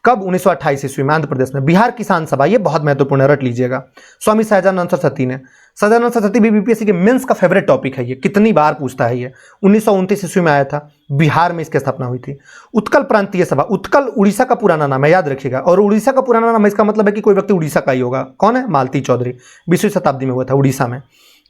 कब? 1928 ईस्वी में आंध्र प्रदेश में। बिहार किसान सभा, ये बहुत महत्वपूर्ण है, रट लीजिएगा। स्वामी सहजानंद सरस्वती ने। सहजानंद सरस्वती भी बीपीएससी के मेंस का फेवरेट टॉपिक है, ये कितनी बार पूछता है ये। 1929 ईस्वी में आया था, बिहार में इसकी स्थापना हुई थी। उत्कल प्रांतीय सभा, उत्कल उड़ीसा का पुराना नाम है, याद रखिएगा। और उड़ीसा का पुराना नाम है, इसका मतलब है कि कोई व्यक्ति उड़ीसा का ही होगा। कौन है? मालती चौधरी, 20वीं शताब्दी में हुआ था उड़ीसा में।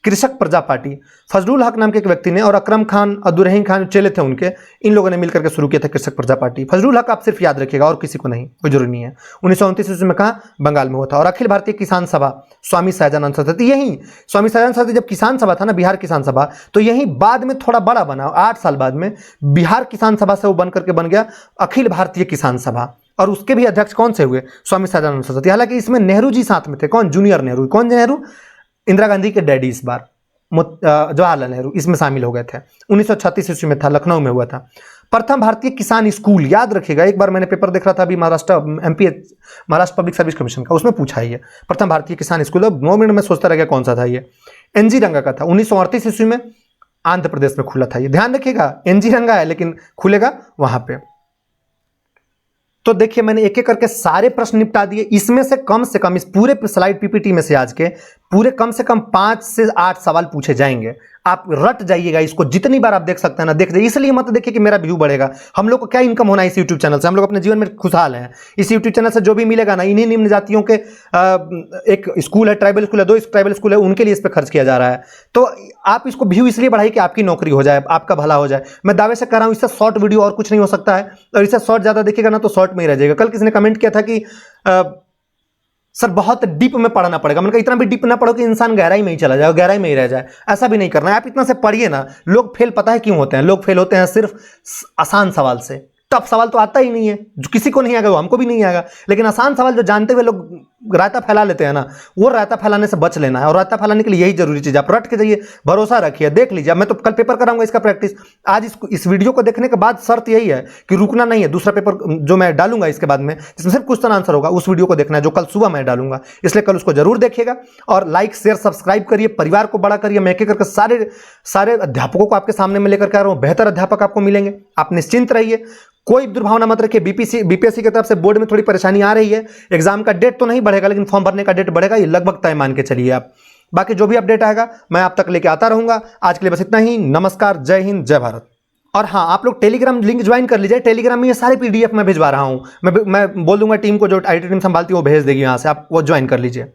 कृषक प्रजा पार्टी, फजलुल हक नाम के एक व्यक्ति ने और अकरम खान, अब्दुर्रहीम खान चेले थे उनके, इन लोगों ने मिलकर के शुरू किया था कृषक प्रजा पार्टी। फजलुल हक आप सिर्फ याद रखिएगा, और किसी को नहीं, कोई जरूरी नहीं है। 1929 ईस्वी में कहा? बंगाल में हुआ था। और अखिल भारतीय किसान सभा, स्वामी सहजानंद सरस्वती, यही स्वामी सहजानंद सरस्वती जब किसान सभा था ना, बिहार किसान सभा, तो यही बाद में थोड़ा बड़ा बना, 8 साल बाद में बिहार किसान सभा से वो बन करके बन गया अखिल भारतीय किसान सभा। और उसके भी अध्यक्ष कौन से हुए? स्वामी सहजानंद सरस्वती। हालांकि इसमें नेहरू जी साथ में थे। कौन? जूनियर नेहरू। कौन नेहरू? इंदिरा गांधी के डैडी इस बार, जवाहरलाल नेहरू इसमें शामिल हो गए थे। 1936 ईस्वी में था, लखनऊ में हुआ था। प्रथम भारतीय किसान स्कूल, याद रखिएगा, एक बार मैंने पेपर देख रहा था अभी महाराष्ट्र पब्लिक सर्विस कमीशन का, उसमें पूछा है ये प्रथम भारतीय किसान स्कूल। 9 मिनट में सोचता रह गया कौन सा था ये। एनजी रंगा का था, 1938 ईस्वी में आंध्र प्रदेश में खुला था ये, ध्यान रखिएगा। एनजी रंगा है लेकिन खुलेगा वहां पे। तो देखिए मैंने एक एक करके सारे प्रश्न निपटा दिए। इसमें से कम, इस पूरे स्लाइड पीपीटी में से आज के पूरे कम से कम 5 से 8 सवाल पूछे जाएंगे। आप रट जाइएगा इसको, जितनी बार आप देख सकते हैं ना देख जाइए। इसलिए मत देखिए कि मेरा व्यू बढ़ेगा। हम लोग को क्या इनकम होना है इस यूट्यूब चैनल से? हम लोग अपने जीवन में खुशहाल हैं। इस यूट्यूब चैनल से जो भी मिलेगा ना, इन्हीं निम्न जातियों के एक स्कूल है, ट्राइबल स्कूल है, 2 ट्राइबल स्कूल है, उनके लिए इस पर खर्च किया जा रहा है। तो आप इसको व्यू इसलिए बढ़ाइए कि आपकी नौकरी हो जाए, आपका भला हो जाए। मैं दावे से कर रहा हूं, इससे शॉर्ट वीडियो और कुछ नहीं हो सकता है। और इससे शॉर्ट ज्यादा देखिएगा ना तो शॉर्ट में ही रह जाएगा। कल किसी ने कमेंट किया था कि सर बहुत डीप में पढ़ना पड़ेगा। मैंने कहा इतना भी डीप ना पढ़ो कि इंसान गहराई में ही चला जाए, गहराई में ही रह जाए। ऐसा भी नहीं करना है। आप इतना से पढ़िए ना। लोग फेल पता है क्यों होते हैं? लोग फेल होते हैं सिर्फ आसान सवाल से। टफ सवाल तो आता ही नहीं है, जो किसी को नहीं आएगा वो हमको भी नहीं आएगा। लेकिन आसान सवाल जो जानते हुए लोग रायता फैला लेते हैं ना, वो रायता फैलाने से बच लेना है। और रायता फैलाने के लिए यही जरूरी चीज, आप रट के जाइए, भरोसा रखिए, देख लीजिए। मैं तो कल पेपर कराऊंगा इसका प्रैक्टिस। आज इस वीडियो को देखने के बाद शर्त यही है कि रुकना नहीं है। दूसरा पेपर जो मैं डालूंगा इसके बाद में, जिसमें सिर्फ क्वेश्चन आंसर होगा, उस वीडियो को देखना है जो कल सुबह मैं डालूंगा। इसलिए कल उसको जरूर देखिएगा और लाइक शेयर सब्सक्राइब करिए, परिवार को बड़ा करिए। मैं एक एक करके सारे अध्यापकों को आपके सामने में लेकर के आ रहा हूं। बेहतर अध्यापक आपको मिलेंगे, आप निश्चिंत रहिए, कोई दुर्भावना मत रखिए। बीपीएससी की तरफ से बोर्ड में थोड़ी परेशानी आ रही है। एग्जाम का डेट तो नहीं बढ़ेगा लेकिन फॉर्म भरने का डेट बढ़ेगा, ये लगभग तय मान के चलिए आप। बाकी जो भी अपडेट आएगा मैं आप तक लेके आता रहूंगा। आज के लिए बस इतना ही। नमस्कार, जय हिंद, जय भारत। और हाँ, आप लोग टेलीग्राम लिंक ज्वाइन कर लीजिए। टेलीग्राम में ये सारे पीडीएफ मैं भिजवा रहा हूं। मैं बोल दूंगा टीम को, जो आईटी टीम संभालती है वो भेज देगी, यहां से आप वो ज्वाइन कर लीजिए।